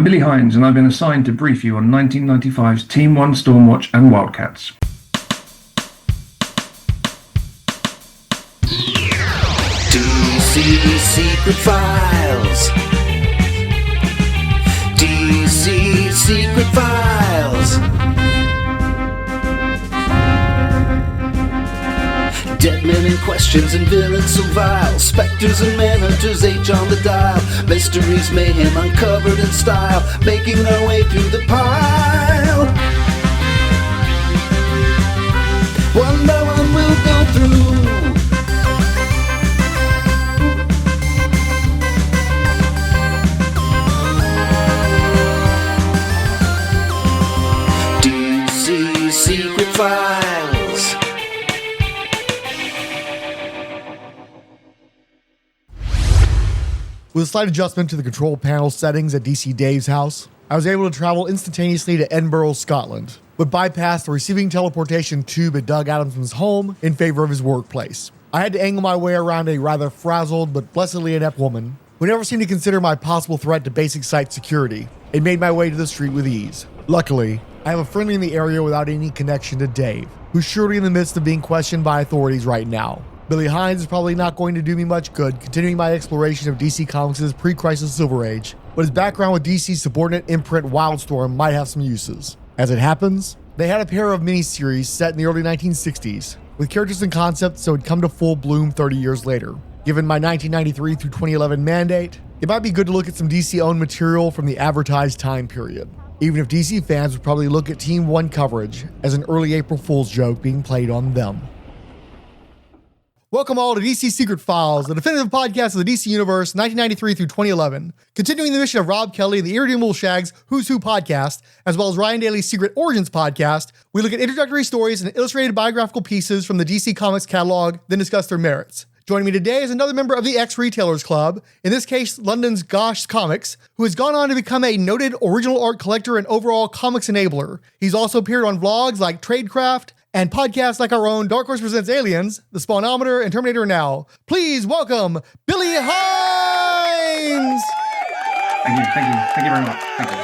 I'm Billy Hines, and I've been assigned to brief you on 1995's Team 1 Stormwatch and WildC.A.T.s. DC Secret Files. DC Secret Files. Dead men in questions and villains so vile. Spectres and manhunters H on the dial. Mysteries, mayhem uncovered in style. Making their way through the pile. One by one we'll go through. DC Secret Files. With a slight adjustment to the control panel settings at DC Dave's house, I was able to travel instantaneously to Edinburgh, Scotland, but bypassed the receiving teleportation tube at Doug Adamson's home in favor of his workplace. I had to angle my way around a rather frazzled but blessedly inept woman who never seemed to consider my possible threat to basic site security and made my way to the street with ease. Luckily, I have a friendly in the area without any connection to Dave, who's surely in the midst of being questioned by authorities right now. Billy Hines is probably not going to do me much good continuing my exploration of DC Comics' pre-crisis Silver Age, but his background with DC's subordinate imprint WildStorm might have some uses. As it happens, they had a pair of miniseries set in the early 1960s, with characters and concepts that would come to full bloom 30 years later. Given my 1993 through 2011 mandate, it might be good to look at some DC-owned material from the advertised time period, even if DC fans would probably look at Team 1 coverage as an early April Fool's joke being played on them. Welcome all to DC Secret Files, the definitive podcast of the DC Universe, 1993 through 2011. Continuing the mission of Rob Kelly and the Irredeemable Shag's Who's Who podcast, as well as Ryan Daly's Secret Origins podcast, we look at introductory stories and illustrated biographical pieces from the DC Comics catalog, then discuss their merits. Joining me today is another member of the X-Retailers Club, in this case, London's Gosh Comics, who has gone on to become a noted original art collector and overall comics enabler. He's also appeared on vlogs like Tradecraft, and podcasts like our own Dark Horse Presents Aliens, The Spawnometer, and Terminator Now. Please welcome Billy Hines! Thank you very much. Thank you.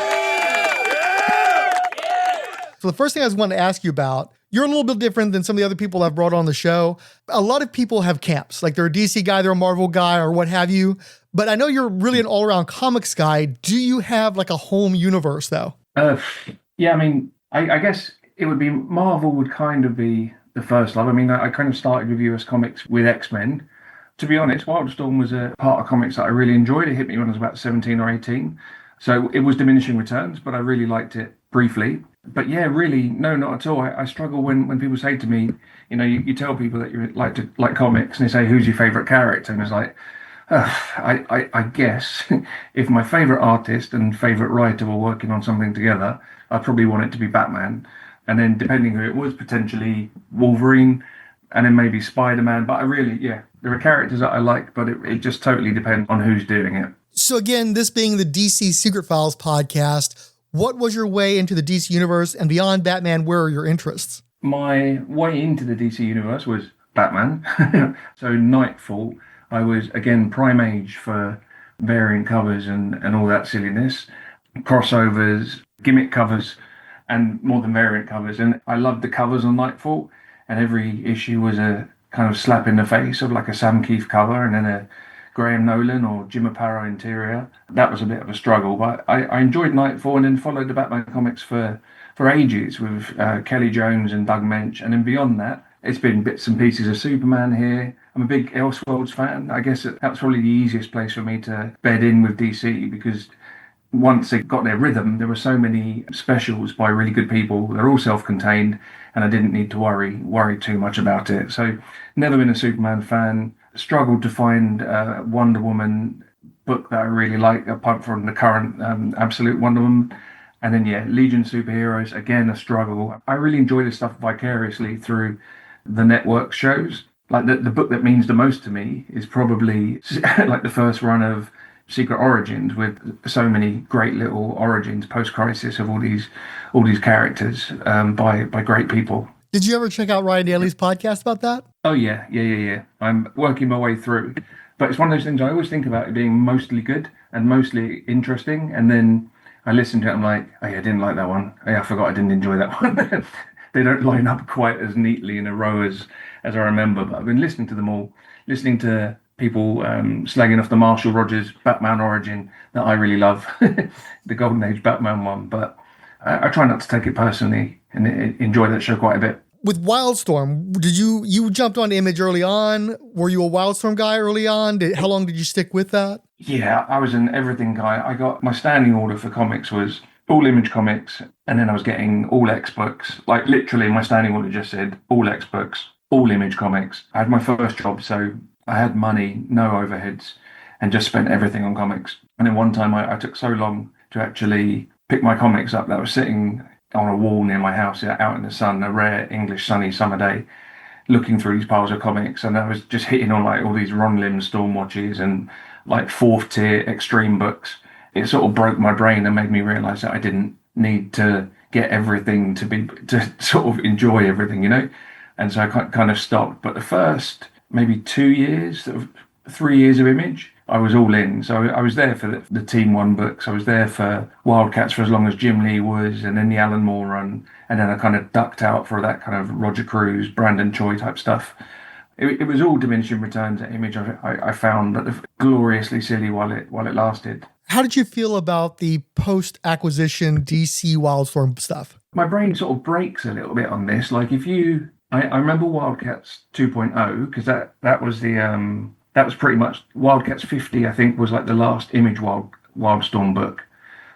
So the first thing I just wanted to ask you about, you're a little bit different than some of the other people I've brought on the show. A lot of people have camps, like they're a DC guy, they're a Marvel guy, or what have you. But I know you're really an all-around comics guy. Do you have like a home universe, though? Yeah, I mean, I guess it would be Marvel would kind of be the first love. I mean, I kind of started with US Comics with X-Men. To be honest, WildStorm was a part of comics that I really enjoyed. It hit me when I was about 17 or 18. So it was diminishing returns, but I really liked it briefly. But yeah, really, no, not at all. I struggle when people say to me, you know, you tell people that you like comics and they say, who's your favorite character? And it's like, I guess if my favorite artist and favorite writer were working on something together, I'd probably want it to be Batman. And then depending who it was, potentially Wolverine, and then maybe Spider-Man. But I really, there are characters that I like, but it just totally depends on who's doing it. So again, this being the DC Secret Files podcast, what was your way into the DC Universe, and beyond Batman, where are your interests? My way into the DC Universe was Batman. So Nightfall, I was, again, prime age for variant covers and all that silliness. Crossovers, gimmick covers, and more than variant covers. And I loved the covers on Nightfall, and every issue was a kind of slap in the face of like a Sam Keith cover and then a Graham Nolan or Jim Aparo interior. That was a bit of a struggle, but I enjoyed Nightfall and then followed the Batman comics for ages with Kelly Jones and Doug Mensch. And then beyond that, it's been bits and pieces of Superman here. I'm a big Elseworlds fan. I guess that's probably the easiest place for me to bed in with DC, because once they got their rhythm, there were so many specials by really good people. They're all self-contained, and I didn't need to worry too much about it. So never been a Superman fan. Struggled to find a Wonder Woman book that I really like, apart from the current Absolute Wonder Woman. And then, Legion Superheroes, again, a struggle. I really enjoy this stuff vicariously through the network shows. Like the book that means the most to me is probably like the first run of Secret Origins, with so many great little origins post-crisis of all these characters by great people. Did you ever check out Ryan Daly's podcast about that? Oh yeah. I'm working my way through, but it's one of those things I always think about it being mostly good and mostly interesting, and then I listened to it, I'm like, oh yeah, I didn't like that one. Oh yeah, I forgot I didn't enjoy that one. They don't line up quite as neatly in a row as I remember, but I've been listening to them all, listening to people slagging off the Marshall Rogers Batman origin that I really love, the Golden Age Batman one, but I try not to take it personally and enjoy that show quite a bit. With WildStorm, did you jumped on Image early on? Were you a WildStorm guy early on? How long did you stick with that? Yeah, I was an everything guy. I got my standing order for comics was all Image comics, and then I was getting all X books. Like literally, my standing order just said all X books, all Image comics. I had my first job, so I had money, no overheads, and just spent everything on comics. And then one time I took so long to actually pick my comics up that I was sitting on a wall near my house out in the sun, a rare English sunny summer day, looking through these piles of comics, and I was just hitting on like all these Ron Lim Stormwatches and like fourth tier extreme books. It sort of broke my brain and made me realize that I didn't need to get everything to sort of enjoy everything, you know? And so I kind of stopped. But the first maybe 2 years, 3 years of Image, I was all in. So I was there for the Team 1 books. I was there for WildCA.T.s for as long as Jim Lee was, and then the Alan Moore run. And then I kind of ducked out for that kind of Roger Cruz, Brandon Choi type stuff. It was all diminishing returns at Image, I found, but gloriously silly while it lasted. How did you feel about the post-acquisition DC WildStorm stuff? My brain sort of breaks a little bit on this. Like I remember WildCA.T.s 2.0, because that was that was pretty much WildCA.T.s 50, I think, was like the last Image WildStorm book.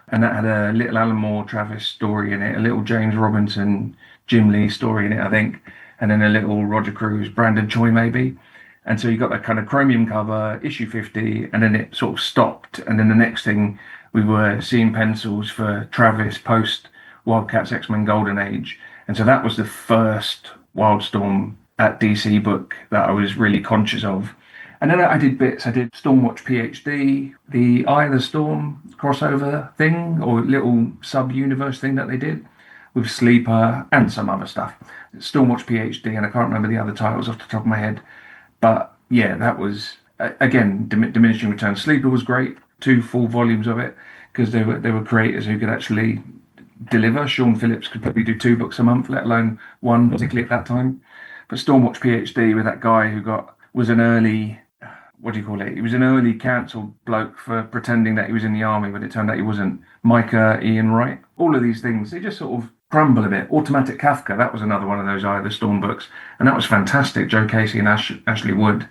And that had a little Alan Moore, Travis story in it, a little James Robinson, Jim Lee story in it, I think, and then a little Roger Cruz, Brandon Choi maybe. And so you got that kind of chromium cover, issue 50, and then it sort of stopped. And then the next thing, we were seeing pencils for Travis post WildCA.T.s X-Men Golden Age. And so that was the first WildStorm at DC book that I was really conscious of. And then I did bits. I did Stormwatch PhD, the Eye of the Storm crossover thing, or little sub-universe thing that they did with Sleeper and some other stuff. Stormwatch PhD, and I can't remember the other titles off the top of my head. But yeah, that was, again, diminishing returns. Sleeper was great, 2 full volumes of it, because they were creators who could actually deliver. Sean Phillips could probably do 2 books a month, let alone 1, particularly at that time. But Stormwatch PhD with that guy who was an early, what do you call it? He was an early cancelled bloke for pretending that he was in the army, but it turned out he wasn't. Micah Ian Wright. All of these things, they just sort of crumble a bit. Automatic Kafka, that was another one of those Eye of the Storm books, and that was fantastic. Joe Casey and Ashley Wood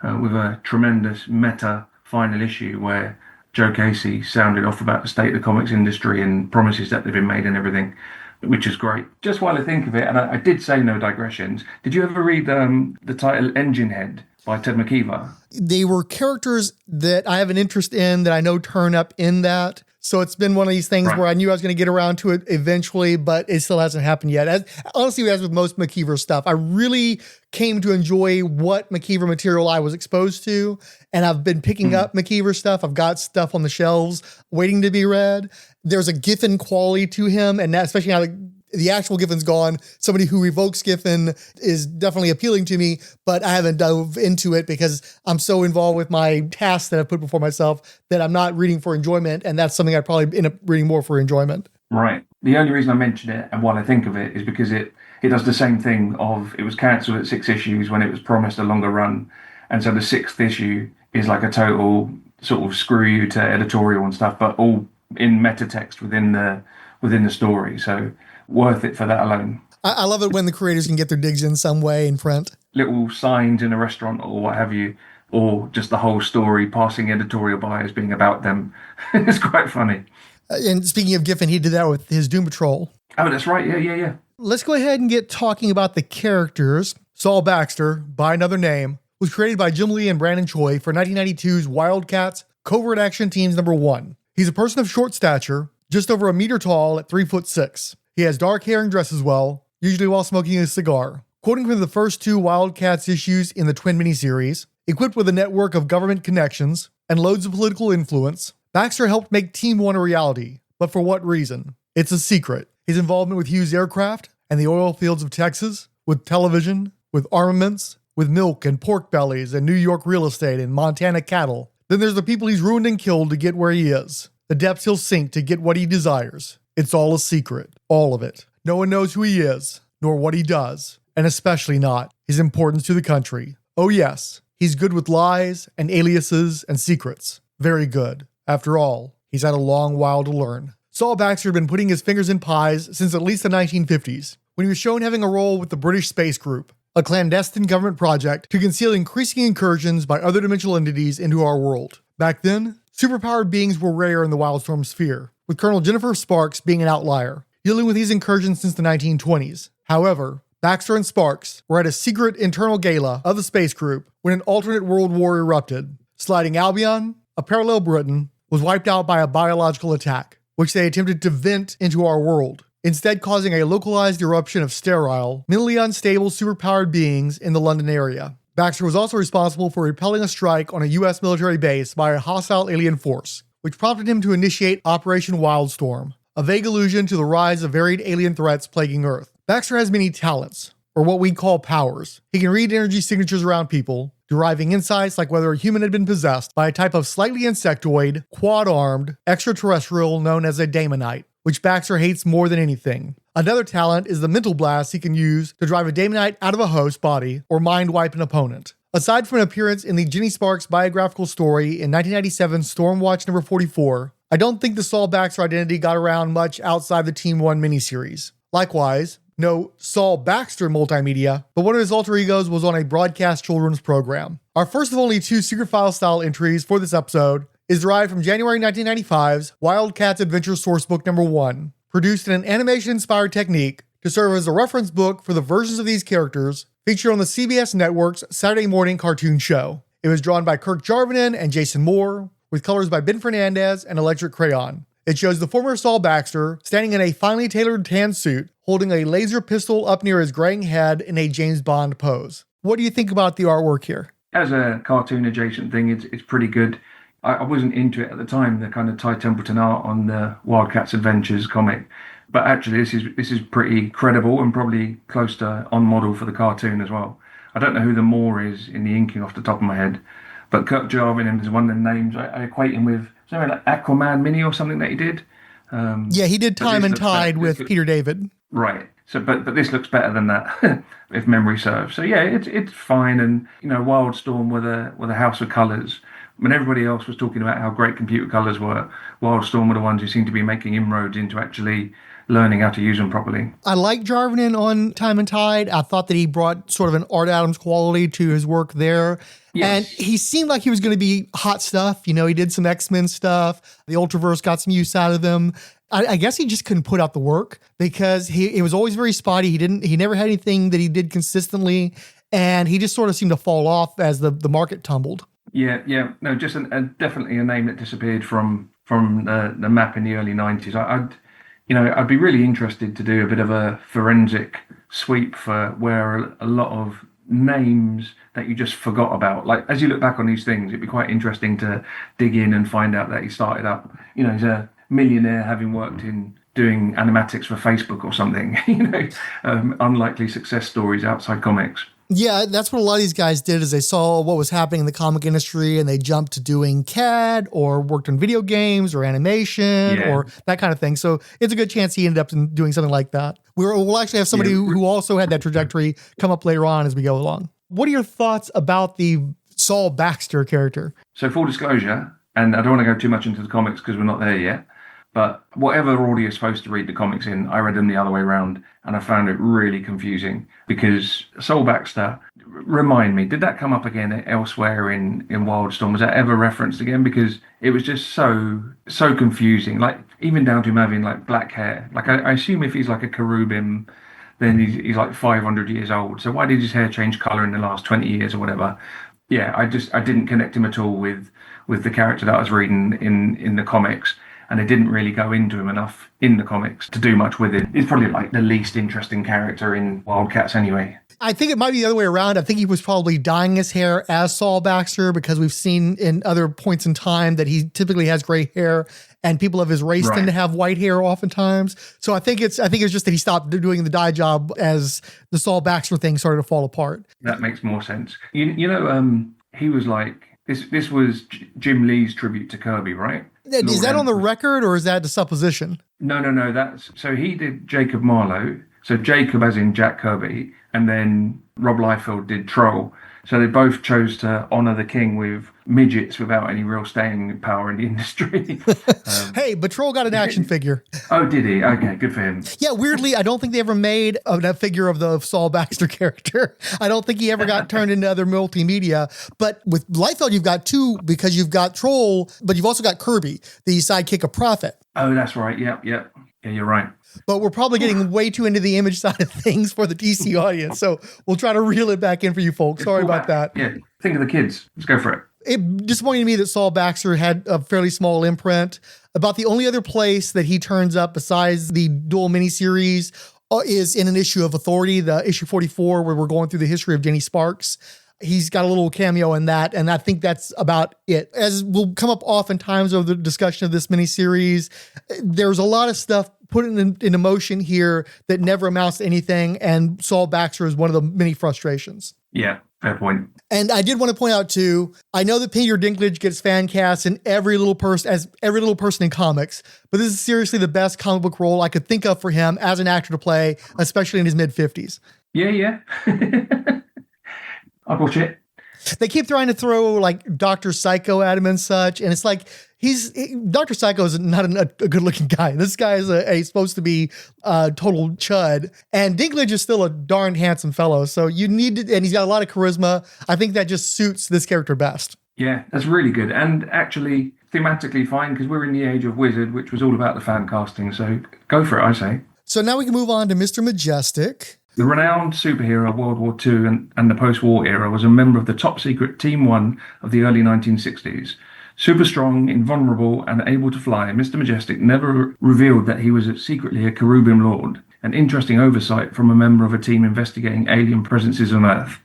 with a tremendous meta final issue where Joe Casey sounded off about the state of the comics industry and promises that they've been made and everything, which is great. Just while I think of it, and I did say no digressions, did you ever read the title Engine Head by Ted McKeever? They were characters that I have an interest in that I know turn up in that. So it's been one of these things where I knew I was going to get around to it eventually, but it still hasn't happened yet. Honestly, as with most McKeever stuff, I really came to enjoy what McKeever material I was exposed to, and I've been picking up McKeever stuff. I've got stuff on the shelves waiting to be read. There's a Giffen quality to him, and that, especially now the actual Giffen's gone. Somebody who evokes Giffen is definitely appealing to me, but I haven't dove into it because I'm so involved with my tasks that I've put before myself that I'm not reading for enjoyment, and that's something I'd probably end up reading more for enjoyment. Right. The only reason I mention it, and while I think of it, is because it does the same thing of, it was cancelled at 6 issues when it was promised a longer run, and so the 6th issue is like a total sort of screw you to editorial and stuff, but all in meta text within the story. So worth it for that alone. I love it when the creators can get their digs in some way in print. Little signs in a restaurant or what have you, or just the whole story passing editorial by as being about them. It's quite funny. And speaking of Giffen, he did that with his Doom Patrol. Oh, that's right. Yeah. Let's go ahead and get talking about the characters. Saul Baxter, by another name, was created by Jim Lee and Brandon Choi for 1992's WildCA.T.s Covert Action Teams #1. He's a person of short stature, just over 1 meter tall at 3'6". He has dark hair and dresses well, usually while smoking a cigar. Quoting from the first 2 WildCA.T.s issues in the twin miniseries, equipped with a network of government connections and loads of political influence, Baxter helped make Team 1 a reality. But for what reason? It's a secret. His involvement with Hughes Aircraft and the oil fields of Texas, with television, with armaments, with milk and pork bellies and New York real estate and Montana cattle. Then there's the people he's ruined and killed to get where he is. The depths he'll sink to get what he desires. It's all a secret. All of it. No one knows who he is, nor what he does, and especially not his importance to the country. Oh yes, he's good with lies and aliases and secrets. Very good. After all, he's had a long while to learn. Saul Baxter had been putting his fingers in pies since at least the 1950s, when he was shown having a role with the British Space Group, a clandestine government project to conceal increasing incursions by other dimensional entities into our world. Back then, superpowered beings were rare in the WildStorm sphere, with Colonel Jennifer Sparks being an outlier, dealing with these incursions since the 1920s. However, Baxter and Sparks were at a secret internal gala of the space group when an alternate world war erupted. Sliding Albion, a parallel Britain, was wiped out by a biological attack, which they attempted to vent into our world, instead causing a localized eruption of sterile, mentally unstable superpowered beings in the London area. Baxter was also responsible for repelling a strike on a US military base by a hostile alien force, which prompted him to initiate Operation WildStorm, a vague allusion to the rise of varied alien threats plaguing Earth. Baxter has many talents, or what we call powers. He can read energy signatures around people, deriving insights like whether a human had been possessed by a type of slightly insectoid, quad-armed, extraterrestrial known as a daemonite, which Baxter hates more than anything. Another talent is the mental blast he can use to drive a daemonite out of a host body or mind wipe an opponent. Aside from an appearance in the Jenny Sparks biographical story in 1997 Stormwatch number 44, I don't think the Saul Baxter identity got around much outside the Team 1 miniseries. Likewise, no Saul Baxter multimedia, but one of his alter egos was on a broadcast children's program. Our first of only 2 secret file style entries for this episode is derived from January 1995's WildC.A.T.s Adventure Sourcebook number 1, produced in an animation-inspired technique to serve as a reference book for the versions of these characters featured on the CBS Network's Saturday morning cartoon show. It was drawn by Kirk Jarvinen and Jason Moore, with colors by Ben Fernandez and Electric Crayon. It shows the former Saul Baxter standing in a finely tailored tan suit, holding a laser pistol up near his graying head in a James Bond pose. What do you think about the artwork here? As a cartoon adjacent thing, it's pretty good. I wasn't into it at the time, the kind of Ty Templeton art on the WildC.A.T.s Adventures comic. But actually, this is pretty credible and probably close to on model for the cartoon as well. I don't know who the Moore is in the inking off the top of my head, but Kirk Jarvinen is one of the names I equate him with. Something like Aquaman Mini or something that he did. Yeah, he did Time and Tide with Peter David. Right. So, but this looks better than that, if memory serves. So yeah, it's fine. And WildStorm were the house of colours. When everybody else was talking about how great computer colours were, WildStorm were the ones who seemed to be making inroads into actually learning how to use them properly. I like Jarvinen on Time and Tide. I thought that he brought sort of an Art Adams quality to his work there. Yes. And he seemed like he was going to be hot stuff. He did some X-Men stuff. The Ultraverse got some use out of them. I guess he just couldn't put out the work because he was always very spotty. He never had anything that he did consistently. And he just sort of seemed to fall off as the market tumbled. Yeah. No, just definitely a name that disappeared from the map in the early 90s. I'd be really interested to do a bit of a forensic sweep for where a lot of names that you just forgot about. Like, as you look back on these things, it'd be quite interesting to dig in and find out that he started up, he's a millionaire having worked in doing animatics for Facebook or something, unlikely success stories outside comics. Yeah, that's what a lot of these guys did is they saw what was happening in the comic industry and they jumped to doing CAD or worked on video games or animation or that kind of thing. So it's a good chance he ended up doing something like that. We'll actually have somebody who also had that trajectory come up later on as we go along. What are your thoughts about the Saul Baxter character? So full disclosure, and I don't want to go too much into the comics because we're not there yet, but whatever order you're supposed to read the comics in, I read them the other way around, and I found it really confusing because Saul Baxter, remind me, did that come up again elsewhere in WildStorm? Was that ever referenced again? Because it was just so confusing, like even down to him having like black hair. Like I assume if he's like a cherubim, then he's like 500 years old. So why did his hair change colour in the last 20 years or whatever? Yeah, I didn't connect him at all with the character that I was reading in the comics. And they didn't really go into him enough in the comics to do much with it. He's probably like the least interesting character in WildC.A.T.s anyway. I think it might be the other way around. I think he was probably dyeing his hair as Saul Baxter because we've seen in other points in time that he typically has gray hair and people of his race tend to have white hair oftentimes. So I think it's just that he stopped doing the dye job as the Saul Baxter thing started to fall apart. That makes more sense. He was like This was Jim Lee's tribute to Kirby, right? Is Lord that on the Emperor. record or is that the supposition? No. That's so he did Jacob Marlowe. So Jacob, as in Jack Kirby, and then Rob Liefeld did Troll. So they both chose to honour the king with midgets without any real staying power in the industry. Hey, but Troll got an action figure. Oh, did he? Okay, good for him. Yeah, weirdly, I don't think they ever made that figure of the Saul Baxter character. I don't think he ever got turned into other multimedia. But with Liefeld, you've got two, because you've got Troll, but you've also got Kirby, the sidekick of Prophet. Oh, that's right. Yep. Yeah, you're right. But we're probably getting way too into the image side of things for the DC audience. So we'll try to reel it back in for you folks. Sorry about that. Yeah, think of the kids. Let's go for it. It disappointed me that Saul Baxter had a fairly small imprint. About the only other place that he turns up besides the dual miniseries is in an issue of Authority, the issue 44, where we're going through the history of Jenny Sparks. He's got a little cameo in that, and I think that's about it. As will come up oftentimes over the discussion of this miniseries, there's a lot of stuff put in motion here that never amounts to anything, and Saul Baxter is one of the many frustrations. Yeah, fair point. And I did want to point out too, I know that Peter Dinklage gets fan cast in every little person in comics, but this is seriously the best comic book role I could think of for him as an actor to play, especially in his mid-50s. Yeah. I'll watch it. They keep trying to throw like Dr. Psycho at him and such, and it's like Dr. Psycho is not a good-looking guy. This guy is supposed to be a total chud, and Dinklage is still a darn handsome fellow. So you need to, and he's got a lot of charisma. I think that just suits this character best. Yeah, that's really good, and actually thematically fine because we're in the age of Wizard, which was all about the fan casting. So go for it, I say. So now we can move on to Mr. Majestic. The renowned superhero of World War II and the post-war era was a member of the top-secret Team 1 of the early 1960s. Super strong, invulnerable, and able to fly, Mr. Majestic never revealed that he was secretly a Cherubim Lord, an interesting oversight from a member of a team investigating alien presences on Earth.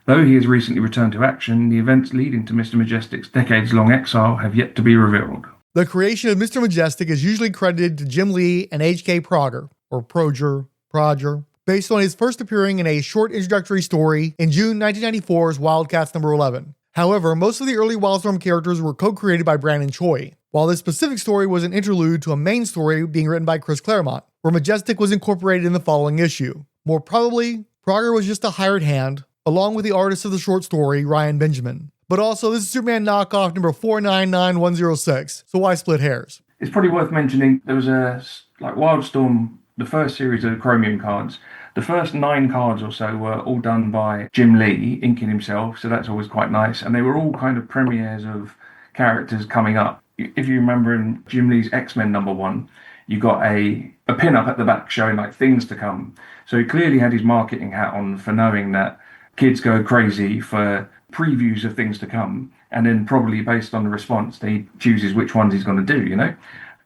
Though he has recently returned to action, the events leading to Mr. Majestic's decades-long exile have yet to be revealed. The creation of Mr. Majestic is usually credited to Jim Lee and H.K. Prager, or Proger, based on his first appearing in a short introductory story in June 1994's WildCA.T.s number 11. However, most of the early WildStorm characters were co-created by Brandon Choi, while this specific story was an interlude to a main story being written by Chris Claremont, where Majestic was incorporated in the following issue. More probably, Prager was just a hired hand, along with the artist of the short story, Ryan Benjamin. But also, this is Superman knockoff number 499106, so why split hairs? It's probably worth mentioning there was WildStorm, the first series of Chromium cards. The first 9 cards or so were all done by Jim Lee, inking himself, so that's always quite nice. And they were all kind of premieres of characters coming up. If you remember in Jim Lee's X-Men number 1, you got a pin-up at the back showing like things to come. So he clearly had his marketing hat on for knowing that kids go crazy for previews of things to come. And then probably based on the response, he chooses which ones he's going to do, you know?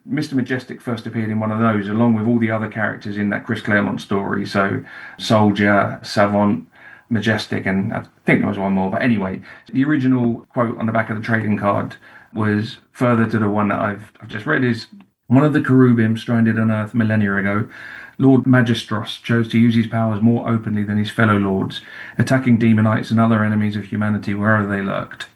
Mr. Majestic first appeared in one of those, along with all the other characters in that Chris Claremont story. So Soldier, Savant, Majestic, and I think there was one more. But anyway, the original quote on the back of the trading card was further to the one that I've just read is, one of the Cherubim stranded on Earth millennia ago, Lord Magistros chose to use his powers more openly than his fellow lords, attacking demonites and other enemies of humanity wherever they lurked.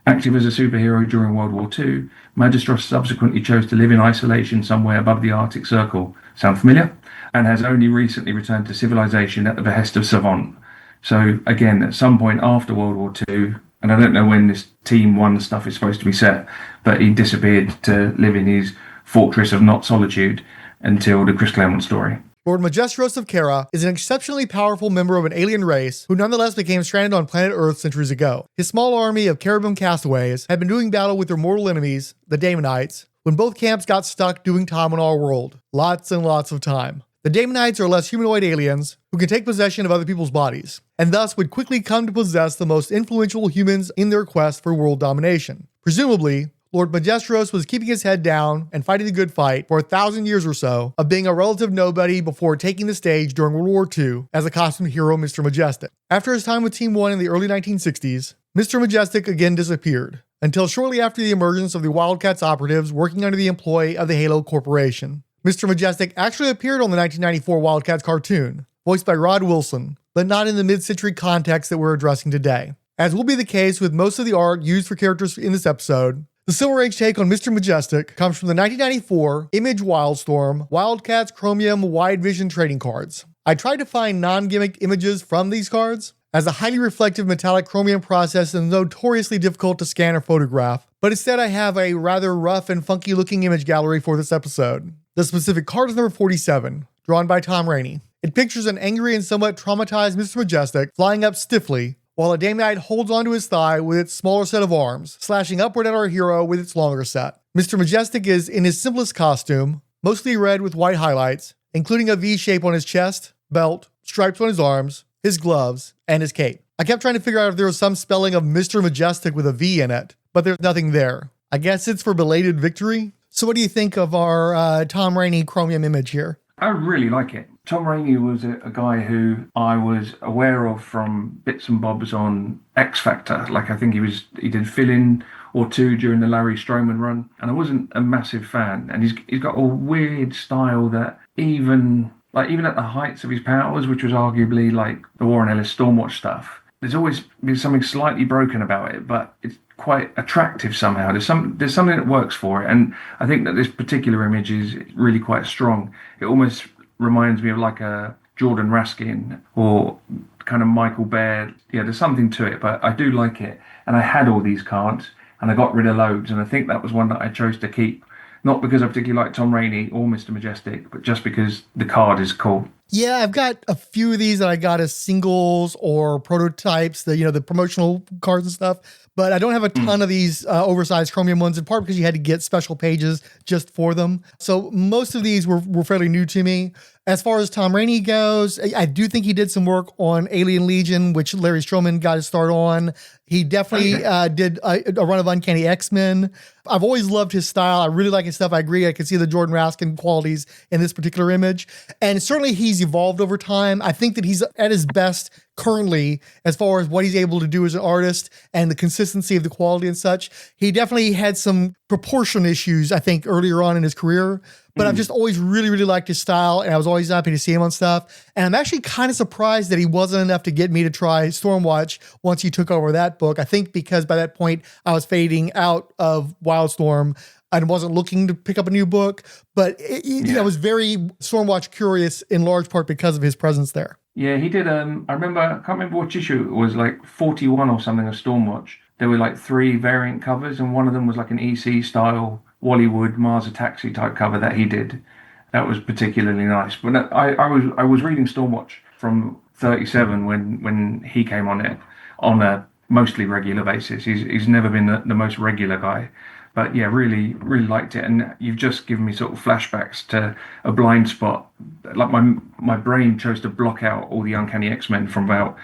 Active as a superhero during World War II, Magistros subsequently chose to live in isolation somewhere above the Arctic Circle. Sound familiar? And has only recently returned to civilization at the behest of Savant. So, again, at some point after World War II, and I don't know when this Team 1 stuff is supposed to be set, but he disappeared to live in his fortress of not solitude until the Chris Claremont story. Lord Magistros of Kara is an exceptionally powerful member of an alien race who nonetheless became stranded on planet Earth centuries ago. His small army of Cherubim castaways had been doing battle with their mortal enemies, the Daemonites, when both camps got stuck doing time on our world. Lots and lots of time. The Daemonites are less humanoid aliens who can take possession of other people's bodies, and thus would quickly come to possess the most influential humans in their quest for world domination. Presumably, Lord Magistros was keeping his head down and fighting the good fight for 1,000 years or so of being a relative nobody before taking the stage during World War II as a costumed hero, Mr. Majestic. After his time with Team 1 in the early 1960s, Mr. Majestic again disappeared, until shortly after the emergence of the WildCA.T.s operatives working under the employ of the Halo Corporation. Mr. Majestic actually appeared on the 1994 WildCA.T.s cartoon, voiced by Rod Wilson, but not in the mid-century context that we're addressing today. As will be the case with most of the art used for characters in this episode, the Silver Age take on Mr. Majestic comes from the 1994 Image WildStorm WildC.A.T.s Chromium Wide Vision trading cards. I tried to find non-gimmick images from these cards, as the highly reflective metallic chromium process is notoriously difficult to scan or photograph, but instead I have a rather rough and funky looking image gallery for this episode. The specific card is number 47, drawn by Tom Raney. It pictures an angry and somewhat traumatized Mr. Majestic flying up stiffly, while a Damonite holds onto his thigh with its smaller set of arms, slashing upward at our hero with its longer set. Mr. Majestic is in his simplest costume, mostly red with white highlights, including a V shape on his chest, belt, stripes on his arms, his gloves, and his cape. I kept trying to figure out if there was some spelling of Mr. Majestic with a V in it, but there's nothing there. I guess it's for belated victory. So what do you think of our Tom Raney chromium image here? I really like it. Tom Raney was a guy who I was aware of from bits and bobs on X Factor. Like, I think he did fill-in or two during the Larry Stroman run, and I wasn't a massive fan. And he's got a weird style that even at the heights of his powers, which was arguably like the Warren Ellis Stormwatch stuff, there's always been something slightly broken about it, but it's quite attractive somehow. There's something that works for it, and I think that this particular image is really quite strong. It almost reminds me of like a Jordan Raskin or kind of Michael Baird. Yeah, there's something to it, but I do like it. And I had all these cards, and I got rid of loads, and I think that was one that I chose to keep. Not because I particularly like Tom Raney or Mr. Majestic, but just because the card is cool. Yeah, I've got a few of these that I got as singles or prototypes, the promotional cards and stuff. But I don't have a ton of these oversized chromium ones, in part because you had to get special pages just for them. So most of these were fairly new to me. As far as Tom Raney goes, I do think he did some work on Alien Legion, which Larry Stroman got his start on. He definitely did a run of Uncanny X-Men. I've always loved his style. I really like his stuff. I agree. I can see the Jordan Raskin qualities in this particular image. And certainly he's evolved over time. I think that he's at his best currently as far as what he's able to do as an artist and the consistency of the quality and such. He definitely had some proportion issues, I think, earlier on in his career. But I've just always really, really liked his style, and I was always happy to see him on stuff. And I'm actually kind of surprised that he wasn't enough to get me to try Stormwatch once he took over that book. I think because by that point, I was fading out of WildStorm and wasn't looking to pick up a new book. But I was very Stormwatch curious in large part because of his presence there. Yeah, he did. I can't remember which issue it was, like 41 or something of Stormwatch. There were like 3 variant covers, and one of them was like an EC style Wallywood Mars Taxi type cover that he did. That was particularly nice. But I was reading Stormwatch from 37 when he came on it on a mostly regular basis. He's never been the most regular guy. But yeah, really, really liked it. And you've just given me sort of flashbacks to a blind spot. Like my brain chose to block out all the Uncanny X-Men from about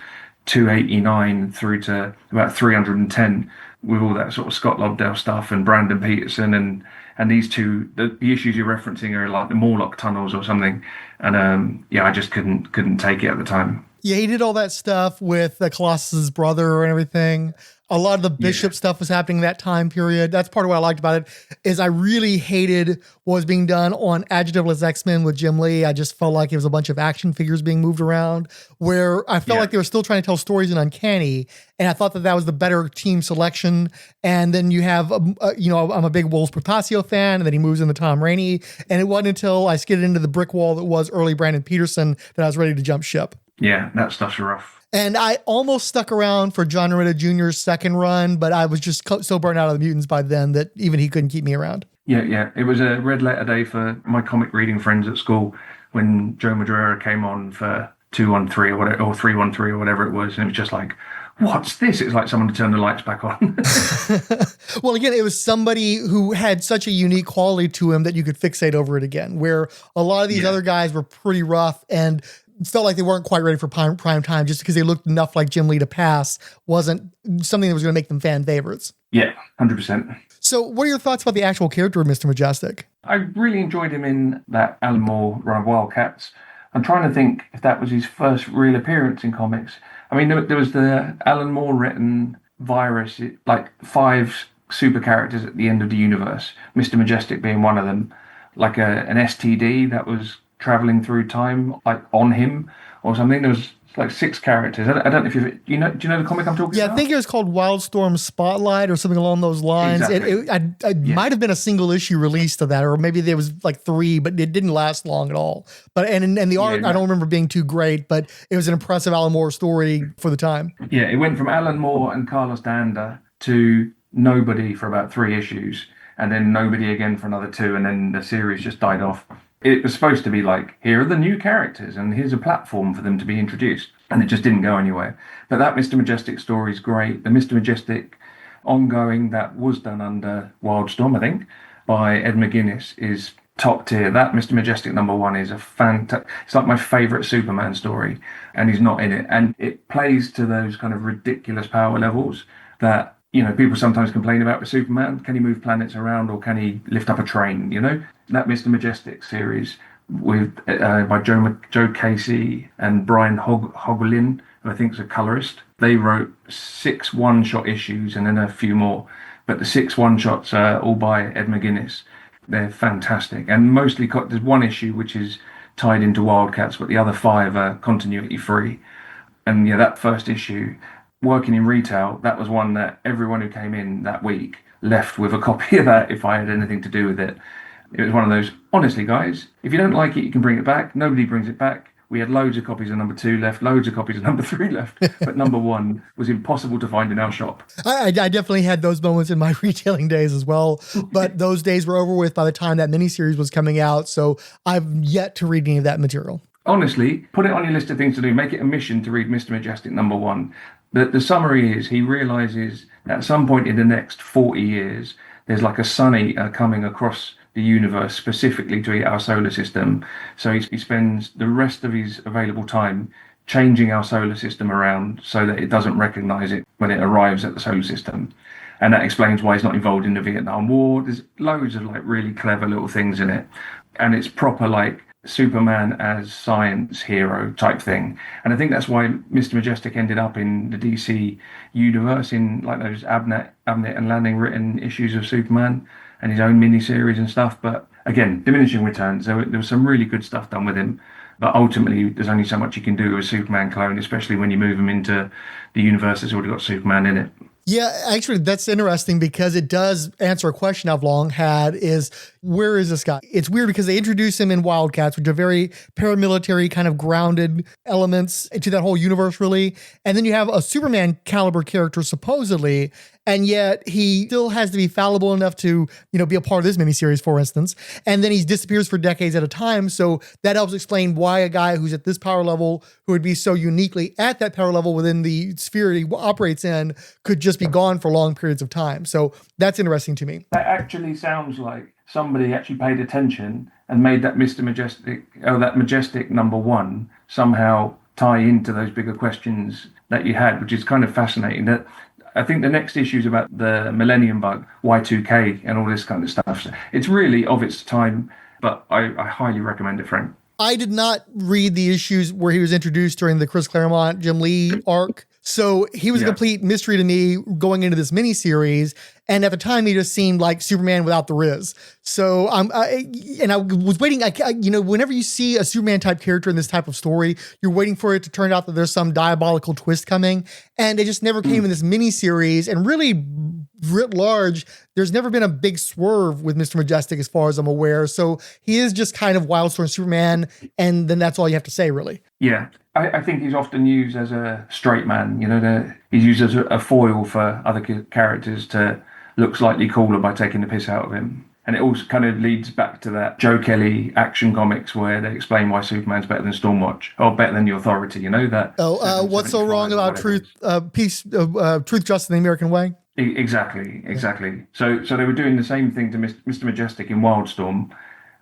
289 through to about 310 with all that sort of Scott Lobdell stuff and Brandon Peterson and these two, the issues you're referencing are like the Morlock tunnels or something. And I just couldn't take it at the time. Yeah, he did all that stuff with Colossus's brother and everything. A lot of the Bishop stuff was happening in that time period. That's part of what I liked about it, is I really hated what was being done on Adjectiveless X-Men with Jim Lee. I just felt like it was a bunch of action figures being moved around, where I felt like they were still trying to tell stories in Uncanny, and I thought that was the better team selection. And then you have, I'm a big Wolves Portacio fan, and then he moves into Tom Raney, and it wasn't until I skidded into the brick wall that was early Brandon Peterson that I was ready to jump ship. Yeah, that stuff's rough. And I almost stuck around for John Romita Jr.'s second run, but I was just so burnt out of the mutants by then that even he couldn't keep me around. Yeah. It was a red letter day for my comic reading friends at school when Joe Madureira came on for 213 or whatever, or 313 or whatever it was. And it was just like, what's this? It's like someone to turn the lights back on. Well, again, it was somebody who had such a unique quality to him that you could fixate over it again, where a lot of these other guys were pretty rough and felt like they weren't quite ready for prime time just because they looked enough like Jim Lee to pass wasn't something that was going to make them fan favorites. Yeah, 100%. So what are your thoughts about the actual character of Mr. Majestic? I really enjoyed him in that Alan Moore run of WildC.A.T.s. I'm trying to think if that was his first real appearance in comics. I mean, there was the Alan Moore written Virus, like 5 super characters at the end of the universe, Mr. Majestic being one of them, like an STD that was traveling through time, like on him or something. There was It's like 6 characters. I don't know if do you know the comic I'm talking about? I think it was called WildStorm Spotlight or something along those lines. Exactly. It might have been a single issue release to that, or maybe there was like 3, but it didn't last long at all. But and the art, I don't remember being too great, but it was an impressive Alan Moore story for the time. Yeah, it went from Alan Moore and Carlos D'Anda to nobody for about 3 issues, and then nobody again for another 2, and then the series just died off. It was supposed to be like, here are the new characters, and here's a platform for them to be introduced, and it just didn't go anywhere. But that Mr. Majestic story is great. The Mr. Majestic ongoing that was done under WildStorm, I think, by Ed McGuinness is top tier. That Mr. Majestic #1 is a fantastic. It's like my favorite Superman story, and he's not in it, and it plays to those kind of ridiculous power levels that people sometimes complain about with Superman. Can he move planets around, or can he lift up a train? That Mr. Majestic series with by Joe Casey and Brian Hoglin, who I think is a colorist. They wrote 6 one-shot issues and then a few more, but the 6 one-shots are all by Ed McGuinness. They're fantastic, and mostly there's 1 issue which is tied into Wildcats, but the other 5 are continuity free. And that first issue, working in retail, that was one that everyone who came in that week left with a copy of that if I had anything to do with it. It was one of those, honestly, guys, if you don't like it, you can bring it back. Nobody brings it back. We had loads of copies of #2 left, loads of copies of #3 left, but #1 was impossible to find in our shop. I definitely had those moments in my retailing days as well, but those days were over with by the time that miniseries was coming out, so I've yet to read any of that material. Honestly, put it on your list of things to do. Make it a mission to read Mr. Majestic #1. The summary is he realizes that at some point in the next 40 years, there's like a sun eater coming across the universe specifically to eat our solar system. So he spends the rest of his available time changing our solar system around so that it doesn't recognize it when it arrives at the solar system. And that explains why he's not involved in the Vietnam War. There's loads of like really clever little things in it. And it's proper like Superman as science hero type thing. And I think that's why Mr. Majestic ended up in the DC universe in like those Abnett and Lanning written issues of Superman and his own miniseries and stuff. But again, diminishing returns. There was some really good stuff done with him. But ultimately, there's only so much you can do with a Superman clone, especially when you move him into the universe that's already got Superman in it. Yeah, actually, that's interesting because it does answer a question I've long had is, where is this guy? It's weird because they introduce him in Wildcats, which are very paramilitary kind of grounded elements to that whole universe, really. And then you have a Superman caliber character, supposedly, and yet he still has to be fallible enough to, be a part of this miniseries, for instance. And then he disappears for decades at a time. So that helps explain why a guy who's at this power level, who would be so uniquely at that power level within the sphere he operates in, could just be gone for long periods of time. So that's interesting to me. That actually sounds like somebody actually paid attention and made that Mr. Majestic, that Majestic #1 somehow tie into those bigger questions that you had, which is kind of fascinating. That I think the next issue is about the Millennium Bug, Y2K, and all this kind of stuff. So it's really of its time, but I highly recommend it, Frank. I did not read the issues where he was introduced during the Chris Claremont, Jim Lee arc. So he was a complete mystery to me going into this miniseries. And at the time, he just seemed like Superman without the Riz. So I was waiting, whenever you see a Superman type character in this type of story, you're waiting for it to turn out that there's some diabolical twist coming. And it just never came in this miniseries. And really, writ large, there's never been a big swerve with Mr. Majestic as far as I'm aware. So he is just kind of WildStorm Superman. And then that's all you have to say, really. Yeah. I think he's often used as a straight man, he's used as a foil for other characters to look slightly cooler by taking the piss out of him. And it also kind of leads back to that Joe Kelly Action Comics where they explain why Superman's better than Stormwatch, or better than the Authority, that. What's so wrong about truth, justice, and the American way? Exactly. So they were doing the same thing to Mr. Majestic in WildStorm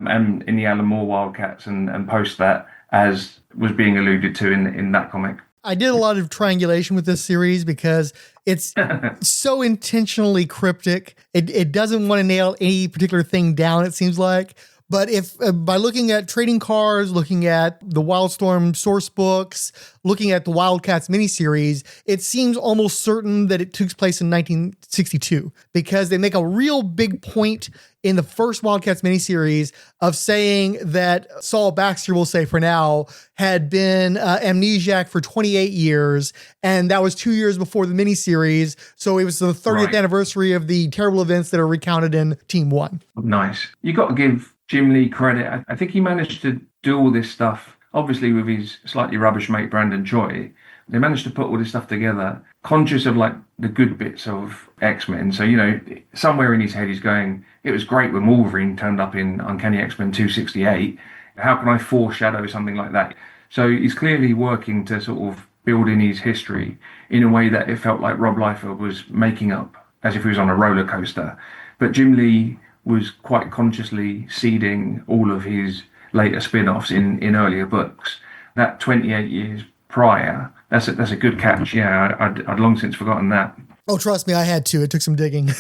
and in the Alan Moore Wildcats and post that, as was being alluded to in that comic. I did a lot of triangulation with this series because it's so intentionally cryptic. It doesn't want to nail any particular thing down, it seems like. But if by looking at trading cards, looking at the WildStorm source books, looking at the Wildcats miniseries, it seems almost certain that it took place in 1962 because they make a real big point in the first Wildcats miniseries of saying that Saul Baxter, we'll say for now, had been amnesiac for 28 years, and that was 2 years before the miniseries. So it was the 30th anniversary of the terrible events that are recounted in Team 1. Nice. You got to give Jim Lee credit. I think he managed to do all this stuff, obviously with his slightly rubbish mate Brandon Choi. They managed to put all this stuff together, conscious of like the good bits of X-Men. So, you know, somewhere in his head he's going, it was great when Wolverine turned up in Uncanny X-Men 268. How can I foreshadow something like that? So he's clearly working to sort of build in his history in a way that it felt like Rob Liefeld was making up as if he was on a roller coaster. But Jim Lee was quite consciously seeding all of his later spin-offs in earlier books. That 28 years prior, that's a good catch. Yeah, I'd long since forgotten that. Oh, trust me, I had to. It took some digging.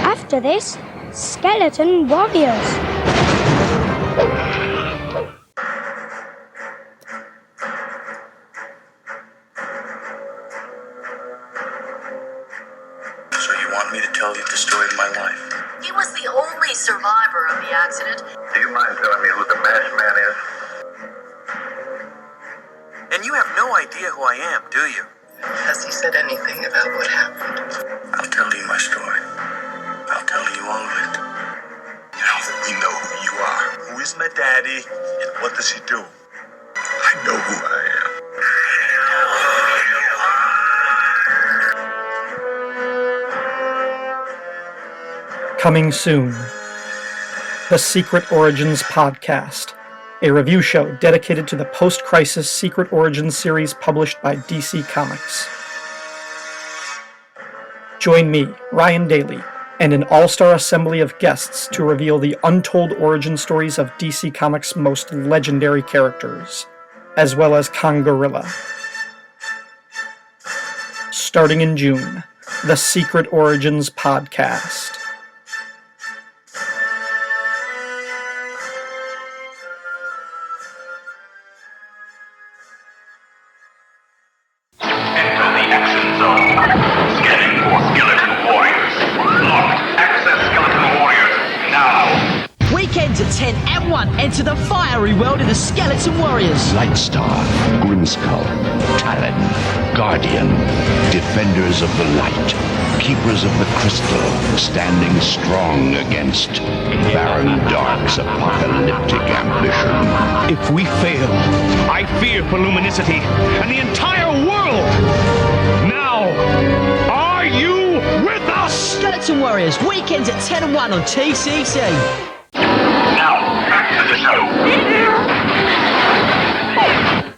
After this, Skeleton Warriors. So you want me to tell you the story of my life? He was the only survivor of the accident. Do you mind telling me who the masked man is? And you have no idea who I am, do you? Has he said anything about what happened? I'll tell you my story. I'll tell you all of it. Now that we know who you are, who is my daddy, and what does he do? I know who I am. Coming soon, the Secret Origins Podcast, a review show dedicated to the post-crisis Secret Origins series published by DC Comics. Join me, Ryan Daly, and an all-star assembly of guests to reveal the untold origin stories of DC Comics' most legendary characters, as well as Kongorilla. Starting in June, the Secret Origins Podcast. Weekends at 10 and 1 enter the fiery world of the Skeleton Warriors. Lightstar, Grimskull, Talon, Guardian, Defenders of the Light, Keepers of the Crystal, standing strong against Baron Dark's apocalyptic ambition. If we fail, I fear for Luminicity and the entire world! Now, are you with us? Skeleton Warriors, weekends at 10 and 1 on TCC.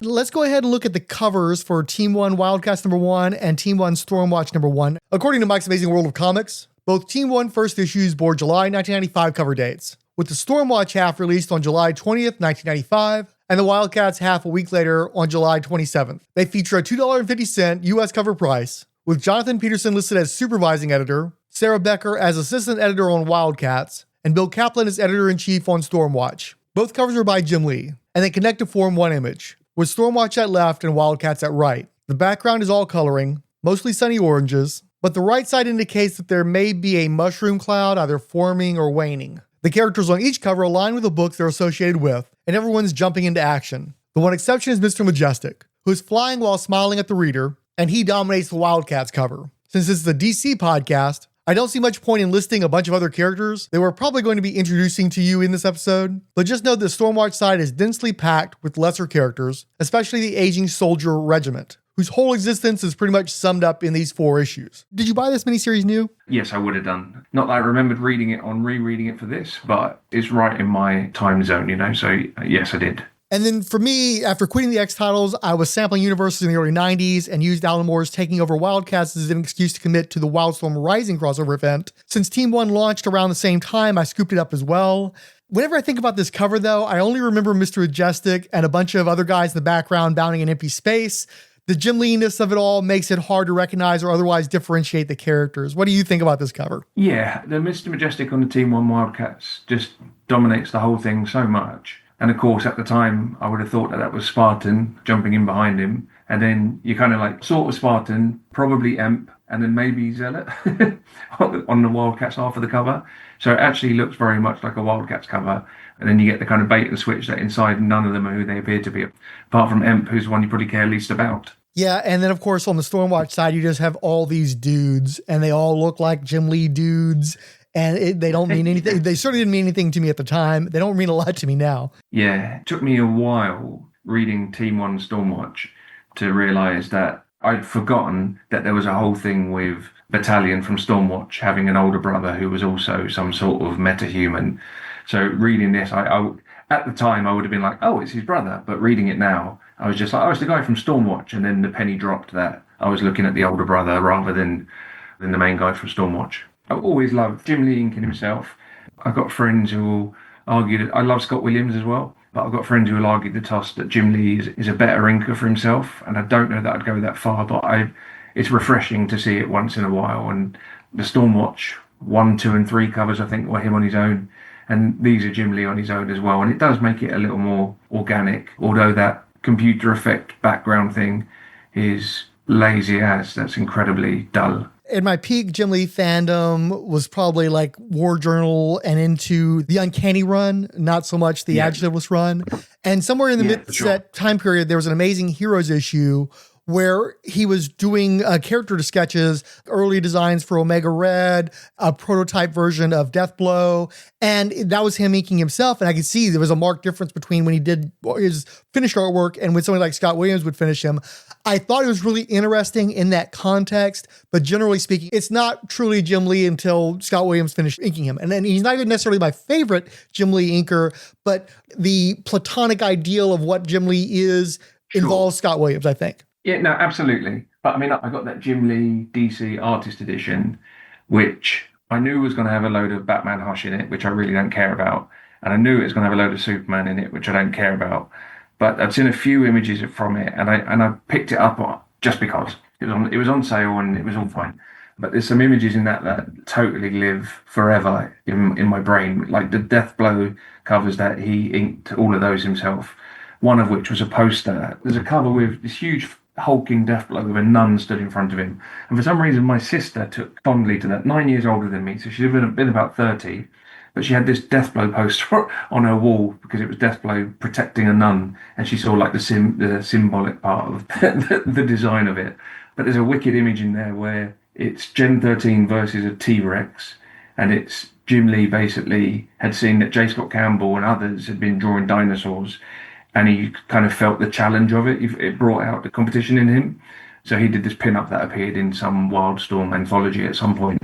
Let's go ahead and look at the covers for Team 1 Wildcats number 1 and Team 1 Stormwatch number 1. According to Mike's Amazing World of Comics, both Team 1 first issues bore July 1995 cover dates, with the Stormwatch half released on July 20th, 1995, and the Wildcats half a week later on July 27th. They feature a $2.50 US cover price, with Jonathan Peterson listed as supervising editor, Sarah Becker as assistant editor on Wildcats, and Bill Kaplan as editor-in-chief on Stormwatch. Both covers are by Jim Lee, and they connect to form one image, with Stormwatch at left and Wildcats at right. The background is all coloring, mostly sunny oranges, but the right side indicates that there may be a mushroom cloud either forming or waning. The characters on each cover align with the books they're associated with, and everyone's jumping into action. The one exception is Mr. Majestic, who is flying while smiling at the reader, and he dominates the Wildcats cover. Since this is a DC podcast, I don't see much point in listing a bunch of other characters that we're probably going to be introducing to you in this episode, but just know the Stormwatch side is densely packed with lesser characters, especially the aging soldier Regiment, whose whole existence is pretty much summed up in these 4 issues. Did you buy this miniseries new? Yes, I would have done. Not that I remembered reading it on rereading it for this, but it's right in my time zone, you know, so yes, I did. And then for me, after quitting the X titles, I was sampling universes in the early 90s and used Alan Moore's Taking Over Wildcats as an excuse to commit to the WildStorm Rising crossover event. Since Team 1 launched around the same time, I scooped it up as well. Whenever I think about this cover, though, I only remember Mr. Majestic and a bunch of other guys in the background bounding an empty space. the Jim Lee-ness of it all makes it hard to recognize or otherwise differentiate the characters. What do you think about this cover? Yeah, the Mr. Majestic on the Team 1 Wildcats just dominates the whole thing so much. And of course, at the time, I would have thought that was Spartan jumping in behind him. And then you kind of like sort of Spartan, probably Emp, and then maybe Zealot on the Wildcats half of the cover. So it actually looks very much like a Wildcats cover. And then you get the kind of bait and switch that inside none of them are who they appear to be, apart from Emp, who's the one you probably care least about. Yeah, and then of course on the Stormwatch side, you just have all these dudes, and they all look like Jim Lee dudes, and they don't mean anything. They certainly didn't mean anything to me at the time. They don't mean a lot to me now. Yeah, it took me a while reading Team 1 Stormwatch to realise that I'd forgotten that there was a whole thing with Battalion from Stormwatch having an older brother who was also some sort of metahuman. So reading this, I at the time I would have been like, oh, it's his brother. But reading it now, I was just like, oh, it's the guy from Stormwatch. And then the penny dropped that I was looking at the older brother rather than the main guy from Stormwatch. I've always loved Jim Lee inking himself. I've got friends who will argue that I love Scott Williams as well. But I've got friends who will argue the toss that Jim Lee is a better inker for himself. And I don't know that I'd go that far, but it's refreshing to see it once in a while. And the Stormwatch 1, 2, and 3 covers, I think, were him on his own. And these are Jim Lee on his own as well. And it does make it a little more organic, although that computer effect background thing is lazy as. That's incredibly dull. In my peak Jim Lee fandom was probably like War Journal and into the Uncanny run, not so much the Adjectiveless run. And somewhere in the midst of that time period, there was an Amazing Heroes issue where he was doing character sketches, early designs for Omega Red, a prototype version of Deathblow, and that was him inking himself. And I could see there was a marked difference between when he did his finished artwork and when somebody like Scott Williams would finish him. I thought it was really interesting in that context, but generally speaking, it's not truly Jim Lee until Scott Williams finished inking him. And then he's not even necessarily my favorite Jim Lee inker, but the platonic ideal of what Jim Lee is involves Scott Williams, I think. Yeah, no, absolutely. But I mean, I got that Jim Lee DC Artist Edition, which I knew was going to have a load of Batman Hush in it, which I really don't care about. And I knew it was going to have a load of Superman in it, which I don't care about. But I'd seen a few images from it, and I picked it up just because it was on sale and it was all fine. But there's some images in that totally live forever in my brain, like the Deathblow covers that he inked all of those himself. One of which was a poster. There's a cover with this huge hulking Deathblow with a nun stood in front of him. And for some reason, my sister took fondly to that, 9 years older than me, so she'd been about 30. But she had this Deathblow poster on her wall because it was Deathblow protecting a nun, and she saw like the symbolic part of the design of it. But there's a wicked image in there where it's Gen 13 versus a T-Rex, and it's Jim Lee basically had seen that J. Scott Campbell and others had been drawing dinosaurs, and he kind of felt the challenge of it. It brought out the competition in him. So he did this pin-up that appeared in some WildStorm anthology at some point.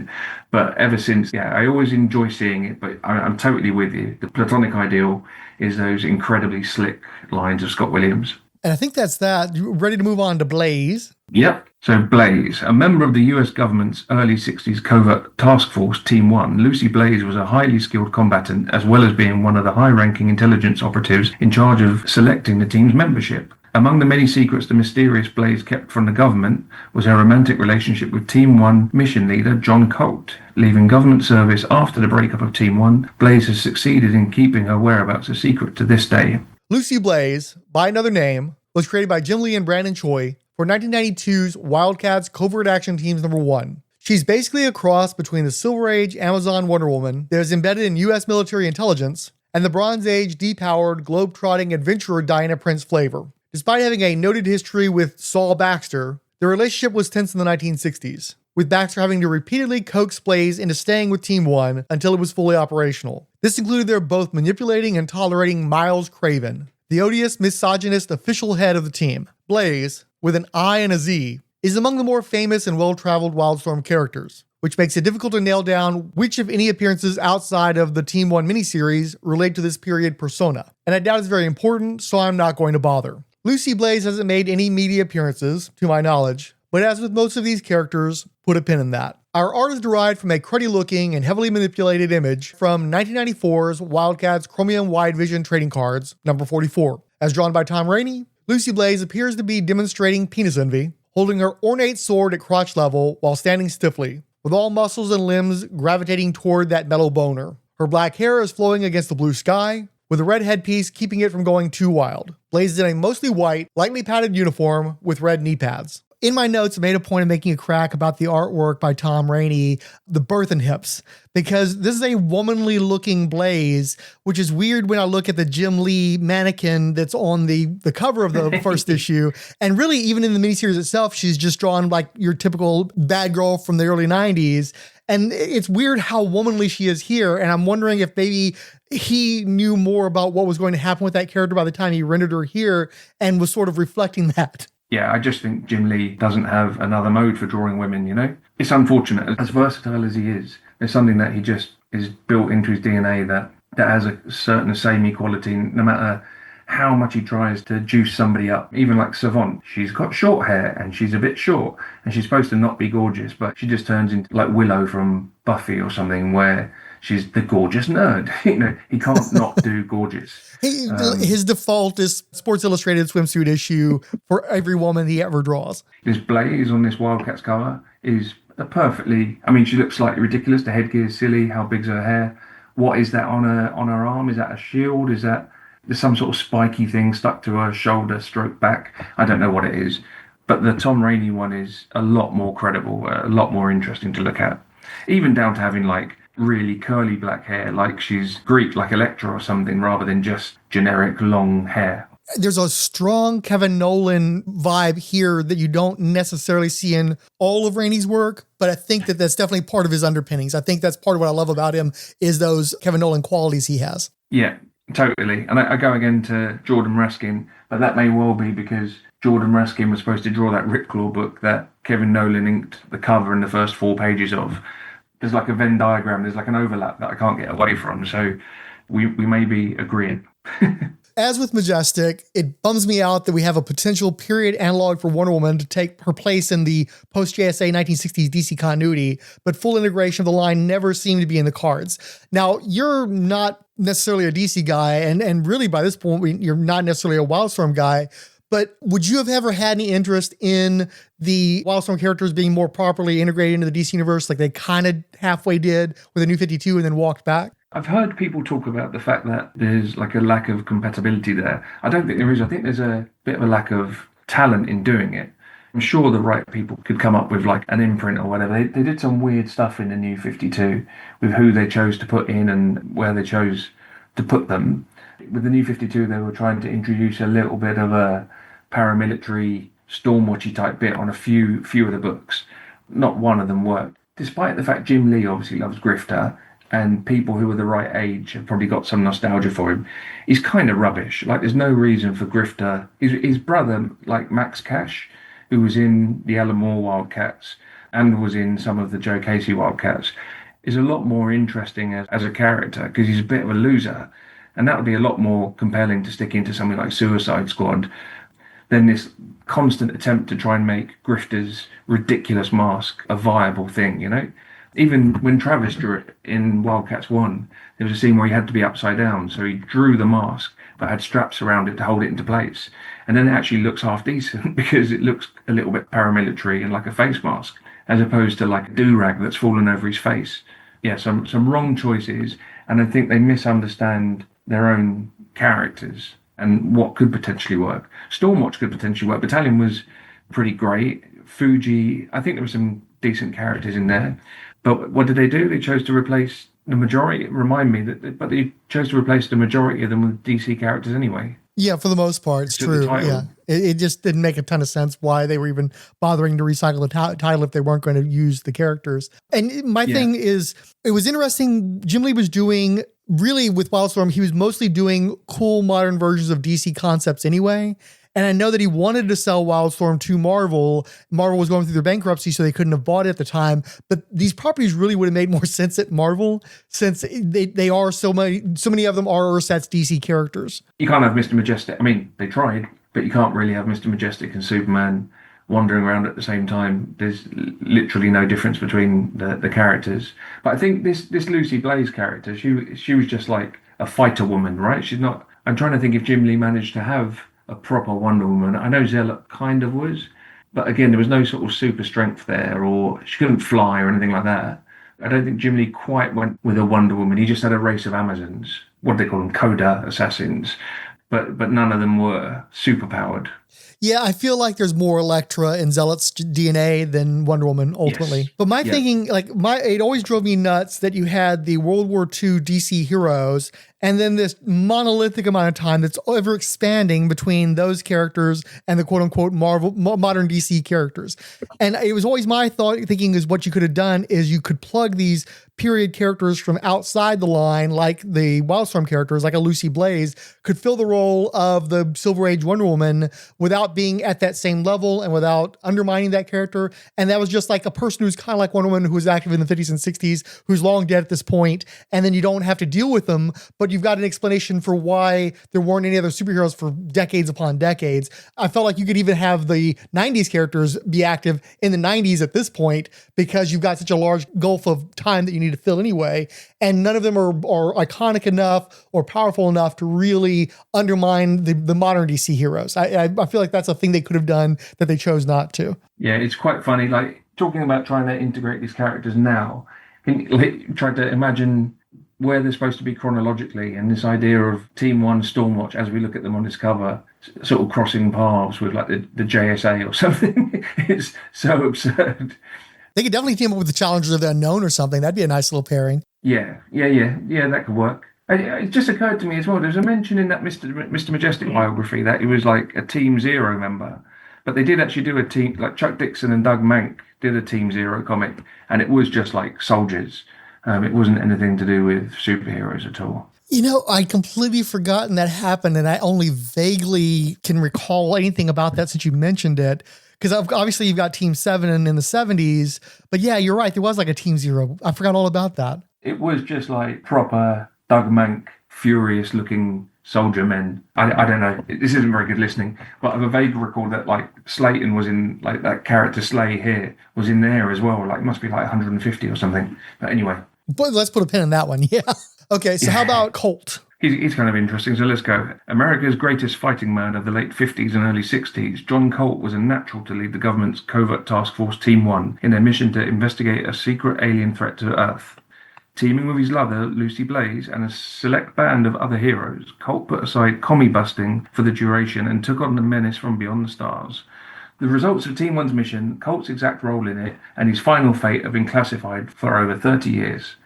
But ever since, I always enjoy seeing it, but I'm totally with you. The platonic ideal is those incredibly slick lines of Scott Williams. And I think that's that. You ready to move on to Blaize? Yep. So Blaize, a member of the US government's early 60s covert task force, Team 1, Lucy Blaize was a highly skilled combatant, as well as being one of the high-ranking intelligence operatives in charge of selecting the team's membership. Among the many secrets the mysterious Blaize kept from the government was her romantic relationship with Team 1 mission leader John Colt. Leaving government service after the breakup of Team 1, Blaize has succeeded in keeping her whereabouts a secret to this day. Lucy Blaize, by another name, was created by Jim Lee and Brandon Choi for 1992's WildCA.T.s Covert Action Teams #1. She's basically a cross between the Silver Age Amazon Wonder Woman that is embedded in US military intelligence and the Bronze Age depowered globe-trotting adventurer Diana Prince flavor. Despite having a noted history with Saul Baxter, the relationship was tense in the 1960s, with Baxter having to repeatedly coax Blaize into staying with Team 1 until it was fully operational. This included their both manipulating and tolerating Miles Craven, the odious, misogynist official head of the team. Blaize, with an I and a Z, is among the more famous and well-traveled WildStorm characters, which makes it difficult to nail down which, if any, appearances outside of the Team 1 miniseries relate to this period persona. And I doubt it's very important, so I'm not going to bother. Lucy Blaize hasn't made any media appearances, to my knowledge, but as with most of these characters, put a pin in that. Our art is derived from a cruddy-looking and heavily manipulated image from 1994's WildCA.T.s Chromium Wide Vision Trading Cards, number 44. As drawn by Tom Raney, Lucy Blaize appears to be demonstrating penis envy, holding her ornate sword at crotch level while standing stiffly, with all muscles and limbs gravitating toward that metal boner. Her black hair is flowing against the blue sky, with a red headpiece keeping it from going too wild. Blaize is in a mostly white, lightly padded uniform with red knee pads. In my notes, I made a point of making a crack about the artwork by Tom Raney, the birth and hips, because this is a womanly looking Blaize, which is weird when I look at the Jim Lee mannequin that's on the cover of the first issue. And really, even in the miniseries itself, she's just drawn like your typical bad girl from the early 90s. And it's weird how womanly she is here. And I'm wondering if maybe he knew more about what was going to happen with that character by the time he rendered her here and was sort of reflecting that. Yeah, I just think Jim Lee doesn't have another mode for drawing women, you know? It's unfortunate. As versatile as he is, there's something that he just is built into his DNA that has a certain samey quality, no matter how much he tries to juice somebody up. Even like Savant, she's got short hair and she's a bit short and she's supposed to not be gorgeous, but she just turns into like Willow from Buffy or something, where she's the gorgeous nerd. You know, he can't not do gorgeous. His default is Sports Illustrated swimsuit issue for every woman he ever draws. This Blaize on this Wildcats cover is perfectly, I mean, she looks slightly ridiculous. The headgear is silly. How big's her hair? What is that on her arm? Is that a shield? Is that there's some sort of spiky thing stuck to her shoulder, stroke back? I don't know what it is. But the Tom Raney one is a lot more credible, a lot more interesting to look at. Even down to having like really curly black hair, like she's Greek, like Electra or something, rather than just generic long hair. There's a strong Kevin Nolan vibe here that you don't necessarily see in all of Raney's work, but I think that that's definitely part of his underpinnings. I think that's part of what I love about him is those Kevin Nolan qualities he has. Yeah, totally. And I go again to Jordan Raskin, but that may well be because Jordan Raskin was supposed to draw that Ripclaw book that Kevin Nolan inked the cover and the first 4 pages of. There's like a Venn diagram, there's like an overlap that I can't get away from. So we may be agreeing. As with Majestic, it bums me out that we have a potential period analog for Wonder Woman to take her place in the post-JSA 1960s DC continuity, but full integration of the line never seemed to be in the cards. Now, you're not necessarily a DC guy, and really by this point, you're not necessarily a WildStorm guy, but would you have ever had any interest in the WildStorm characters being more properly integrated into the DC universe like they kind of halfway did with the New 52 and then walked back? I've heard people talk about the fact that there's like a lack of compatibility there. I don't think there is. I think there's a bit of a lack of talent in doing it. I'm sure the right people could come up with like an imprint or whatever. They did some weird stuff in the New 52 with who they chose to put in and where they chose to put them. With the New 52, they were trying to introduce a little bit of a paramilitary Stormwatchy type bit on a few of the books. Not one of them worked. Despite the fact Jim Lee obviously loves Grifter, and people who are the right age have probably got some nostalgia for him, he's kind of rubbish. Like, there's no reason for Grifter. His brother, like Max Cash, who was in the Alan Moore Wildcats and was in some of the Joe Casey Wildcats, is a lot more interesting as a character because he's a bit of a loser. And that would be a lot more compelling to stick into something like Suicide Squad than this constant attempt to try and make Grifter's ridiculous mask a viable thing, you know? Even when Travis drew it in Wildcats 1, there was a scene where he had to be upside down, so he drew the mask but had straps around it to hold it into place. And then it actually looks half decent because it looks a little bit paramilitary and like a face mask, as opposed to like a do-rag that's fallen over his face. Yeah, some wrong choices, and I think they misunderstand their own characters and what could potentially work. Stormwatch could potentially work. Battalion was pretty great. Fuji, I think there were some decent characters in there. But what did they do? They chose to replace the majority. Remind me but they chose to replace the majority of them with DC characters anyway. Yeah, for the most part, it's true. Yeah, it just didn't make a ton of sense why they were even bothering to recycle the title if they weren't going to use the characters. And my thing is, it was interesting. Jim Lee was doing, really with WildStorm, he was mostly doing cool modern versions of DC concepts anyway. And I know that he wanted to sell WildStorm to Marvel. Marvel was going through their bankruptcy, so they couldn't have bought it at the time. But these properties really would have made more sense at Marvel, since they are so many of them are Ursat's DC characters. You can't have Mr. Majestic. I mean, they tried, but you can't really have Mr. Majestic and Superman wandering around at the same time. There's literally no difference between the characters. But I think this Lucy Blaize character, she was just like a fighter woman, right? She's not. I'm trying to think if Jim Lee managed to have a proper Wonder Woman. I know Zealot kind of was, but again, there was no sort of super strength there, or she couldn't fly or anything like that. I don't think Jim Lee quite went with a Wonder Woman. He just had a race of Amazons. What do they call them? Coda assassins. But none of them were superpowered. Yeah, I feel like there's more Elektra in Zealot's DNA than Wonder Woman ultimately. Yes. But my thinking, it always drove me nuts that you had the World War II DC heroes and then this monolithic amount of time that's ever expanding between those characters and the quote unquote modern DC characters. And it was always my thinking is what you could have done is you could plug these period characters from outside the line, like the WildStorm characters, like a Lucy Blaize, could fill the role of the Silver Age Wonder Woman without being at that same level and without undermining that character. And that was just like a person who's kind of like Wonder Woman who was active in the 50s and 60s, who's long dead at this point, and then you don't have to deal with them, but you've got an explanation for why there weren't any other superheroes for decades upon decades. I felt like you could even have the 90s characters be active in the 90s at this point because you've got such a large gulf of time that you need to fill anyway, and none of them are iconic enough or powerful enough to really undermine the modern DC heroes. I feel like that's a thing they could have done that they chose not to. Yeah, it's quite funny, like talking about trying to integrate these characters now, try to imagine where they're supposed to be chronologically, and this idea of Team 1 Stormwatch, as we look at them on this cover, sort of crossing paths with like the JSA or something. It's so absurd. They could definitely team up with the Challengers of the Unknown or something. That'd be a nice little pairing. Yeah, that could work. It just occurred to me as well, there's a mention in that Mr. Majestic biography that he was like a Team Zero member, but they did actually do a team, like Chuck Dixon and Doug Mank did a Team Zero comic, and it was just like soldiers. It wasn't anything to do with superheroes at all. You know, I'd completely forgotten that happened, and I only vaguely can recall anything about that since you mentioned it. Because obviously you've got Team 7 in the 70s, but yeah, you're right. There was like a Team Zero. I forgot all about that. It was just like proper Doug Mank, furious looking soldier men. I don't know. This isn't very good listening, but I have a vague recall that like Slayton was in, like that character Slay here was in there as well. Like must be like 150 or something. But anyway. But let's put a pin in that one. Yeah. Okay. So how about Colt? He's kind of interesting, so let's go. America's greatest fighting man of the late 50s and early 60s, John Colt was a natural to lead the government's covert task force Team 1 in their mission to investigate a secret alien threat to Earth. Teaming with his lover, Lucy Blaize, and a select band of other heroes, Colt put aside commie-busting for the duration and took on the menace from beyond the stars. The results of Team 1's mission, Colt's exact role in it, and his final fate have been classified for over 30 years.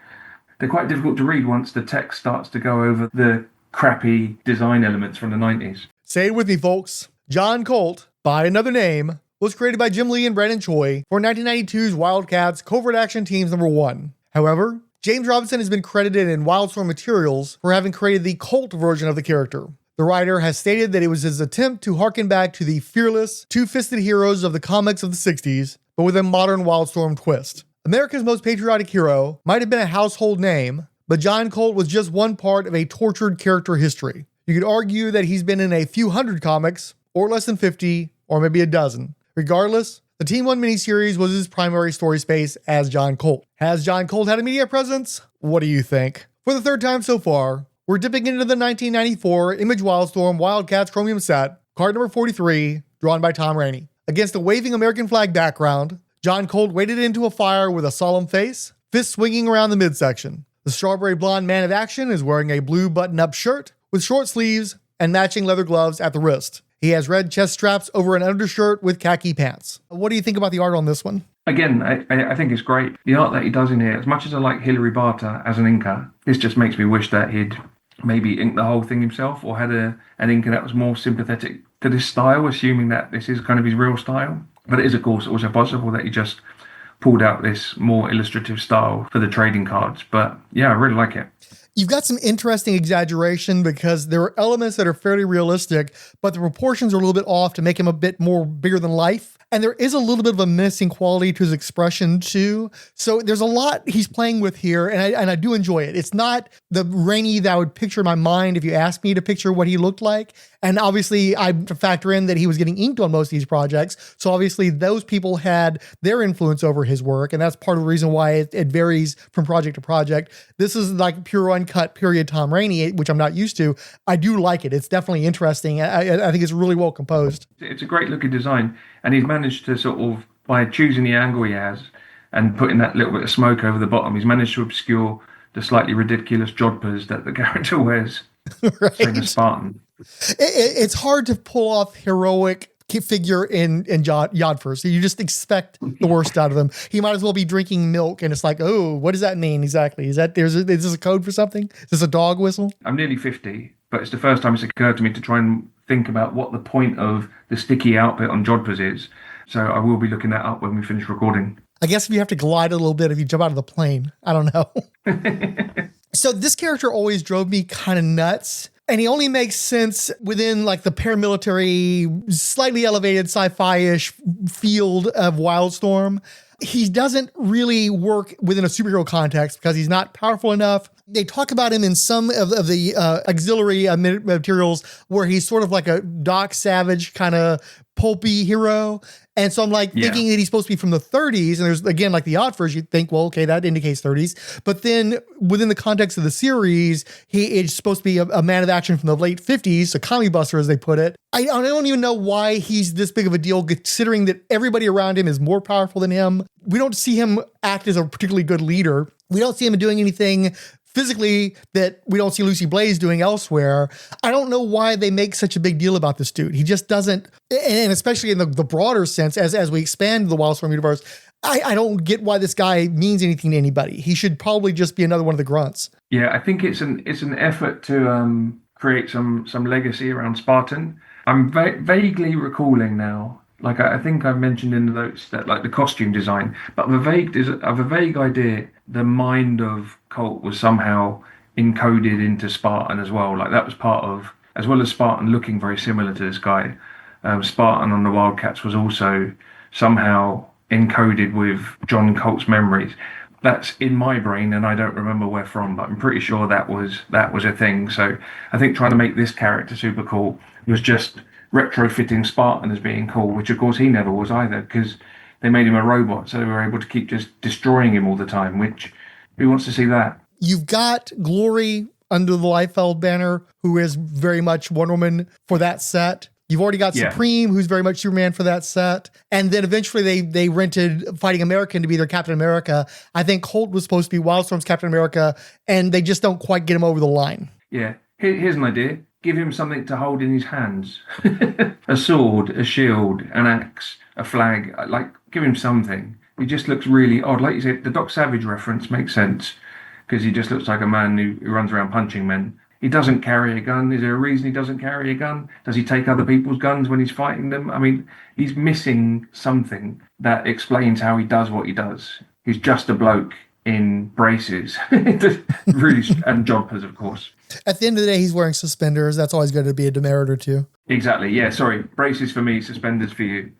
They're quite difficult to read once the text starts to go over the crappy design elements from the 90s. Say it with me, folks. John Colt, by another name, was created by Jim Lee and Brandon Choi for 1992's WildCA.T.s Covert Action Teams #1. However, James Robinson has been credited in WildStorm materials for having created the Colt version of the character. The writer has stated that it was his attempt to harken back to the fearless, two-fisted heroes of the comics of the 60s, but with a modern WildStorm twist. America's most patriotic hero might have been a household name, but John Colt was just one part of a tortured character history. You could argue that he's been in a few hundred comics, or less than 50, or maybe a dozen. Regardless, the Team 1 miniseries was his primary story space as John Colt. Has John Colt had a media presence? What do you think? For the third time so far, we're dipping into the 1994 Image WildStorm WildCA.T.s Chromium set, card number 43, drawn by Tom Raney. Against a waving American flag background, John Colt waded into a fire with a solemn face, fists swinging around the midsection. The strawberry blonde man of action is wearing a blue button-up shirt with short sleeves and matching leather gloves at the wrist. He has red chest straps over an undershirt with khaki pants. What do you think about the art on this one? Again, I think it's great. The art that he does in here, as much as I like Hilary Barta as an inker, this just makes me wish that he'd maybe inked the whole thing himself or had an inker that was more sympathetic to this style, assuming that this is kind of his real style. But it is, of course, also possible that he just pulled out this more illustrative style for the trading cards. But yeah, I really like it. You've got some interesting exaggeration because there are elements that are fairly realistic, but the proportions are a little bit off to make him a bit more bigger than life. And there is a little bit of a menacing quality to his expression too. So there's a lot he's playing with here, and I do enjoy it. It's not the Raney that I would picture in my mind if you asked me to picture what he looked like. And obviously I have to factor in that he was getting inked on most of these projects. So obviously those people had their influence over his work. And that's part of the reason why it varies from project to project. This is like pure uncut period Tom Raney, which I'm not used to. I do like it. It's definitely interesting. I think it's really well composed. It's a great looking design. And he's managed to sort of, by choosing the angle he has and putting that little bit of smoke over the bottom, he's managed to obscure the slightly ridiculous jodhpurs that the character wears. Right. So the Spartan. It's hard to pull off heroic figure in Jodhpurs. So you just expect the worst out of him. He might as well be drinking milk, and it's like, oh, what does that mean exactly? Is this a code for something? Is this a dog whistle? I'm nearly 50, but it's the first time it's occurred to me to try and think about what the point of the sticky outfit on Jodhpurs is. So I will be looking that up when we finish recording. I guess if you have to glide a little bit, if you jump out of the plane, I don't know. So this character always drove me kind of nuts. And he only makes sense within like the paramilitary, slightly elevated sci-fi-ish field of WildStorm. He doesn't really work within a superhero context because he's not powerful enough. They talk about him in some of the auxiliary materials where he's sort of like a Doc Savage kind of pulpy hero. And so I'm like thinking that he's supposed to be from the 30s. And there's, again, like the Oddfurs, you think, well, okay, that indicates 30s. But then within the context of the series, he is supposed to be a man of action from the late 50s, a commie buster, as they put it. I don't even know why he's this big of a deal, considering that everybody around him is more powerful than him. We don't see him act as a particularly good leader. We don't see him doing anything physically that we don't see Lucy Blaize doing elsewhere. I don't know why they make such a big deal about this dude. He just doesn't, and especially in the broader sense, as we expand the WildStorm universe, I don't get why this guy means anything to anybody. He should probably just be another one of the grunts. Yeah, I think it's an effort to create some legacy around Spartan. I'm vaguely recalling now, like I think I mentioned in the notes that like the costume design, but I've a vague idea the mind of Colt was somehow encoded into Spartan as well. Like that was part of, as well as Spartan looking very similar to this guy, Spartan on the Wildcats was also somehow encoded with John Colt's memories. That's in my brain, and I don't remember where from, but I'm pretty sure that was a thing. So I think trying to make this character super cool was just retrofitting Spartan as being cool, which of course he never was either, because they made him a robot, so they were able to keep just destroying him all the time, which, who wants to see that? You've got Glory under the Liefeld banner, who is very much Wonder Woman for that set. You've already got Supreme, who's very much Superman for that set. And then eventually they rented Fighting American to be their Captain America. I think Colt was supposed to be WildStorm's Captain America, and they just don't quite get him over the line. Yeah. Here's an idea. Give him something to hold in his hands. A sword, a shield, an axe, a flag. Like, give him something. He just looks really odd. Like you said, the Doc Savage reference makes sense because he just looks like a man who runs around punching men. He doesn't carry a gun. Is there a reason he doesn't carry a gun? Does he take other people's guns when he's fighting them? I mean, he's missing something that explains how he does what he does. He's just a bloke in braces. Really, and jodhpurs, of course. At the end of the day, he's wearing suspenders. That's always going to be a demerit or two. Exactly. Yeah, sorry. Braces for me, suspenders for you.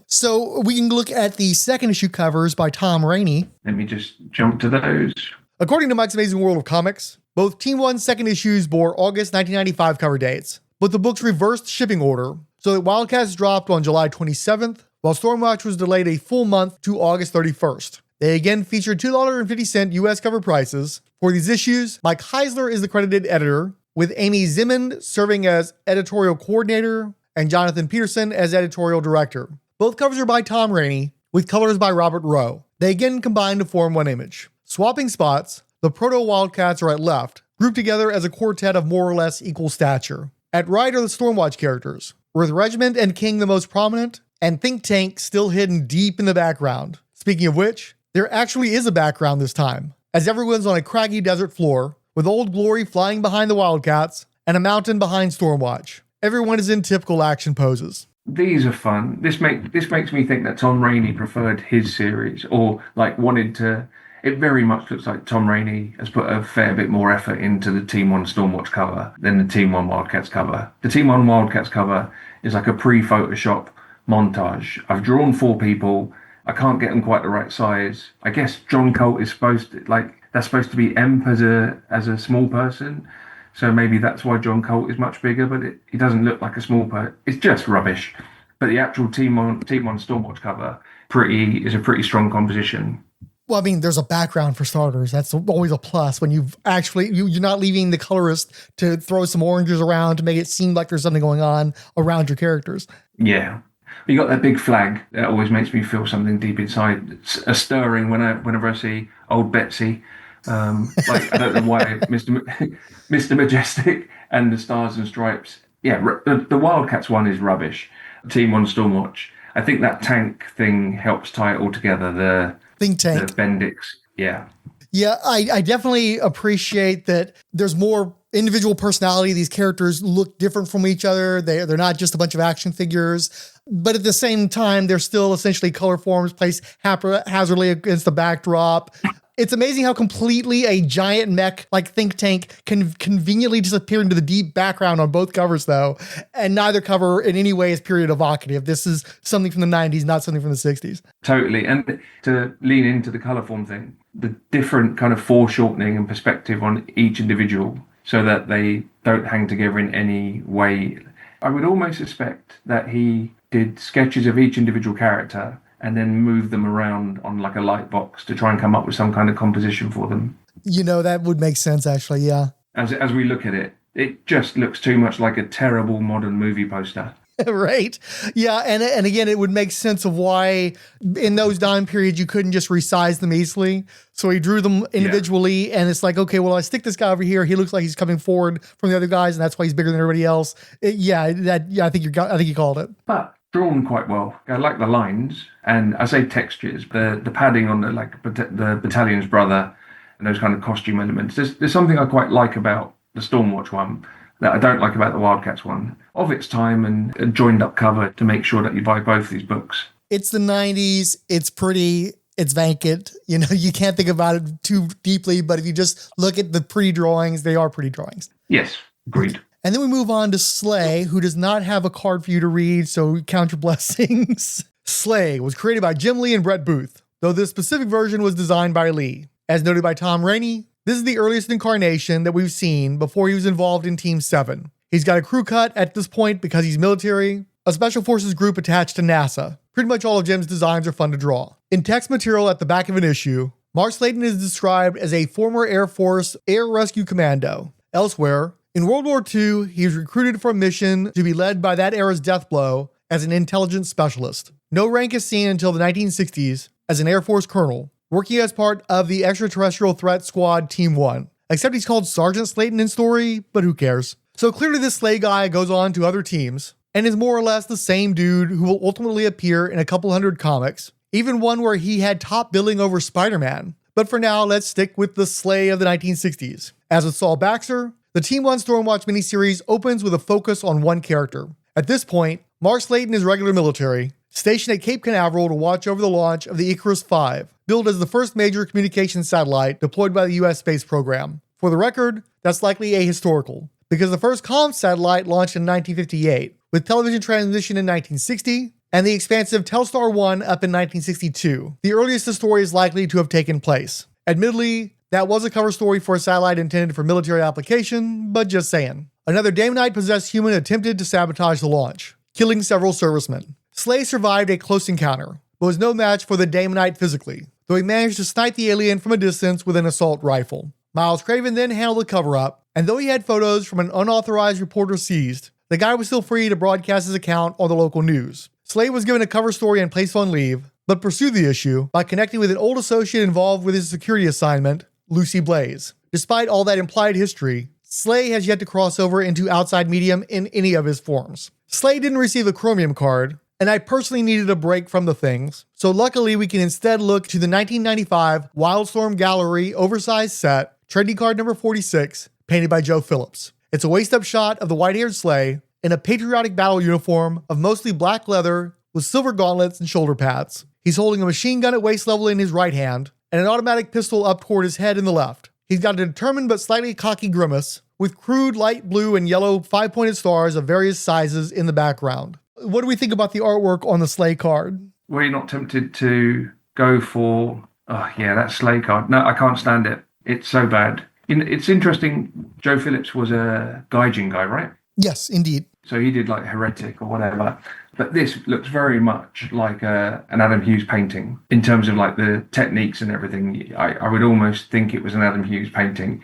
So we can look at the second issue covers by Tom Raney. Let me just jump to those. According to Mike's Amazing World of Comics, both Team 1's second issues bore August 1995 cover dates, but the book's reversed shipping order, so that WildCats dropped on July 27th, while Stormwatch was delayed a full month to August 31st. They again featured $2.50 US cover prices. For these issues, Mike Heisler is the credited editor, with Amy Zimmond serving as editorial coordinator and Jonathan Peterson as editorial director. Both covers are by Tom Raney, with colors by Robert Rowe. They again combine to form one image. Swapping spots, the proto-Wildcats are at left, grouped together as a quartet of more or less equal stature. At right are the Stormwatch characters, with Regiment and King the most prominent, and Think Tank still hidden deep in the background. Speaking of which, there actually is a background this time, as everyone's on a craggy desert floor, with Old Glory flying behind the Wildcats, and a mountain behind Stormwatch. Everyone is in typical action poses. These are fun. This makes me think that Tom Raney preferred his series, or like wanted to. It very much looks like Tom Raney has put a fair bit more effort into the Team 1 Stormwatch cover than the Team 1 Wildcats cover. The Team 1 Wildcats cover is like a pre-Photoshop montage. I've drawn 4 people. I can't get them quite the right size. I guess John Colt is supposed to, that's supposed to be Emp as a small person. So maybe that's why John Colt is much bigger, but he doesn't look like a small person. It's just rubbish. But the actual Team 1 Stormwatch cover is a pretty strong composition. Well, I mean, there's a background for starters. That's always a plus when you've actually, you're not leaving the colorist to throw some oranges around to make it seem like there's something going on around your characters. Yeah. You got that big flag that always makes me feel something deep inside. It's a stirring whenever I see old Betsy. I don't know why Mr. Majestic and the Stars and Stripes. Yeah, the WildC.A.T.s one is rubbish. Team 1 Stormwatch. I think that tank thing helps tie it all together. The Think tank. The Bendix. Yeah. Yeah, I definitely appreciate that there's more individual personality. These characters look different from each other. They're not just a bunch of action figures. But at the same time, they're still essentially color forms placed haphazardly against the backdrop. It's amazing how completely a giant mech like think tank can conveniently disappear into the deep background on both covers, though, and neither cover in any way is period evocative. This is something from the 90s, not something from the 60s. Totally. And to lean into the color form thing, the different kind of foreshortening and perspective on each individual so that they don't hang together in any way. I would almost suspect that he did sketches of each individual character and then move them around on like a light box to try and come up with some kind of composition for them. You know, that would make sense, actually, yeah. As we look at it, it just looks too much like a terrible modern movie poster. Right. Yeah, and again, it would make sense of why in those time periods you couldn't just resize them easily. So he drew them individually, and it's like, okay, well, I stick this guy over here. He looks like he's coming forward from the other guys, and that's why he's bigger than everybody else. I think you called it. But drawn quite well. I like the lines, and I say textures, the padding on the battalion's brother, and those kind of costume elements. There's something I quite like about the Stormwatch one that I don't like about the WildC.A.T.s one, of its time and a joined up cover to make sure that you buy both these books. It's the 90s. It's pretty. It's vacant. You know, you can't think about it too deeply, but if you just look at the pretty drawings, they are pretty drawings. Yes, agreed. And then we move on to Slay, who does not have a card for you to read, so count your blessings. Slay was created by Jim Lee and Brett Booth, though this specific version was designed by Lee. As noted by Tom Raney, this is the earliest incarnation that we've seen before he was involved in Team 7. He's got a crew cut at this point because he's military, a special forces group attached to NASA. Pretty much all of Jim's designs are fun to draw. In text material at the back of an issue, Marc Slayton is described as a former Air Force Air Rescue Commando. Elsewhere, in World War II, he was recruited for a mission to be led by that era's death blow as an intelligence specialist. No rank is seen until the 1960s as an Air Force colonel, working as part of the Extraterrestrial Threat Squad Team 1. Except he's called Sergeant Slayton in story, but who cares? So clearly this Slay guy goes on to other teams, and is more or less the same dude who will ultimately appear in a couple hundred comics, even one where he had top billing over Spider-Man. But for now, let's stick with the Slay of the 1960s. As with Saul Baxter, the Team 1 Stormwatch miniseries opens with a focus on one character. At this point, Marc Slayton is regular military, stationed at Cape Canaveral to watch over the launch of the Icarus V, billed as the first major communications satellite deployed by the U.S. space program. For the record, that's likely ahistorical, because the first comm satellite launched in 1958, with television transmission in 1960, and the expansive Telstar 1 up in 1962, the earliest the story is likely to have taken place. Admittedly, that was a cover story for a satellite intended for military application, but just saying. Another Daemonite-possessed human attempted to sabotage the launch, killing several servicemen. Slay survived a close encounter, but was no match for the Daemonite physically, though he managed to snipe the alien from a distance with an assault rifle. Miles Craven then handled the cover-up, and though he had photos from an unauthorized reporter seized, the guy was still free to broadcast his account on the local news. Slay was given a cover story and placed on leave, but pursued the issue by connecting with an old associate involved with his security assignment, Lucy Blaize. Despite all that implied history, Slay has yet to cross over into outside medium in any of his forms. Slay didn't receive a Chromium card, and I personally needed a break from the things, so luckily we can instead look to the 1995 WildStorm Gallery oversized set, trading card number 46, painted by Joe Phillips. It's a waist-up shot of the white-haired Slay in a patriotic battle uniform of mostly black leather with silver gauntlets and shoulder pads. He's holding a machine gun at waist level in his right hand, and an automatic pistol up toward his head in the left. He's got a determined but slightly cocky grimace, with crude light blue and yellow 5-pointed stars of various sizes in the background. What do we think about the artwork on the Slay card? Were you not tempted to go for, that Slay card? No, I can't stand it. It's so bad. It's interesting. Joe Phillips was a Gaijin guy, right? Yes, indeed. So he did like Heretic or whatever. But this looks very much like an Adam Hughes painting in terms of like the techniques and everything. I would almost think it was an Adam Hughes painting.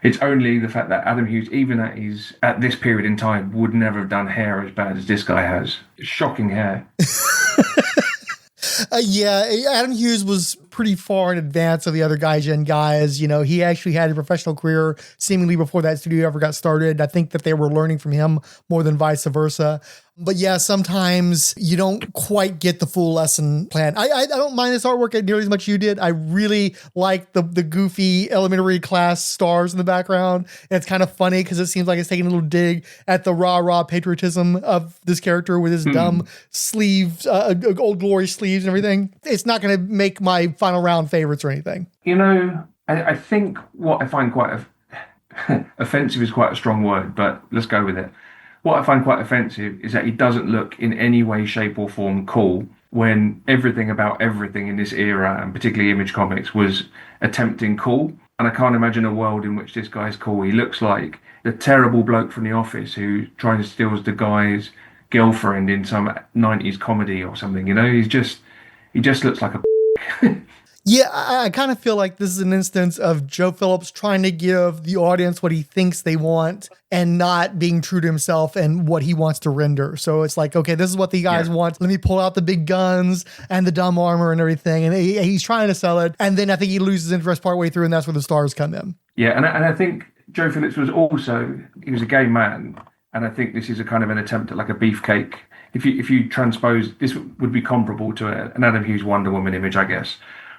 It's only the fact that Adam Hughes, even at this period in time, would never have done hair as bad as this guy has. Shocking hair. Adam Hughes was pretty far in advance of the other Gaijin guys. You know, he actually had a professional career seemingly before that studio ever got started. I think that they were learning from him more than vice versa. But yeah, sometimes you don't quite get the full lesson plan. I don't mind this artwork nearly as much as you did. I really like the goofy elementary class stars in the background. And it's kind of funny because it seems like it's taking a little dig at the rah-rah patriotism of this character with his dumb sleeves, Old Glory sleeves and everything. It's not going to make my final round favorites or anything. You know, I think what I find quite offensive is quite a strong word, but let's go with it. What I find quite offensive is that he doesn't look in any way, shape or form cool when everything about everything in this era, and particularly Image Comics, was attempting cool. And I can't imagine a world in which this guy's cool. He looks like the terrible bloke from The Office who tries to steal the guy's girlfriend in some 90s comedy or something. You know, he just looks like a Yeah, I kind of feel like this is an instance of Joe Phillips trying to give the audience what he thinks they want and not being true to himself and what he wants to render. So it's like, okay, this is what the guys want. Let me pull out the big guns and the dumb armor and everything. And he's trying to sell it. And then I think he loses interest partway through, and that's where the stars come in. Yeah, and I think Joe Phillips was he was a gay man. And I think this is a kind of an attempt at like a beefcake. If you transpose, this would be comparable to an Adam Hughes Wonder Woman image, I guess.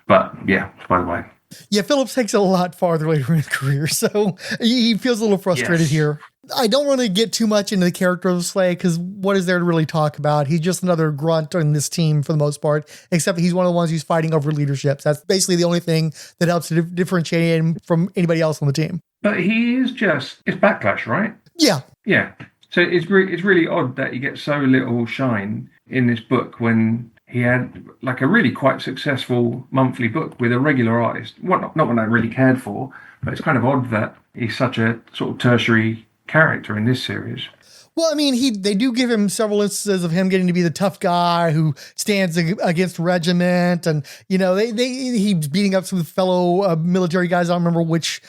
But yeah, by the way. Yeah, Phillips takes it a lot farther later in his career, so he feels a little frustrated here. I don't want to get too much into the character of Slay, because what is there to really talk about? He's just another grunt on this team for the most part, except that he's one of the ones who's fighting over leaderships. That's basically the only thing that helps to differentiate him from anybody else on the team. But he is it's Backlash, right? Yeah. Yeah. So it's really odd that he gets so little shine in this book when he had like a really quite successful monthly book with a regularized, not one I really cared for, but it's kind of odd that he's such a sort of tertiary character in this series. Well, I mean, they do give him several instances of him getting to be the tough guy who stands against Regiment, and you know, he's beating up some fellow military guys. I don't remember which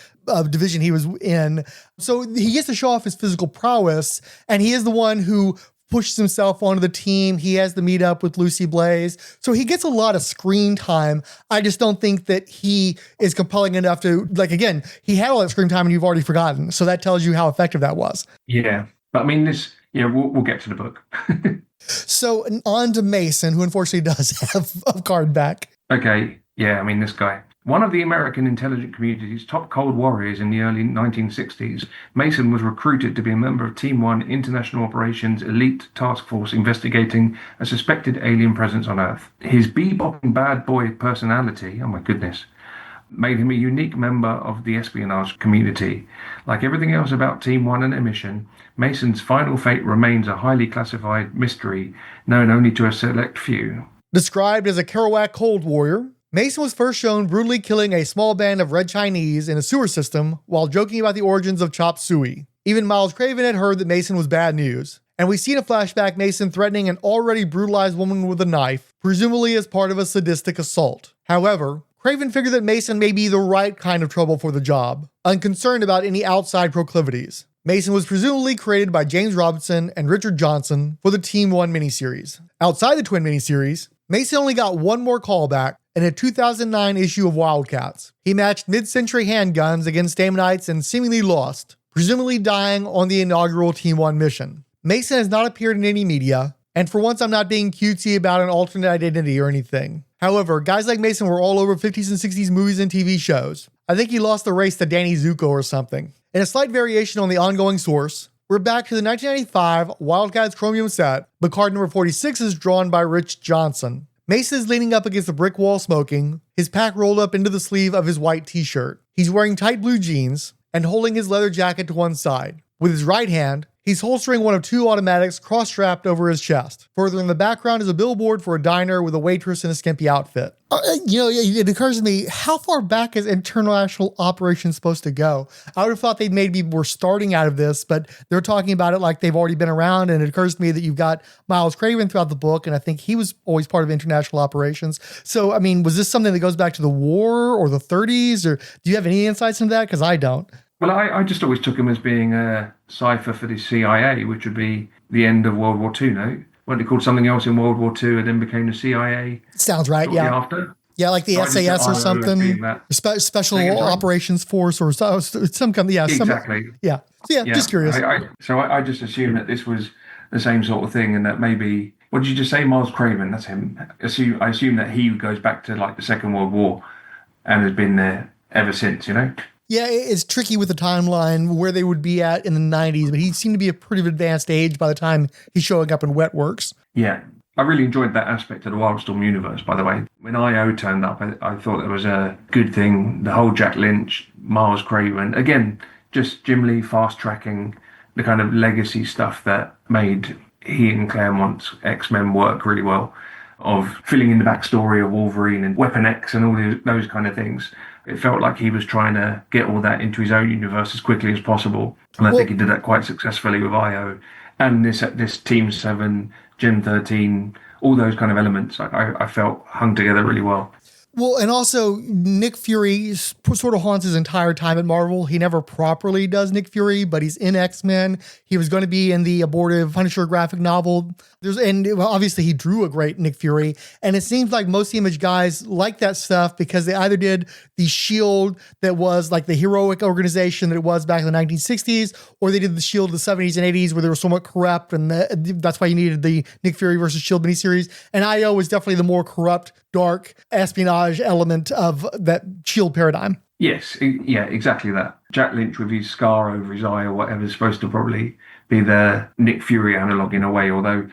division he was in. So he gets to show off his physical prowess, and he is the one who pushes himself onto the team. He has the meetup with Lucy Blaize. So he gets a lot of screen time. I just don't think that he is compelling enough to, like, again, he had all that screen time and you've already forgotten. So that tells you how effective that was. Yeah. But I mean, we'll get to the book. So on to Mason, who unfortunately does have a card back. Okay. Yeah. I mean, this guy. One of the American intelligence community's top cold warriors in the early 1960s, Mason was recruited to be a member of Team 1 International Operations Elite Task Force investigating a suspected alien presence on Earth. His bebopping bad boy personality, oh my goodness, made him a unique member of the espionage community. Like everything else about Team 1 and their mission, Mason's final fate remains a highly classified mystery known only to a select few. Described as a Kerouac cold warrior, Mason was first shown brutally killing a small band of red Chinese in a sewer system while joking about the origins of chop suey. Even Miles Craven had heard that Mason was bad news. And we see in a flashback Mason threatening an already brutalized woman with a knife, presumably as part of a sadistic assault. However, Craven figured that Mason may be the right kind of trouble for the job, unconcerned about any outside proclivities. Mason was presumably created by James Robinson and Richard Johnson for the Team 1 miniseries. Outside the Twin miniseries, Mason only got one more callback in a 2009 issue of WildCA.T.s. He matched mid-century handguns against Damonites and seemingly lost, presumably dying on the inaugural Team 1 mission. Mason has not appeared in any media, and for once I'm not being cutesy about an alternate identity or anything. However, guys like Mason were all over 50s and 60s movies and TV shows. I think he lost the race to Danny Zuko or something. In a slight variation on the ongoing source, we're back to the 1995 WildCA.T.s Chromium set, but card number 46 is drawn by Rich Johnson. Mason is leaning up against a brick wall smoking, his pack rolled up into the sleeve of his white t-shirt. He's wearing tight blue jeans and holding his leather jacket to one side. With his right hand, He's holstering one of 2 automatics cross-strapped over his chest. Further in the background is a billboard for a diner with a waitress in a skimpy outfit. It occurs to me, how far back is international operations supposed to go? I would have thought they maybe were starting out of this, but they're talking about it like they've already been around. And it occurs to me that you've got Miles Craven throughout the book, and I think he was always part of international operations. So, I mean, was this something that goes back to the war or the 30s, or do you have any insights into that? Because I don't. Well, I just always took him as being a cipher for the CIA, which would be the end of World War II, no? Weren't they called something else in World War II and then became the CIA? Sounds right, yeah. After? Yeah, like the SAS or something. Special Operations Force or some kind of, yeah. Exactly. Yeah. So, yeah, just curious. I just assumed that this was the same sort of thing and that maybe, what did you just say, Miles Craven? That's him. I assume that he goes back to like the Second World War and has been there ever since, you know? Yeah, it's tricky with the timeline where they would be at in the 90s, but he seemed to be a pretty advanced age by the time he's showing up in Wetworks. Yeah, I really enjoyed that aspect of the WildStorm universe, by the way. When I.O. turned up, I thought it was a good thing. The whole Jack Lynch, Miles Craven, again, just Jim Lee fast-tracking the kind of legacy stuff that made he and Claremont's X-Men work really well, of filling in the backstory of Wolverine and Weapon X and all those kind of things. It felt like he was trying to get all that into his own universe as quickly as possible. And I think he did that quite successfully with I.O. And this Team 7, Gen 13, all those kind of elements, I felt hung together really well. Well, and also Nick Fury sort of haunts his entire time at Marvel. He never properly does Nick Fury, but he's in X-Men. He was going to be in the abortive Punisher graphic novel. Obviously he drew a great Nick Fury. And it seems like most Image guys like that stuff because they either did the S.H.I.E.L.D. that was like the heroic organization that it was back in the 1960s, or they did the S.H.I.E.L.D. of the 70s and 80s where they were somewhat corrupt. And that's why you needed the Nick Fury versus S.H.I.E.L.D. miniseries. And I.O. was definitely the more corrupt, dark espionage element of that S.H.I.E.L.D. paradigm. Yes, yeah, exactly that. Jack Lynch with his scar over his eye or whatever is supposed to probably be the Nick Fury analog in a way, although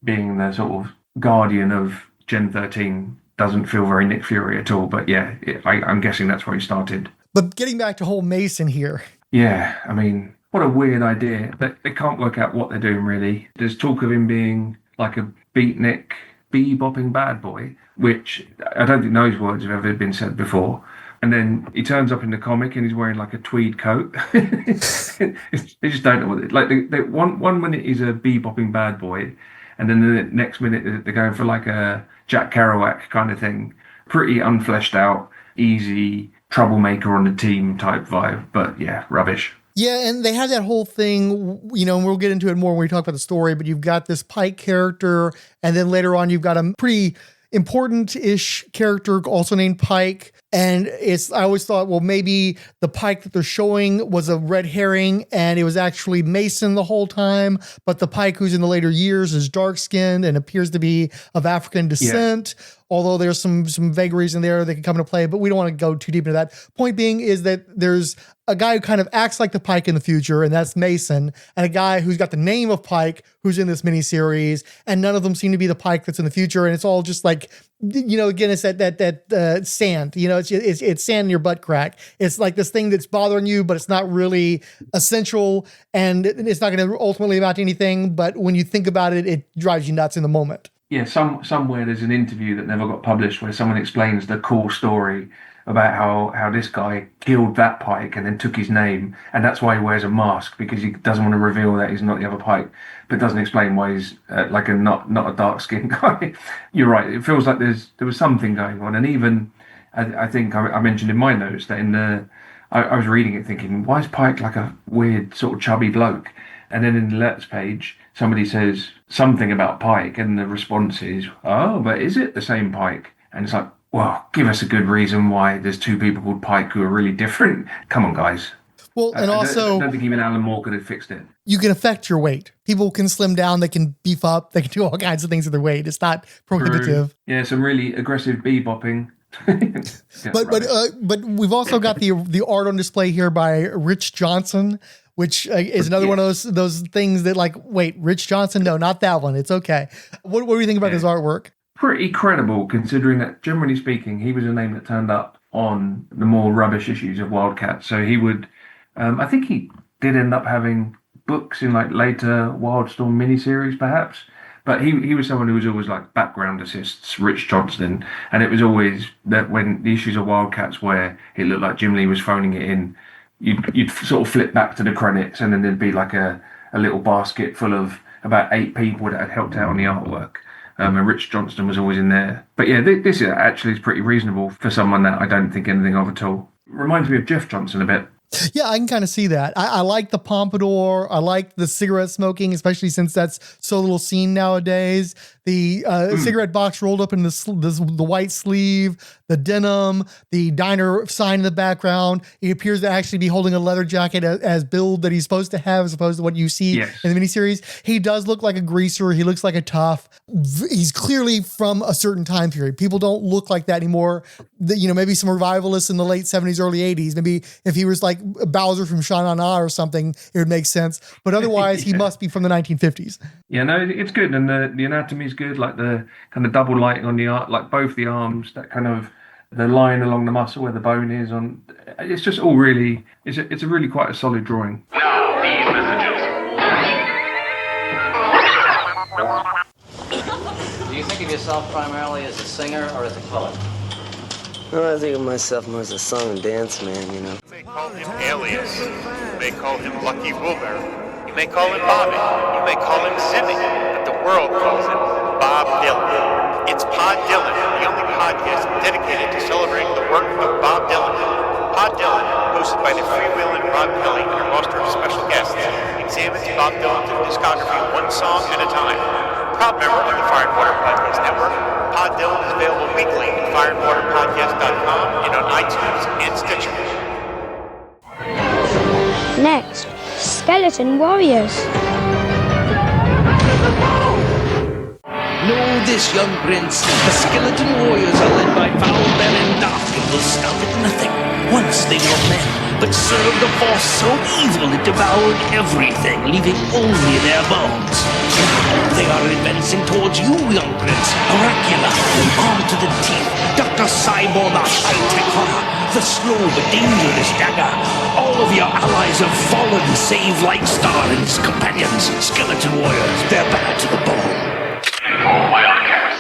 being the sort of guardian of Gen 13 doesn't feel very Nick Fury at all. But yeah, I'm guessing that's where he started. But getting back to whole Mason here. Yeah, I mean, what a weird idea. They can't work out what they're doing, really. There's talk of him being like a beatnik, bebopping bad boy, which I don't think those words have ever been said before. And then he turns up in the comic and he's wearing like a tweed coat. They just don't know what it like. One minute he's a bebopping bad boy, and then the next minute they're going for like a Jack Kerouac kind of thing. Pretty unfleshed out, easy troublemaker on the team type vibe. But yeah, rubbish. Yeah, and they had that whole thing, you know, and we'll get into it more when we talk about the story, but you've got this Pike character, and then later on you've got a pretty important-ish character also named Pike. And I always thought, well, maybe the Pike that they're showing was a red herring and it was actually Mason the whole time. But the Pike who's in the later years is dark-skinned and appears to be of African descent. Yeah. Although there's some vagaries in there that can come into play, but we don't want to go too deep into that. Point being is that there's a guy who kind of acts like the Pike in the future, and that's Mason, and a guy who's got the name of Pike who's in this miniseries, and none of them seem to be the Pike that's in the future, and it's all just like, you know, again, it's that sand, you know, it's sand in your butt crack. It's like this thing that's bothering you, but it's not really essential, and it's not going to ultimately amount to anything, but when you think about it, it drives you nuts in the moment. Yeah, somewhere there's an interview that never got published where someone explains the cool story about how this guy killed that Pike and then took his name, and that's why he wears a mask, because he doesn't want to reveal that he's not the other Pike, but doesn't explain why he's like not a dark-skinned guy. You're right, it feels like there was something going on, and even I think I mentioned in my notes that I was reading it thinking, why is Pike like a weird sort of chubby bloke? And then in the letters page, somebody says something about Pike, and the response is, oh, but is it the same Pike? And it's like, well, give us a good reason why there's two people called Pike who are really different. Come on, guys. Well, and also, I don't think even Alan Moore could have fixed it. You can affect your weight. People can slim down, they can beef up, they can do all kinds of things with their weight. It's not prohibitive. True. Yeah, some really aggressive bebopping. But we've also got the art on display here by Rich Johnson, which is another one of those things that like, wait, Rich Johnson? No, not that one. It's okay. What do you think about his artwork? Pretty credible, considering that, generally speaking, he was a name that turned up on the more rubbish issues of WildCat. So he would, I think he did end up having books in like later WildStorm miniseries, perhaps. But he was someone who was always like background assists, Rich Johnston, and it was always that when the issues of Wildcats where it looked like Jim Lee was phoning it in, you'd sort of flip back to the credits, and then there'd be like a little basket full of about 8 people that had helped out on the artwork. And Rich Johnston was always in there. But yeah, this actually is pretty reasonable for someone that I don't think anything of at all. Reminds me of Jeff Johnson a bit. Yeah, I can kind of see that. I like the pompadour. I like the cigarette smoking, especially since that's so little seen nowadays. The cigarette box rolled up in the white sleeve, the denim, the diner sign in the background. He appears to actually be holding a leather jacket as build that he's supposed to have, as opposed to what you see in the miniseries. He does look like a greaser. He looks like a tough. He's clearly from a certain time period. People don't look like that anymore. Maybe some revivalists in the late 70s, early 80s. Maybe if he was like Bowser from Sha-Na-Na or something, it would make sense. But otherwise, he must be from the 1950s. Yeah, no, it's good. And the anatomy is good, like the kind of double lighting on the art, like both the arms, that kind of the line along the muscle where the bone is on. It's just all really, it's a really quite a solid drawing. Now, these messages. Do you think of yourself primarily as a singer or as a poet? I think of myself more as a song and dance man, They call him Alias. You may call him Lucky Wilbur. You may call him Bobby. You may call him Zimmy. But the world calls him Bob Dylan. It's Pod Dylan, the only podcast dedicated to celebrating the work of Bob Dylan. Pod Dylan, hosted by the freewheeling Rob Kelly and her roster of special guests, examines Bob Dylan's discography one song at a time. Proud member of the Fire and Water Podcast Network, Pod Dylan is available weekly at fireandwaterpodcast.com and on iTunes and Stitcher. Next, Skeleton Warriors. Know this, young prince. The skeleton warriors are led by foul men and dark and will stop at nothing. Once they were men, but served a force so evil it devoured everything, leaving only their bones. They are advancing towards you, young prince. Oracula, armed to the teeth. Dr. Cyborg, the high-tech horror. The slow but dangerous dagger. All of your allies have fallen, save Lightstar and his companions. Skeleton warriors, they're bad to the bone. All Wildcats.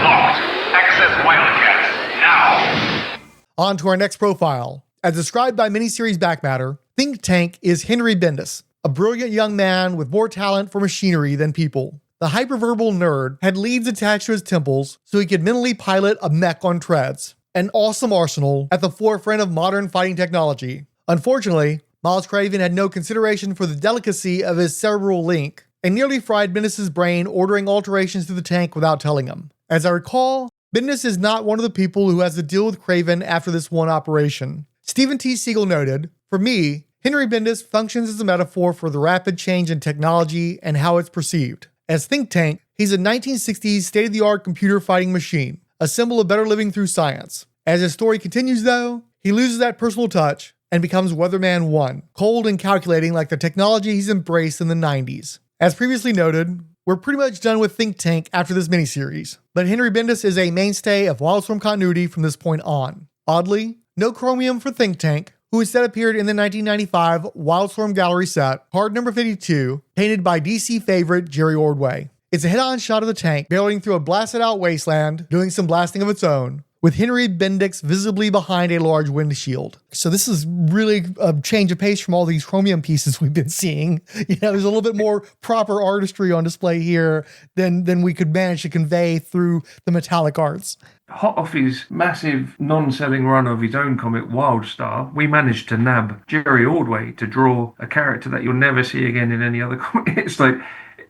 Lost. Access Wildcats now. On to our next profile. As described by miniseries Backmatter, Think Tank is Henry Bendis, a brilliant young man with more talent for machinery than people. The hyperverbal nerd had leads attached to his temples so he could mentally pilot a mech on treads. An awesome arsenal at the forefront of modern fighting technology. Unfortunately, Miles Craven had no consideration for the delicacy of his cerebral link and nearly fried Bendis' brain ordering alterations to the tank without telling him. As I recall, Bendis is not one of the people who has to deal with Craven after this one operation. Stephen T. Seagle noted, "For me, Henry Bendis functions as a metaphor for the rapid change in technology and how it's perceived. As Think Tank, he's a 1960s state-of-the-art computer fighting machine, a symbol of better living through science. As his story continues though, he loses that personal touch and becomes Weatherman 1, cold and calculating like the technology he's embraced in the 90s. As previously noted, we're pretty much done with Think Tank after this miniseries, but Henry Bendis is a mainstay of WildStorm continuity from this point on. Oddly, no chromium for Think Tank, who instead appeared in the 1995 WildStorm Gallery set, card number 52, painted by DC favorite Jerry Ordway. It's a head-on shot of the tank barreling through a blasted-out wasteland, doing some blasting of its own, with Henry Bendix visibly behind a large windshield. So this is really a change of pace from all these chromium pieces we've been seeing. There's a little bit more proper artistry on display here than we could manage to convey through the metallic arts. Hot off his massive non-selling run of his own comic WildStar, we managed to nab Jerry Ordway to draw a character that you'll never see again in any other comic. It's like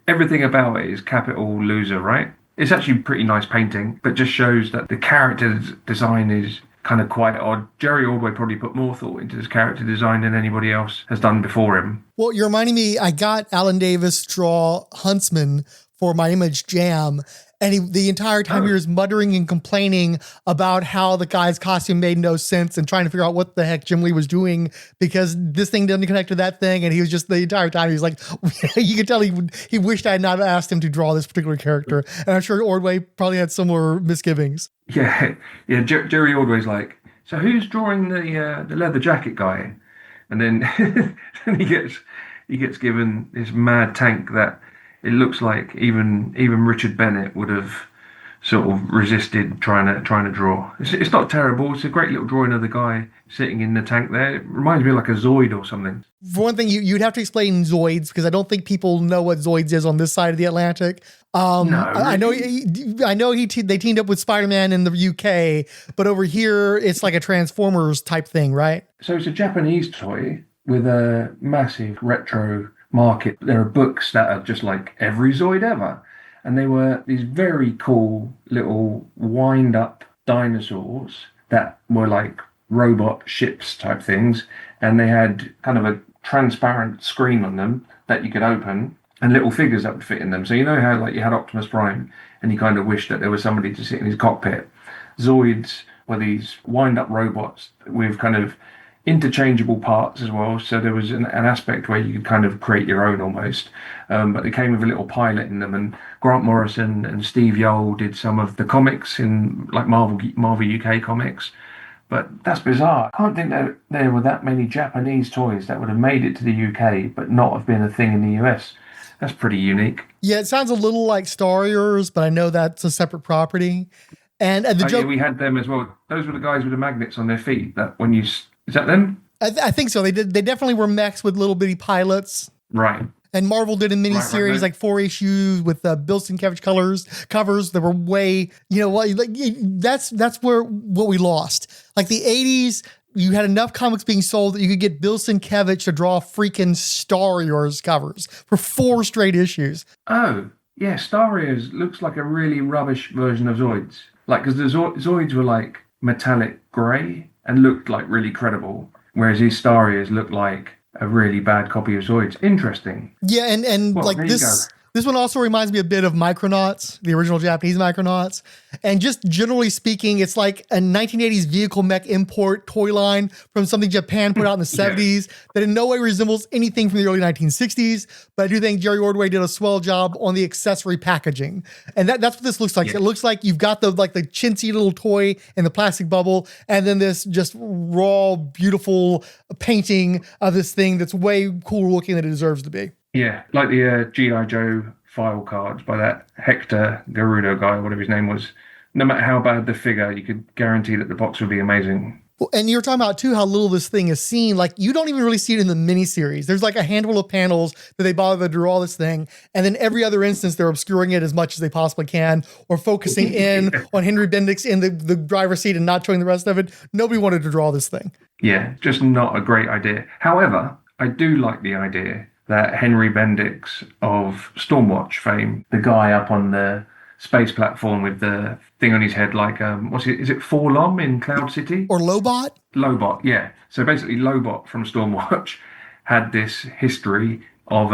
everything about it is capital loser, right? It's actually a pretty nice painting, but just shows that the character design is kind of quite odd. Jerry Ordway probably put more thought into his character design than anybody else has done before him. Well, you're reminding me, I got Alan Davis draw Huntsman for my Image Jam, and the entire time he was muttering and complaining about how the guy's costume made no sense and trying to figure out what the heck Jim Lee was doing because this thing didn't connect to that thing. And he was just the entire time, he was like, you could tell he wished I had not asked him to draw this particular character. And I'm sure Ordway probably had similar misgivings. Yeah. Jerry Ordway's like, so who's drawing the leather jacket guy? And then he he gets given this mad tank that it looks like even Richard Bennett would have sort of resisted trying to draw. It's not terrible. It's a great little drawing of the guy sitting in the tank there. It reminds me of like a Zoid or something. For one thing, you'd have to explain Zoids because I don't think people know what Zoids is on this side of the Atlantic. No, I know they teamed up with Spider-Man in the UK, but over here it's like a Transformers type thing, right? So it's a Japanese toy with a massive retro market. There are books that are just like every Zoid ever. And they were these very cool little wind-up dinosaurs that were like robot ships type things. And they had kind of a transparent screen on them that you could open and little figures that would fit in them. So you know how like you had Optimus Prime and you kind of wished that there was somebody to sit in his cockpit. Zoids were these wind-up robots with kind of interchangeable parts as well, so there was an aspect where you could kind of create your own almost, but they came with a little pilot in them, and Grant Morrison and Steve Yeowell did some of the comics in like Marvel UK comics. But that's bizarre. I can't think that there were that many Japanese toys that would have made it to the UK but not have been a thing in the US. That's pretty unique. Yeah, it sounds a little like Starriors, but I know that's a separate property. And the joke, yeah, we had them as well. Those were the guys with the magnets on their feet that when you... Is that them? I think so. They definitely were mechs with little bitty pilots. Right. And Marvel did a miniseries, like 4 issues with Bill Sienkiewicz covers that were way, that's where what we lost. Like the 80s, you had enough comics being sold that you could get Bill Sienkiewicz to draw freaking Starriors covers for 4 straight issues. Oh, yeah, Starriors looks like a really rubbish version of Zoids. Like, because the Zoids were like metallic grey and looked like really credible, whereas these Starriors looked like a really bad copy of Zoids. Interesting. Yeah, and well, like this one also reminds me a bit of Micronauts, the original Japanese Micronauts. And just generally speaking, it's like a 1980s vehicle mech import toy line from something Japan put out in the 70s that in no way resembles anything from the early 1960s. But I do think Jerry Ordway did a swell job on the accessory packaging. And that's what this looks like. Yes. It looks like you've got the chintzy little toy in the plastic bubble, and then this just raw, beautiful painting of this thing that's way cooler looking than it deserves to be. Yeah, like the G.I. Joe file cards by that Hector Garudo guy, whatever his name was. No matter how bad the figure, you could guarantee that the box would be amazing. Well, and you're talking about, too, how little this thing is seen. Like, you don't even really see it in the miniseries. There's like a handful of panels that they bother to draw this thing. And then every other instance, they're obscuring it as much as they possibly can or focusing in on Henry Bendix in the driver's seat and not showing the rest of it. Nobody wanted to draw this thing. Yeah, just not a great idea. However, I do like the idea that Henry Bendix of Stormwatch fame, the guy up on the space platform with the thing on his head like, is it Forlom in Cloud City? Or Lobot? Lobot, yeah. So basically Lobot from Stormwatch had this history of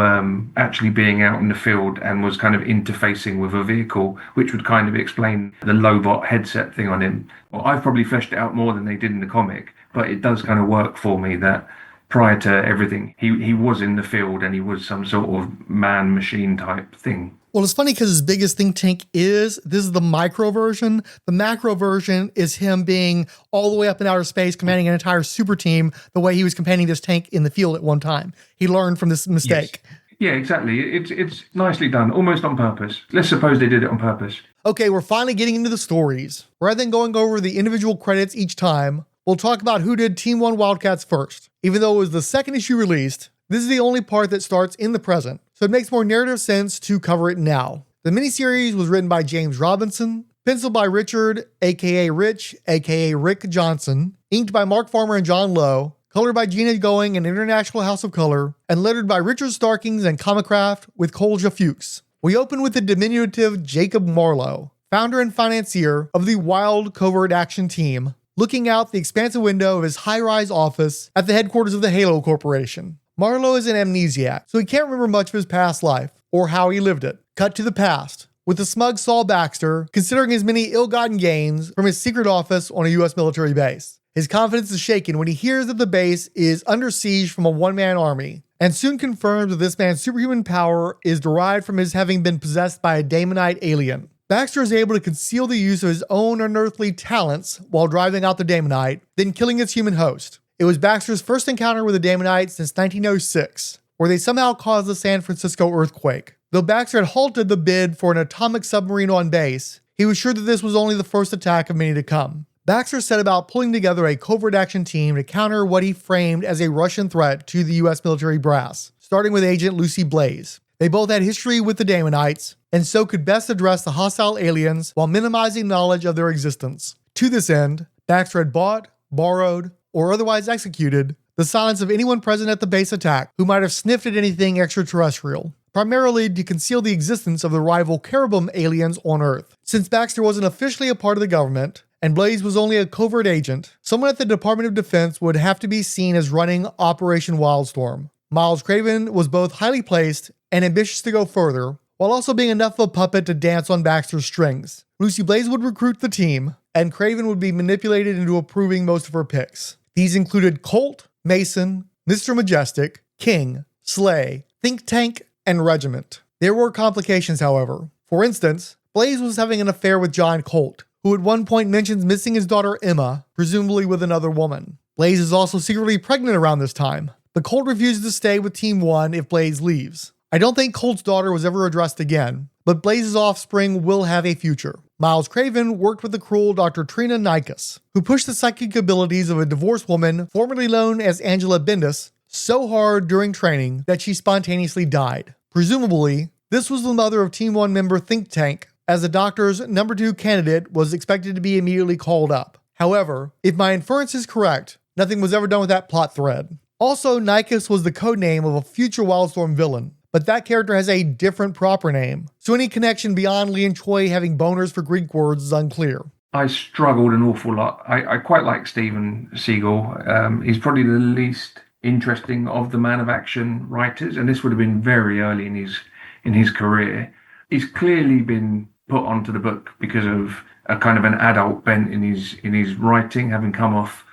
actually being out in the field and was kind of interfacing with a vehicle, which would kind of explain the Lobot headset thing on him. Well, I've probably fleshed it out more than they did in the comic, but it does kind of work for me that prior to everything, he was in the field and he was some sort of man-machine type thing. Well, it's funny because his biggest think tank this is the micro version. The macro version is him being all the way up in outer space, commanding an entire super team the way he was commanding this tank in the field at one time. He learned from this mistake. Yes. Yeah, exactly. It's nicely done, almost on purpose. Let's suppose they did it on purpose. Okay, we're finally getting into the stories. Rather than going over the individual credits each time, we'll talk about who did Team 1 WildCats first. Even though it was the second issue released, this is the only part that starts in the present, so it makes more narrative sense to cover it now. The miniseries was written by James Robinson, penciled by Richard, aka Rich, aka Rick Johnson, inked by Mark Farmer and John Lowe, colored by Gina Going and International House of Color, and lettered by Richard Starkings and Comicraft with Kolja Fuchs. We open with the diminutive Jacob Marlowe, founder and financier of the Wild Covert Action Team, looking out the expansive window of his high-rise office at the headquarters of the Halo Corporation. Marlowe is an amnesiac, so he can't remember much of his past life, or how he lived it. Cut to the past, with the smug Saul Baxter considering his many ill-gotten gains from his secret office on a U.S. military base. His confidence is shaken when he hears that the base is under siege from a one-man army, and soon confirms that this man's superhuman power is derived from his having been possessed by a Daemonite alien. Baxter is able to conceal the use of his own unearthly talents while driving out the Daemonite, then killing its human host. It was Baxter's first encounter with a Daemonite since 1906, where they somehow caused the San Francisco earthquake. Though Baxter had halted the bid for an atomic submarine on base, he was sure that this was only the first attack of many to come. Baxter set about pulling together a covert action team to counter what he framed as a Russian threat to the US military brass, starting with Agent Lucy Blaize. They both had history with the Damonites, and so could best address the hostile aliens while minimizing knowledge of their existence. To this end, Baxter had bought, borrowed, or otherwise executed the silence of anyone present at the base attack who might have sniffed at anything extraterrestrial, primarily to conceal the existence of the rival Cherubim aliens on Earth. Since Baxter wasn't officially a part of the government, and Blaize was only a covert agent, someone at the Department of Defense would have to be seen as running Operation WildStorm. Miles Craven was both highly placed and ambitious to go further, while also being enough of a puppet to dance on Baxter's strings. Lucy Blaize would recruit the team, and Craven would be manipulated into approving most of her picks. These included Colt, Mason, Mr. Majestic, King, Slay, Think Tank, and Regiment. There were complications, however. For instance, Blaize was having an affair with John Colt, who at one point mentions missing his daughter Emma, presumably with another woman. Blaize is also secretly pregnant around this time, but Colt refuses to stay with Team 1 if Blaize leaves. I don't think Colt's daughter was ever addressed again, but Blaize's offspring will have a future. Miles Craven worked with the cruel Dr. Trina Nikes, who pushed the psychic abilities of a divorced woman, formerly known as Angela Bendis, so hard during training that she spontaneously died. Presumably, this was the mother of Team 1 member Think Tank, as the doctor's number 2 candidate was expected to be immediately called up. However, if my inference is correct, nothing was ever done with that plot thread. Also, Nikes was the codename of a future WildStorm villain, but that character has a different proper name, so any connection beyond Lee and Choi having boners for Greek words is unclear. I struggled an awful lot. I quite like Steven Seagle. He's probably the least interesting of the man of action writers, and this would have been very early in his career. He's clearly been put onto the book because of a kind of an adult bent in his writing, having come off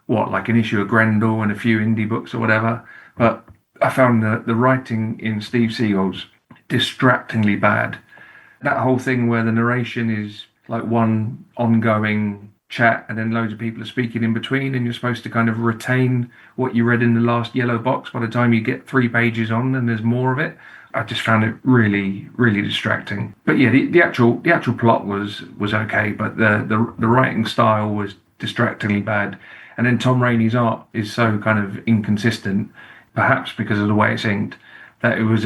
like an issue of Grendel and a few indie books or whatever. But I found the writing in Steve Seagle's distractingly bad. That whole thing where the narration is like one ongoing chat and then loads of people are speaking in between, and you're supposed to kind of retain what you read in the last yellow box by the time you get 3 pages on and there's more of it. I just found it really, really distracting. But yeah, the actual plot was okay, but the writing style was distractingly bad. And then Tom Raney's art is so kind of inconsistent, perhaps because of the way it's inked, that it was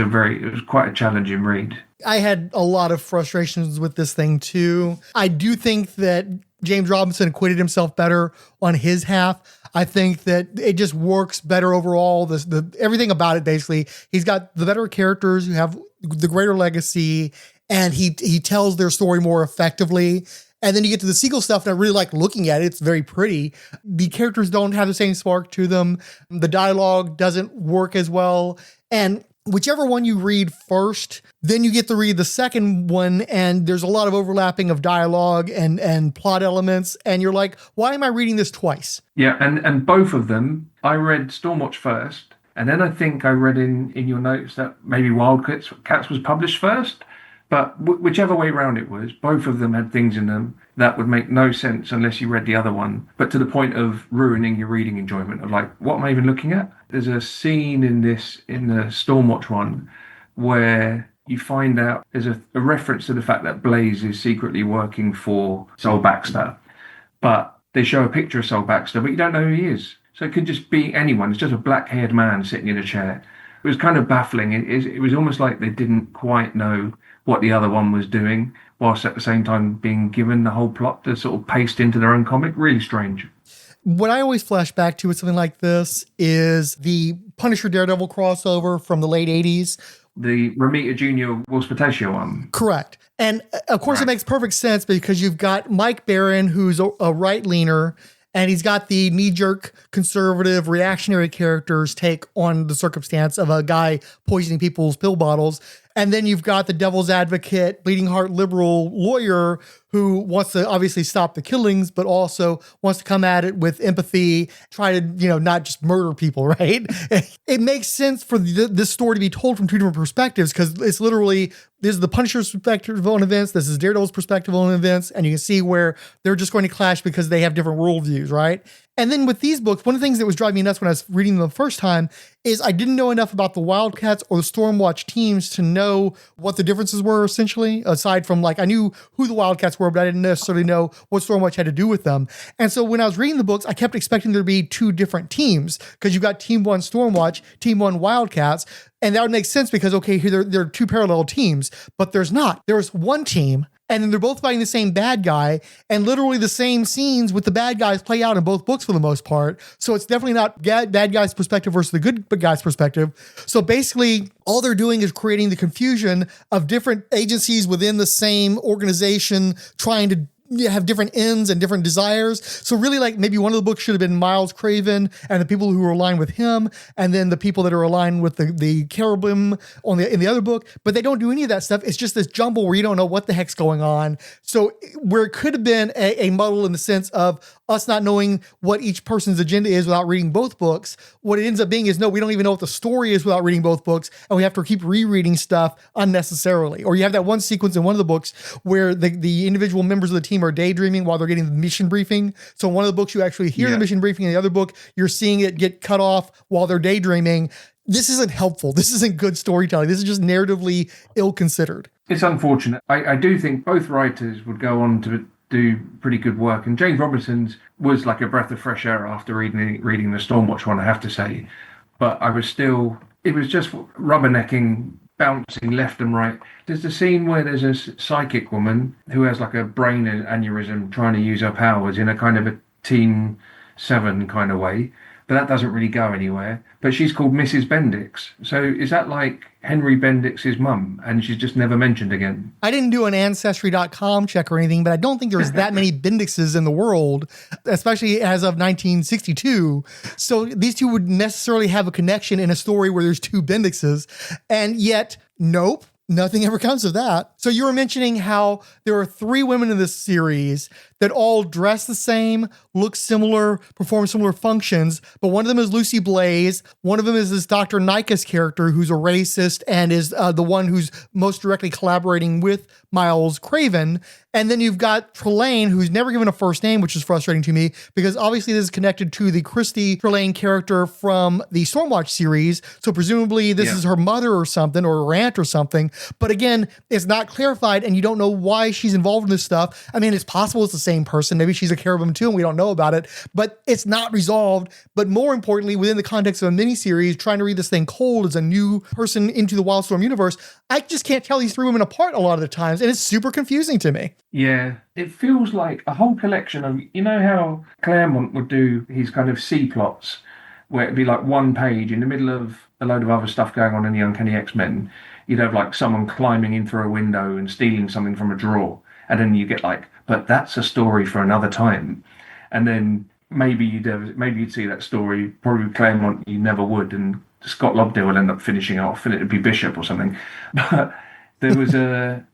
quite a challenging read. I had a lot of frustrations with this thing too. I do think that James Robinson acquitted himself better on his half. I think that it just works better overall. The everything about it, basically, he's got the better characters who have the greater legacy, and he tells their story more effectively. And then you get to the Seagle stuff, and I really like looking at it. It's very pretty. The characters don't have the same spark to them. The dialogue doesn't work as well. And whichever one you read first, then you get to read the second one, and there's a lot of overlapping of dialogue and plot elements, and you're like, why am I reading this twice? Yeah, and both of them, I read Stormwatch first, and then I think I read in your notes that maybe WildCA.T.s was published first, but whichever way around it was, both of them had things in them that would make no sense unless you read the other one, but to the point of ruining your reading enjoyment of like, what am I even looking at? There's a scene in the Stormwatch one where you find out there's a reference to the fact that Blaize is secretly working for Sol Baxter, but they show a picture of Sol Baxter, but you don't know who he is. So it could just be anyone. It's just a black-haired man sitting in a chair. It was kind of baffling. It was almost like they didn't quite know what the other one was doing, whilst at the same time being given the whole plot to sort of paste into their own comic. Really strange. What I always flash back to with something like this is the Punisher Daredevil crossover from the late 80s. The Romita Jr. Will Spataccio one. Correct. And of course, It makes perfect sense because you've got Mike Barron, who's a right-leaner, and he's got the knee-jerk, conservative, reactionary characters take on the circumstance of a guy poisoning people's pill bottles. And then you've got the devil's advocate, bleeding heart liberal lawyer who wants to obviously stop the killings, but also wants to come at it with empathy, try to, not just murder people, right? It makes sense for this story to be told from two different perspectives because it's literally, this is the Punisher's perspective on events, this is Daredevil's perspective on events, and you can see where they're just going to clash because they have different worldviews, right? And then with these books, one of the things that was driving me nuts when I was reading them the first time is I didn't know enough about the Wildcats or the Stormwatch teams to know what the differences were, essentially, aside from I knew who the Wildcats were, but I didn't necessarily know what Stormwatch had to do with them. And so when I was reading the books, I kept expecting there to be two different teams, because you've got Team 1 Stormwatch, Team 1 Wildcats, and that would make sense because, okay, here there are two parallel teams, but there's not. There's one team, and then they're both fighting the same bad guy, and literally the same scenes with the bad guys play out in both books for the most part. So it's definitely not bad guy's perspective versus the good guy's perspective. So basically, all they're doing is creating the confusion of different agencies within the same organization trying to have different ends and different desires. So really, maybe one of the books should have been Miles Craven and the people who were aligned with him, and then the people that are aligned with the Cherubim in the other book. But they don't do any of that stuff. It's just this jumble where you don't know what the heck's going on. So where it could have been a muddle in the sense of us not knowing what each person's agenda is without reading both books, what it ends up being is, no, we don't even know what the story is without reading both books, and we have to keep rereading stuff unnecessarily. Or you have that one sequence in one of the books where the individual members of the team are daydreaming while they're getting the mission briefing. So in one of the books, you actually hear the mission briefing. In the other book, you're seeing it get cut off while they're daydreaming. This isn't helpful. This isn't good storytelling. This is just narratively ill-considered. It's unfortunate. I do think both writers would go on to do pretty good work. And James Robinson's was like a breath of fresh air after reading the Stormwatch one, I have to say. But it was just rubbernecking, bouncing left and right. There's the scene where there's a psychic woman who has a brain aneurysm trying to use her powers in a kind of a Team 7 kind of way. But that doesn't really go anywhere. But she's called Mrs. Bendix. So is that like Henry Bendix's mum, and she's just never mentioned again? I didn't do an Ancestry.com check or anything, but I don't think there's that many Bendixes in the world, especially as of 1962. So these two would necessarily have a connection in a story where there's two Bendixes. And yet, nope. Nothing ever comes of that. So you were mentioning how there are 3 women in this series that all dress the same, look similar, perform similar functions, but one of them is Lucy Blaize. One of them is this Dr. Nyka's character who's a racist and is the one who's most directly collaborating with Miles Craven. And then you've got Trelane, who's never given a first name, which is frustrating to me because obviously this is connected to the Christy Trelane character from the Stormwatch series. So presumably this is her mother or something, or her aunt or something. But again, it's not clarified and you don't know why she's involved in this stuff. I mean, it's possible it's the same person. Maybe she's a cherubim too and we don't know about it, but it's not resolved. But more importantly, within the context of a miniseries, trying to read this thing cold as a new person into the WildStorm universe, I just can't tell these 3 women apart a lot of the times. And it's super confusing to me. Yeah, it feels like a whole collection of, you know how Claremont would do his kind of C-plots, where it'd be like one page in the middle of a load of other stuff going on in the Uncanny X-Men. You'd have like someone climbing in through a window and stealing something from a drawer. And then you get like, but that's a story for another time. And then maybe you'd see that story, probably Claremont you never would, and Scott Lobdell will end up finishing off, and it'd be Bishop or something. But there was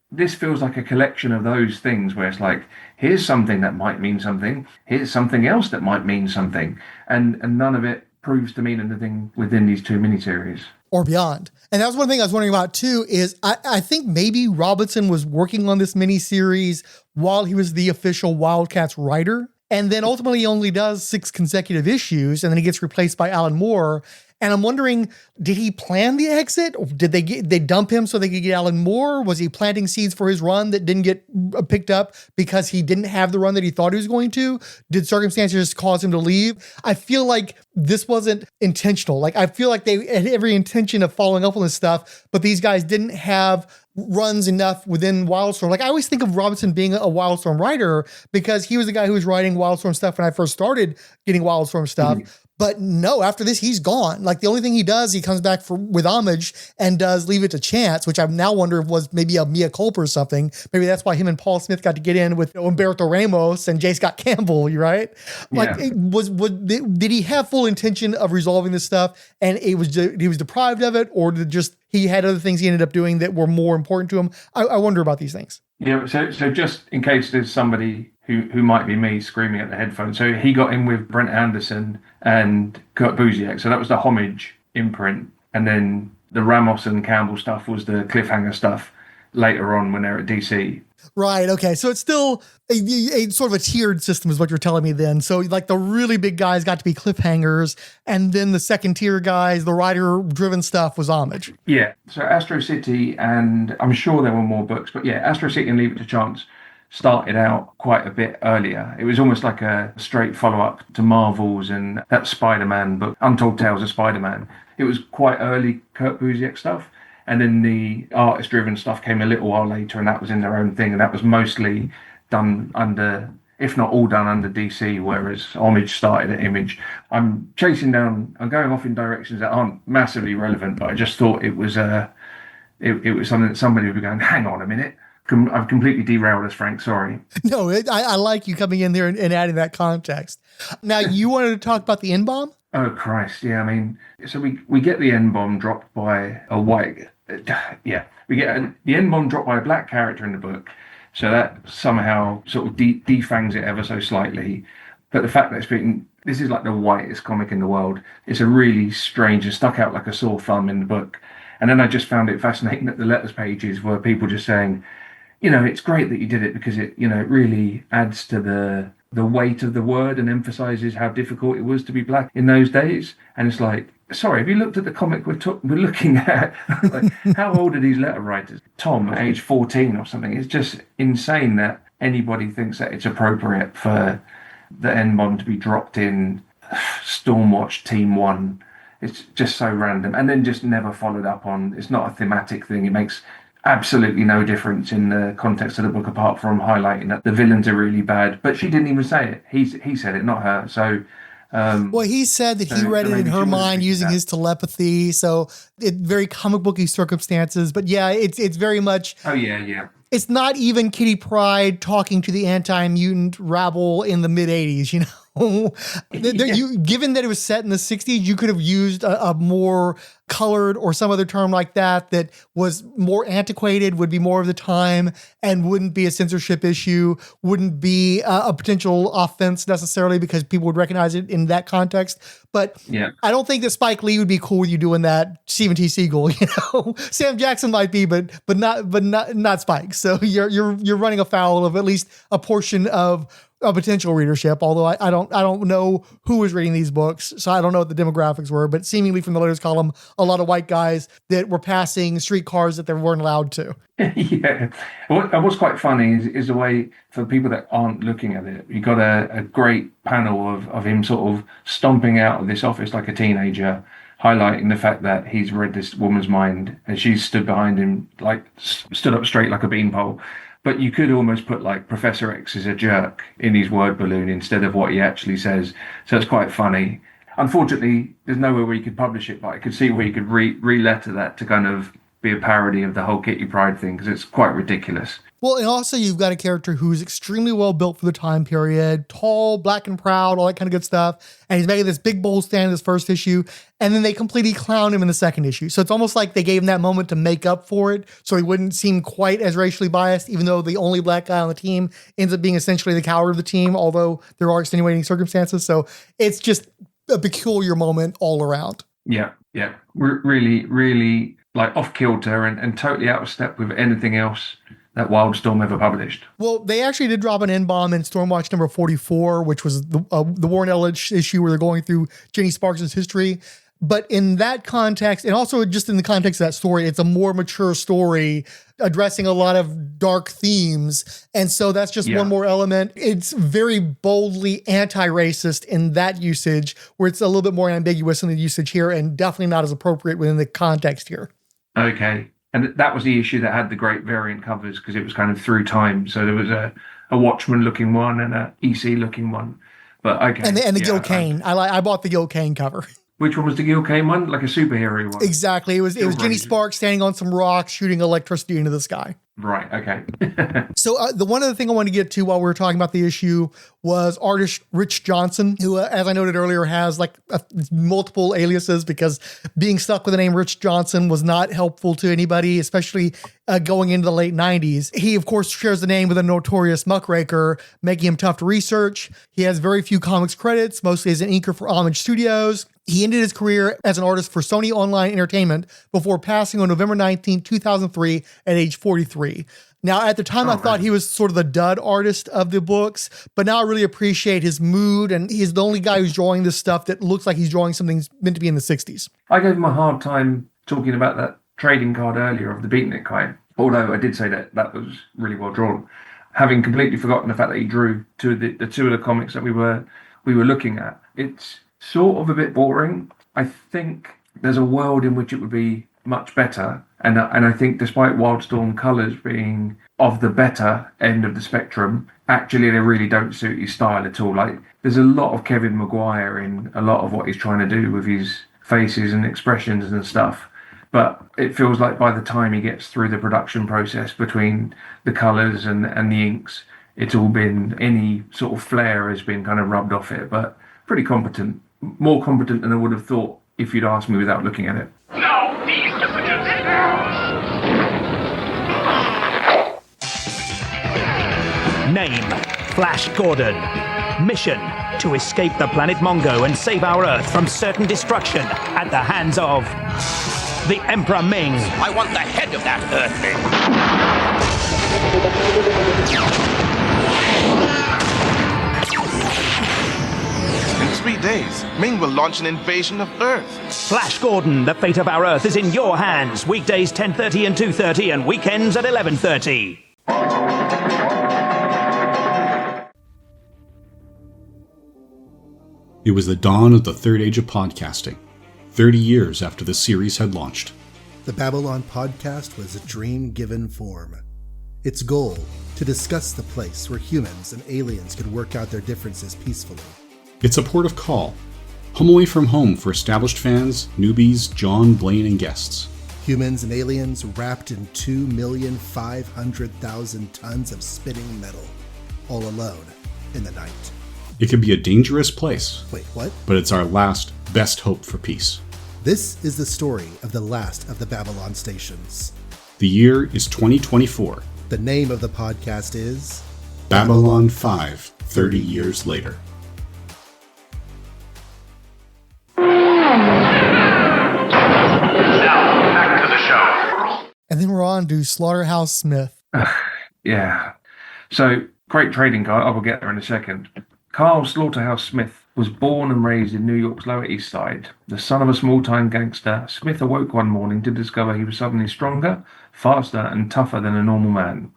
this feels like a collection of those things where it's like, here's something that might mean something, here's something else that might mean something, and none of it proves to mean anything within these 2 miniseries. Or beyond. And that was one thing I was wondering about too, is I think maybe Robinson was working on this miniseries while he was the official Wildcats writer. And then ultimately he only does 6 consecutive issues and then he gets replaced by Alan Moore. And I'm wondering, did he plan the exit? Or did they dump him so they could get Alan Moore? Was he planting seeds for his run that didn't get picked up because he didn't have the run that he thought he was going to? Did circumstances cause him to leave? I feel like this wasn't intentional. Like, I feel like they had every intention of following up on this stuff, but these guys didn't have runs enough within WildStorm. Like, I always think of Robinson being a WildStorm writer because he was the guy who was writing WildStorm stuff when I first started getting WildStorm stuff. Mm-hmm. But no, after this, he's gone. Like, the only thing he does, he comes back with Homage and does Leave It to Chance, which I now wonder if was maybe a mea culpa or something. Maybe that's why him and Paul Smith got to get in with Humberto Ramos and J. Scott Campbell, right? Like, did he have full intention of resolving this stuff and he was deprived of it, or did just he had other things he ended up doing that were more important to him? I wonder about these things. Yeah, so just in case there's somebody who might be me screaming at the headphones. So he got in with Brent Anderson and Kurt Busiek. So that was the Homage imprint. And then the Ramos and Campbell stuff was the cliffhanger stuff later on when they're at DC. Right. Okay. So it's still a sort of a tiered system is what you're telling me then. So like the really big guys got to be cliffhangers, and then the second tier guys, the writer driven stuff was homage. Yeah. So Astro City, and I'm sure there were more books, but yeah, Astro City and Leave It to Chance started out quite a bit earlier. It was almost like a straight follow-up to Marvel's and that Spider-Man book, Untold Tales of Spider-Man. It was quite early Kurt Busiek stuff. And then the artist-driven stuff came a little while later, and that was in their own thing. And that was mostly done under, if not all done under DC, whereas Homage started at Image. I'm going off in directions that aren't massively relevant, but I just thought it was it was something that somebody would be going, hang on a minute. I've completely derailed us, Frank. Sorry. No, I like you coming in there and adding that context. Now, you wanted to talk about the N-bomb? Oh, Christ. Yeah, I mean, so we get the N-bomb dropped by a white... yeah, we get the N-bomb dropped by a black character in the book. So that somehow sort of defangs it ever so slightly. But the fact that this is like the whitest comic in the world. It's a really strange and stuck out like a sore thumb in the book. And then I just found it fascinating that the letters pages were people just saying, it's great that you did it because it really adds to the weight of the word and emphasizes how difficult it was to be black in those days. And it's like, sorry, have you looked at the comic we're looking at? Like, how old are these letter writers? Tom, at age 14 or something. It's just insane that anybody thinks that it's appropriate for the N-bomb to be dropped in Stormwatch Team 1. It's just so random. And then just never followed up on. It's not a thematic thing. It makes absolutely no difference in the context of the book apart from highlighting that the villains are really bad. But she didn't even say it. He said it, not her. So... well, he said that he read it in her mind using his telepathy. So very comic booky circumstances. But yeah, it's very much... Oh, yeah. It's not even Kitty Pryde talking to the anti-mutant rabble in the mid-'80s, Given that it was set in the 60s, you could have used a more colored or some other term like that was more antiquated, would be more of the time, and wouldn't be a censorship issue, wouldn't be a potential offense necessarily because people would recognize it in that context. But yeah. I don't think that Spike Lee would be cool with you doing that. Stephen T. Seagle, Sam Jackson might be, but not Spike. So you're running afoul of at least a portion of a potential readership, although I don't know who was reading these books, so I don't know what the demographics were, but seemingly from the letters column, a lot of white guys that were passing streetcars that they weren't allowed to. Yeah. What's quite funny is the way, for people that aren't looking at it, you got a great panel of him sort of stomping out of this office like a teenager, highlighting the fact that he's read this woman's mind and she's stood behind him, like stood up straight like a beanpole. But you could almost put like Professor X is a jerk in his word balloon instead of what he actually says. So it's quite funny. Unfortunately, there's nowhere where you could publish it, but I could see where you could re-letter that to kind of be a parody of the whole Kitty Pryde thing because it's quite ridiculous. Well, and also you've got a character who's extremely well built for the time period, tall, black and proud, all that kind of good stuff. And he's making this big bold stand in his first issue. And then they completely clown him in the second issue. So it's almost like they gave him that moment to make up for it so he wouldn't seem quite as racially biased, even though the only black guy on the team ends up being essentially the coward of the team, although there are extenuating circumstances. So it's just a peculiar moment all around. Yeah. Really, really like off kilter and totally out of step with anything else that WildStorm ever published. Well, they actually did drop an N-bomb in Stormwatch number 44, which was the Warren Ellis issue where they're going through Jenny Sparks' history. But in that context, and also just in the context of that story, it's a more mature story addressing a lot of dark themes. And so that's just one more element. It's very boldly anti-racist in that usage, where it's a little bit more ambiguous in the usage here and definitely not as appropriate within the context here. Okay. And that was the issue that had the great variant covers because it was kind of through time. So there was a Watchman-looking one and a EC-looking one. But okay. And the Gil Kane. I bought the Gil Kane cover. Which one was the Gil Kane one? Like a superhero one? Exactly. It was Jenny Sparks standing on some rocks shooting electricity into the sky. Right. Okay. So the one other thing I wanted to get to while we were talking about the issue was artist Rich Johnson, who, as I noted earlier, has like multiple aliases because being stuck with the name Rich Johnson was not helpful to anybody, especially going into the late 90s. He, of course, shares the name with a notorious muckraker, making him tough to research. He has very few comics credits, mostly as an inker for Homage Studios. He ended his career as an artist for Sony Online Entertainment before passing on November 19, 2003 at age 43. 3. Now, at the time, I thought he was sort of the dud artist of the books, but now I really appreciate his mood, and he's the only guy who's drawing this stuff that looks like he's drawing something meant to be in the 60s. I gave him a hard time talking about that trading card earlier of the Beatnik guy, although I did say that was really well drawn, having completely forgotten the fact that he drew the two of the comics that we were looking at. It's sort of a bit boring. I think there's a world in which it would be much better, and I think despite WildStorm colours being of the better end of the spectrum, actually they really don't suit his style at all. Like, there's a lot of Kevin Maguire in a lot of what he's trying to do with his faces and expressions and stuff, but it feels like by the time he gets through the production process between the colours and the inks, it's all been, any sort of flair has been kind of rubbed off it, but pretty competent. More competent than I would have thought if you'd asked me without looking at it. No, these to produce it. Name, Flash Gordon. Mission, to escape the planet Mongo and save our Earth from certain destruction at the hands of the Emperor Ming. I want the head of that Earthling. In 3 days, Ming will launch an invasion of Earth. Flash Gordon, the fate of our Earth is in your hands. Weekdays 10:30 and 2:30 and weekends at 11:30. It was the dawn of the third age of podcasting, 30 years after the series had launched. The Babylon podcast was a dream given form. Its goal, to discuss the place where humans and aliens could work out their differences peacefully. It's a port of call, home away from home for established fans, newbies, John, Blaine, and guests. Humans and aliens wrapped in 2,500,000 tons of spinning metal, all alone in the night. It can be a dangerous place. Wait, what? But it's our last, best hope for peace. This is the story of the last of the Babylon stations. The year is 2024. The name of the podcast is Babylon 5, 30 years later. Now, back to the show. And then we're on to Slaughterhouse Smith. Yeah. So, great trading card. I will get there in a second. Carl Slaughterhouse Smith was born and raised in New York's Lower East Side. The son of a small-time gangster, Smith awoke one morning to discover he was suddenly stronger, faster, and tougher than a normal man.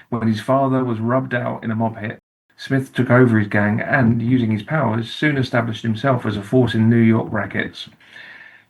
When his father was rubbed out in a mob hit, Smith took over his gang and, using his powers, soon established himself as a force in New York rackets.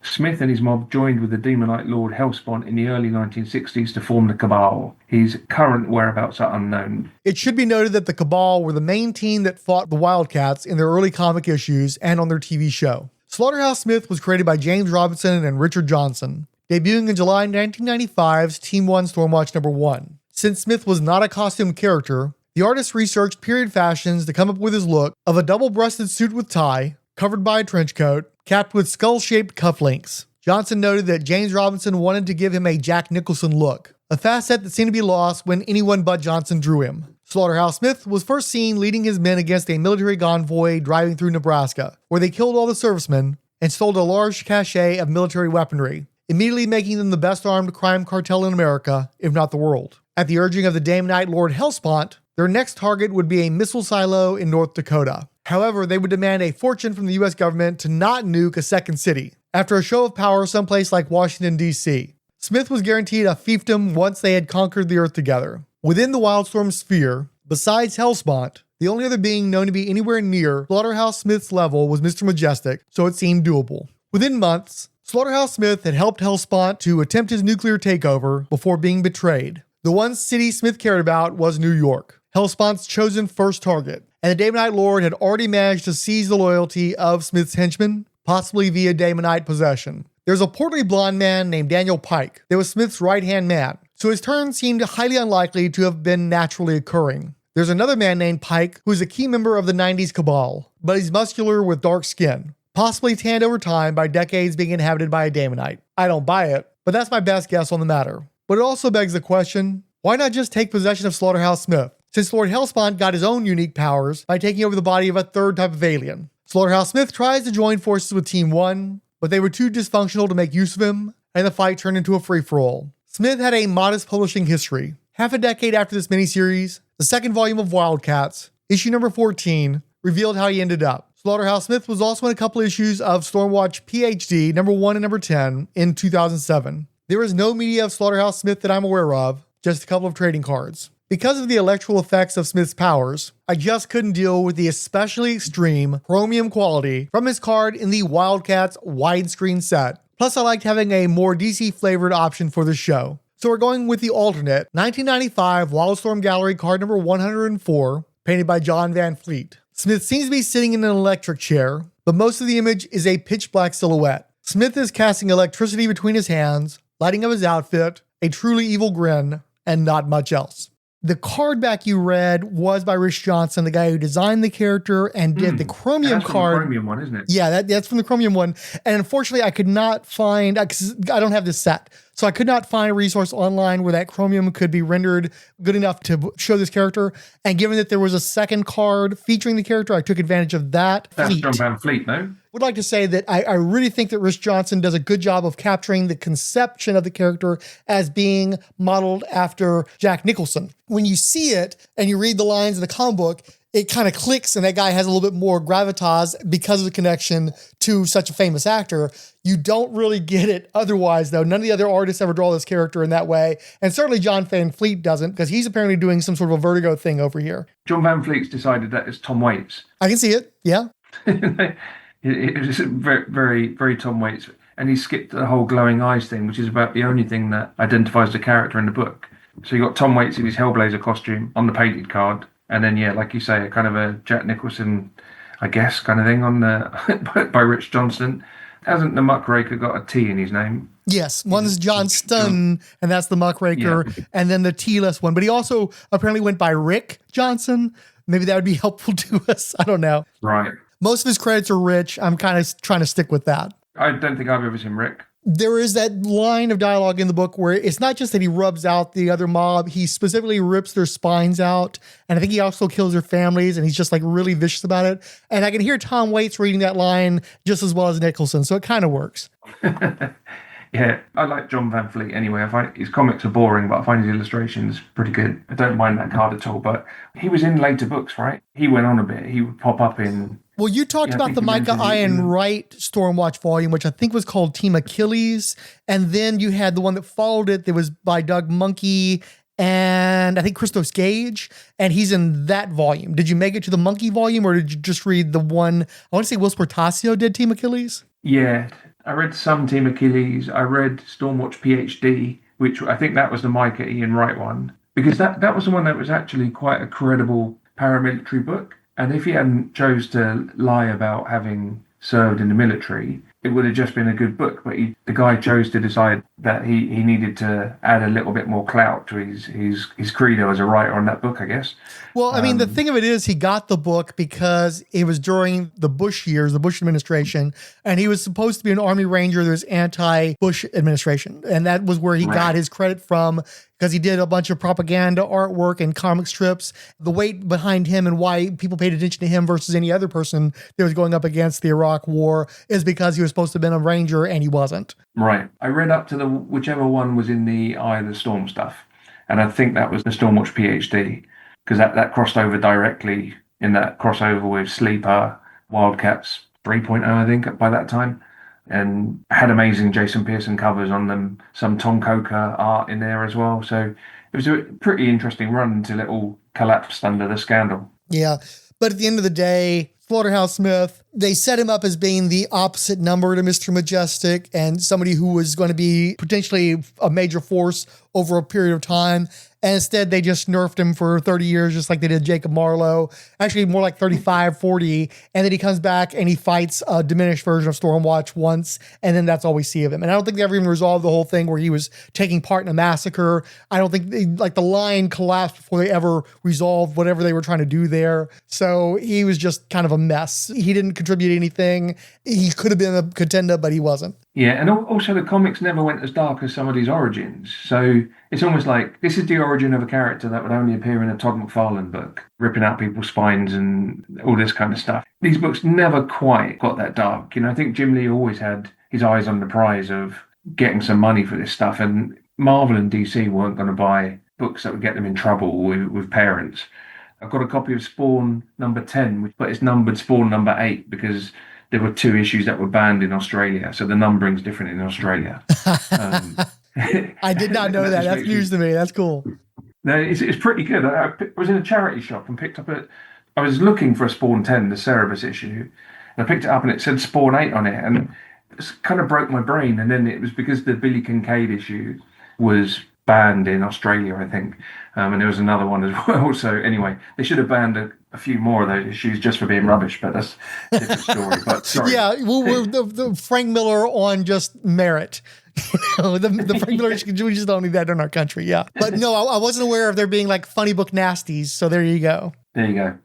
Smith and his mob joined with the demonite lord Hellspawn in the early 1960s to form the Cabal. His current whereabouts are unknown. It should be noted that the Cabal were the main team that fought the Wildcats in their early comic issues and on their TV show. Slaughterhouse Smith was created by James Robinson and Richard Johnson, debuting in July 1995's Team 1 Stormwatch number 1. Since Smith was not a costume character, the artist researched period fashions to come up with his look of a double-breasted suit with tie, covered by a trench coat, capped with skull-shaped cufflinks. Johnson noted that James Robinson wanted to give him a Jack Nicholson look, a facet that seemed to be lost when anyone but Johnson drew him. Slaughterhouse Smith was first seen leading his men against a military convoy driving through Nebraska, where they killed all the servicemen and stole a large cache of military weaponry, immediately making them the best armed crime cartel in America, if not the world. At the urging of the Damonite Lord Hellspawn, their next target would be a missile silo in North Dakota. However, they would demand a fortune from the US government to not nuke a second city, after a show of power someplace like Washington, D.C. Smith was guaranteed a fiefdom once they had conquered the Earth together. Within the WildStorm sphere, besides Hellspawn, the only other being known to be anywhere near Slaughterhouse Smith's level was Mr. Majestic, so it seemed doable. Within months, Slaughterhouse Smith had helped Hellspawn to attempt his nuclear takeover before being betrayed. The one city Smith cared about was New York, Hellspawn's chosen first target, and the Damonite Lord had already managed to seize the loyalty of Smith's henchmen, possibly via Damonite possession. There's a portly blonde man named Daniel Pike that was Smith's right-hand man, so his turn seemed highly unlikely to have been naturally occurring. There's another man named Pike who's a key member of the 90s Cabal, but he's muscular with dark skin, possibly tanned over time by decades being inhabited by a Damonite. I don't buy it, but that's my best guess on the matter. But it also begs the question, why not just take possession of Slaughterhouse Smith, since Lord Hellspawn got his own unique powers by taking over the body of a third type of alien? Slaughterhouse Smith tries to join forces with Team 1, but they were too dysfunctional to make use of him, and the fight turned into a free-for-all. Smith had a modest publishing history, Half a decade after this miniseries, the second volume of Wildcats, issue number 14, revealed how he ended up. Slaughterhouse Smith was also in a couple issues of Stormwatch PhD, number 1 and number 10, in 2007. There is no media of Slaughterhouse Smith that I'm aware of, just a couple of trading cards. Because of the electrical effects of Smith's powers, I just couldn't deal with the especially extreme chromium quality from his card in the Wildcats widescreen set. Plus, I liked having a more DC flavored option for the show. So we're going with the alternate 1995 WildStorm Gallery card number 104, painted by John Van Fleet. Smith seems to be sitting in an electric chair, but most of the image is a pitch black silhouette. Smith is casting electricity between his hands, lighting up his outfit, a truly evil grin, and not much else. The card back you read was by Rich Johnson, the guy who designed the character and did the Chromium that's card. From the Chromium one, isn't it? Yeah, that's from the Chromium one. And unfortunately, I could not find, because I don't have this set, so I could not find a resource online where that Chromium could be rendered good enough to show this character. And given that there was a second card featuring the character, I took advantage of that. That's John Van Fleet, no? Would like to say that I really think that Rich Johnson does a good job of capturing the conception of the character as being modeled after Jack Nicholson. When you see it and you read the lines in the comic book, it kind of clicks and that guy has a little bit more gravitas because of the connection to such a famous actor. You don't really get it otherwise, though. None of the other artists ever draw this character in that way. And certainly John Van Fleet doesn't, because he's apparently doing some sort of a Vertigo thing over here. John Van Fleet's decided that it's Tom Waits. I can see it, yeah. It was very, very, very Tom Waits. And he skipped the whole glowing eyes thing, which is about the only thing that identifies the character in the book. So you got Tom Waits in his Hellblazer costume on the painted card. And then, yeah, like you say, a kind of a Jack Nicholson, I guess, kind of thing on the by Rich Johnson. Hasn't the Muckraker got a T in his name? Yes, one's John Stun, and that's the Muckraker, and then the T-less one. But he also apparently went by Rick Johnson. Maybe that would be helpful to us. I don't know. Right. Most of his credits are Rich. I'm kind of trying to stick with that. I don't think I've ever seen Rick. There is that line of dialogue in the book where it's not just that he rubs out the other mob, he specifically rips their spines out. And I think he also kills their families, and he's just like really vicious about it. And I can hear Tom Waits reading that line just as well as Nicholson, so it kind of works. Yeah, I like John Van Fleet anyway. I find his comics are boring, but I find his illustrations pretty good. I don't mind that card at all, but he was in later books, right? He went on a bit. He would pop up in... Well, you talked about the Micah Ian Wright Stormwatch volume, which I think was called Team Achilles. And then you had the one that followed it that was by Doug Monkey and I think Christos Gage. And he's in that volume. Did you make it to the Monkey volume, or did you just read the one? I want to say Will Sportasio did Team Achilles. Yeah, I read some Team Achilles. I read Stormwatch PhD, which I think that was the Micah Ian Wright one. Because that was the one that was actually quite a credible paramilitary book. And if he hadn't chose to lie about having served in the military, it would have just been a good book. But the guy chose to decide that he needed to add a little bit more clout to his credo as a writer on that book, I guess. Well, I mean, the thing of it is he got the book because it was during the Bush years, the Bush administration, and he was supposed to be an Army Ranger. There's anti-Bush administration. And that was where he got his credit from, because he did a bunch of propaganda artwork and comic strips. The weight behind him and why people paid attention to him versus any other person that was going up against the Iraq War is because he was supposed to have been a Ranger and he wasn't. Right. I read up to whichever one was in the Eye of the Storm stuff. And I think that was the Stormwatch PhD, because that crossed over directly in that crossover with Sleeper, Wildcats 3.0, I think, by that time. And had amazing Jason Pearson covers on them, some Tom Coker art in there as well. So it was a pretty interesting run until it all collapsed under the scandal. Yeah, but at the end of the day, Slaughterhouse Smith, they set him up as being the opposite number to Mr. Majestic and somebody who was going to be potentially a major force over a period of time. And instead, they just nerfed him for 30 years, just like they did Jacob Marlowe. Actually, more like 35, 40. And then he comes back and he fights a diminished version of Stormwatch once. And then that's all we see of him. And I don't think they ever even resolved the whole thing where he was taking part in a massacre. I don't think the line collapsed before they ever resolved whatever they were trying to do there. So he was just kind of a mess. He didn't contribute anything. He could have been a contender, but he wasn't. Yeah, and also the comics never went as dark as some of these origins. So it's almost like this is the origin of a character that would only appear in a Todd McFarlane book, ripping out people's spines and all this kind of stuff. These books never quite got that dark. I think Jim Lee always had his eyes on the prize of getting some money for this stuff, and Marvel and DC weren't going to buy books that would get them in trouble with parents. I've got a copy of Spawn number 10, but it's numbered Spawn number 8 because there were 2 issues that were banned in Australia. So the numbering's different in Australia. I did not know that. That's news to me. That's cool. No, it's pretty good. I was in a charity shop and picked up I was looking for a Spawn 10, the Cerebus issue, and I picked it up and it said Spawn 8 on it, and it kind of broke my brain. And then it was because the Billy Kincaid issue was banned in Australia, I think, and there was another one as well. So anyway, they should have banned a few more of those issues just for being rubbish, but that's a different story. But sorry. Yeah, we're the Frank Miller on just merit. The Frank Miller, we just don't need that in our country. Yeah, but no, I wasn't aware of there being like funny book nasties. So there you go. There you go.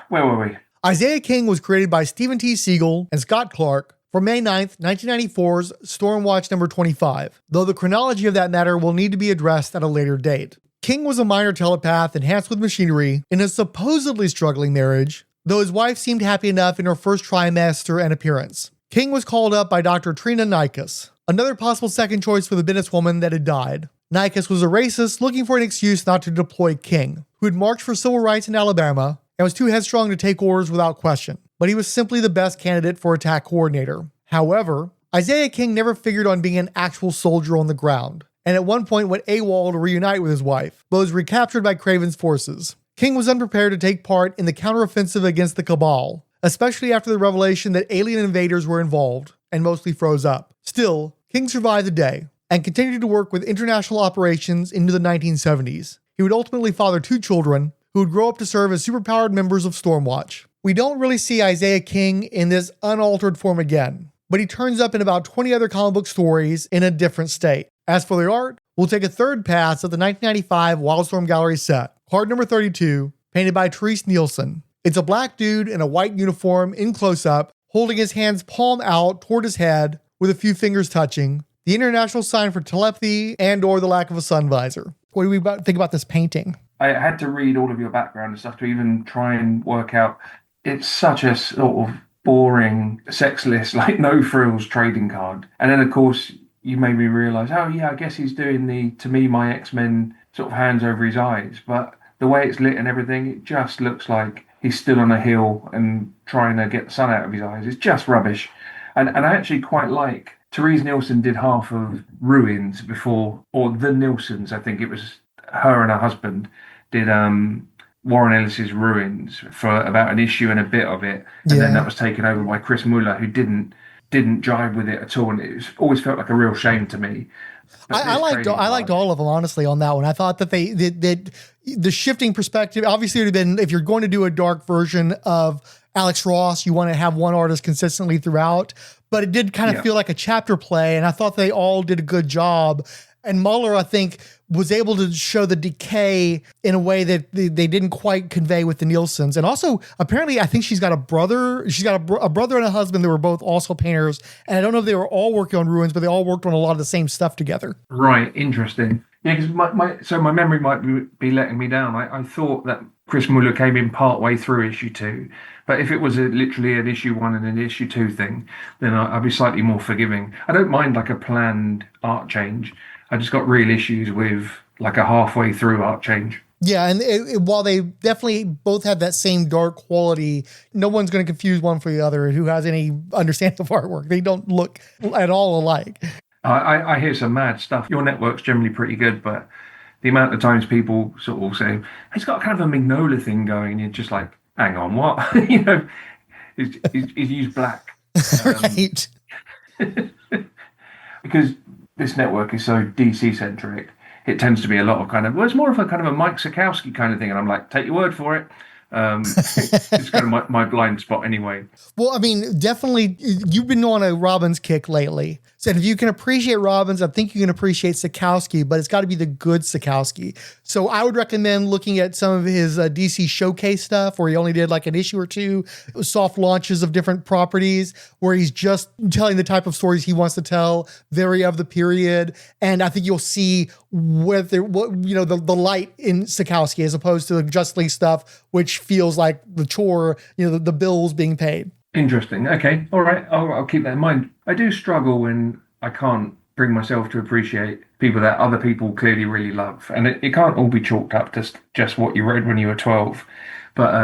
Where were we? Isaiah King was created by Stephen T. Seagle and Scott Clark for May 9th, 1994's Stormwatch number 25, though the chronology of that matter will need to be addressed at a later date. King was a minor telepath enhanced with machinery in a supposedly struggling marriage, though his wife seemed happy enough in her first trimester and appearance. King was called up by Dr. Trina Nykus, another possible second choice for the businesswoman that had died. Nykus was a racist looking for an excuse not to deploy King, who had marched for civil rights in Alabama and was too headstrong to take orders without question, but he was simply the best candidate for attack coordinator. However, Isaiah King never figured on being an actual soldier on the ground, and at one point went AWOL to reunite with his wife, but was recaptured by Craven's forces. King was unprepared to take part in the counteroffensive against the Cabal, especially after the revelation that alien invaders were involved, and mostly froze up. Still, King survived the day, and continued to work with international operations into the 1970s. He would ultimately father 2 children, who would grow up to serve as superpowered members of Stormwatch. We don't really see Isaiah King in this unaltered form again, but he turns up in about 20 other comic book stories in a different state. As for the art, we'll take a third pass at the 1995 WildStorm Gallery set, card number 32, painted by Terese Nielsen. It's a black dude in a white uniform in close-up, holding his hands palm out toward his head with a few fingers touching, the international sign for telepathy and or the lack of a sun visor. What do we think about this painting? I had to read all of your background and stuff to even try and work out. It's such a sort of boring, sexless, like no frills trading card. And then, of course, you made me realise, oh yeah, I guess he's doing the, to me, my X-Men sort of hands over his eyes. But the way it's lit and everything, it just looks like he's stood on a hill and trying to get the sun out of his eyes. It's just rubbish. And I actually quite like, Terese Nielsen did half of Ruins before, or the Nielsens, I think it was her and her husband, did Warren Ellis's Ruins for about an issue and a bit of it. And then that was taken over by Chris Muller, who didn't jive with it at all. And it always felt like a real shame to me. I liked all of them, honestly, on that one. I thought that the shifting perspective, obviously it would have been, if you're going to do a dark version of Alex Ross, you want to have one artist consistently throughout, but it did kind of feel like a chapter play, and I thought they all did a good job. And Muller, I think, was able to show the decay in a way that they didn't quite convey with the Nielsens. And also, apparently, I think she's got a brother. She's got a brother and a husband that were both also painters. And I don't know if they were all working on Ruins, but they all worked on a lot of the same stuff together. Right, interesting. Yeah, because my memory might be letting me down. I thought that Chris Muller came in part way through issue 2. But if it was literally an issue 1 and an issue 2 thing, then I'd be slightly more forgiving. I don't mind like a planned art change. I just got real issues with like a halfway through art change. Yeah, and while they definitely both have that same dark quality, no one's going to confuse one for the other who has any understanding of artwork. They don't look at all alike. I hear some mad stuff. Your network's generally pretty good, but the amount of times people sort of say, he's got kind of a Mignola thing going, and you're just like, hang on, what? You know, he's used black. Right. Because this network is so DC centric, it tends to be a lot of kind of, well, it's more of a kind of a Mike Sekowsky kind of thing. And I'm like, take your word for it. It's kind of my blind spot anyway. Well, I mean, definitely, you've been on a Robbins kick lately. So if you can appreciate Robbins, I think you can appreciate Sekowsky, but it's got to be the good Sekowsky. So I would recommend looking at some of his DC showcase stuff, where he only did like an issue or 2, soft launches of different properties, where he's just telling the type of stories he wants to tell, very of the period. And I think you'll see the light in Sekowsky as opposed to the Just League stuff, which feels like the chore, the bills being paid. Interesting. Okay. All right. I'll keep that in mind. I do struggle when I can't bring myself to appreciate people that other people clearly really love. And it can't all be chalked up to just what you read when you were 12. But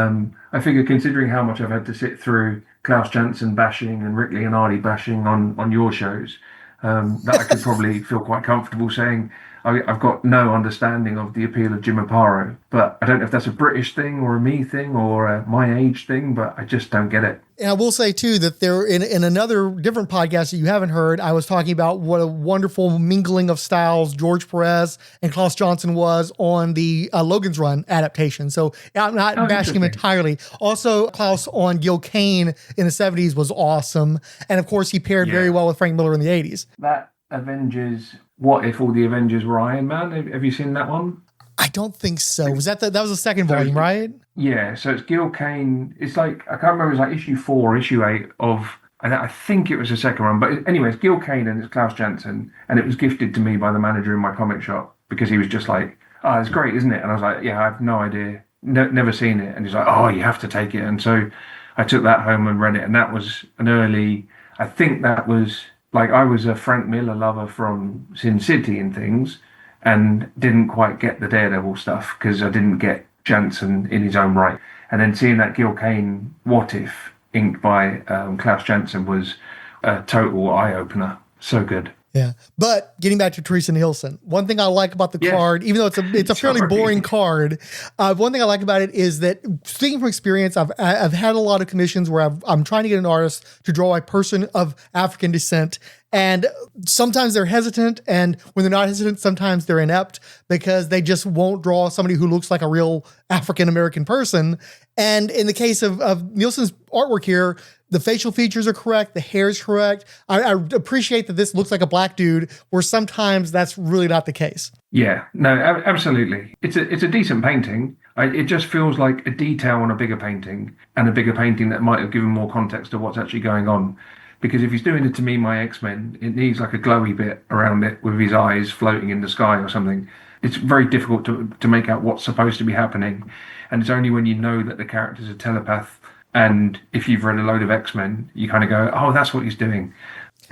I figure considering how much I've had to sit through Klaus Janson bashing and Rick Leonardi bashing on your shows, that I could probably feel quite comfortable saying I've got no understanding of the appeal of Jim Aparo. But I don't know if that's a British thing or a me thing or a my age thing, but I just don't get it. And I will say, too, that there in another different podcast that you haven't heard, I was talking about what a wonderful mingling of styles George Perez and Klaus Janson was on the Logan's Run adaptation. So I'm not bashing him entirely. Also, Klaus on Gil Kane in the 70s was awesome. And, of course, he paired very well with Frank Miller in the 80s. That Avengers, what if all the Avengers were Iron Man? Have you seen that one? I don't think so. Was that was the second volume, right? Yeah, so it's Gil Kane. It's like, I can't remember, it was like issue 4, issue 8 of, I think it was the second one. But anyway, it's Gil Kane and it's Klaus Janson. And it was gifted to me by the manager in my comic shop because he was just like, oh, it's great, isn't it? And I was like, yeah, I have no idea. Never seen it. And he's like, oh, you have to take it. And so I took that home and read it. And that was an early, I think that was, like, I was a Frank Miller lover from Sin City and things, and didn't quite get the Daredevil stuff because I didn't get Janson in his own right. And then seeing that Gil Kane What If inked by Klaus Janson was a total eye-opener. So good. Yeah. But getting back to Terese Nielsen, one thing I like about the card, even though it's a fairly boring card, one thing I like about it is that, speaking from experience, I've had a lot of commissions where I'm trying to get an artist to draw a person of African descent. And sometimes they're hesitant, and when they're not hesitant, sometimes they're inept because they just won't draw somebody who looks like a real African-American person. And in the case of Nielsen's artwork here, the facial features are correct, the hair is correct. I appreciate that this looks like a black dude, where sometimes that's really not the case. Yeah, no, absolutely. It's a decent painting. It just feels like a detail on a bigger painting, and a bigger painting that might have given more context to what's actually going on. Because if he's doing it to me, my X-Men, it needs like a glowy bit around it with his eyes floating in the sky or something. It's very difficult to make out what's supposed to be happening. And it's only when you know that the character's a telepath, and if you've read a load of X-Men, you kind of go, oh, that's what he's doing.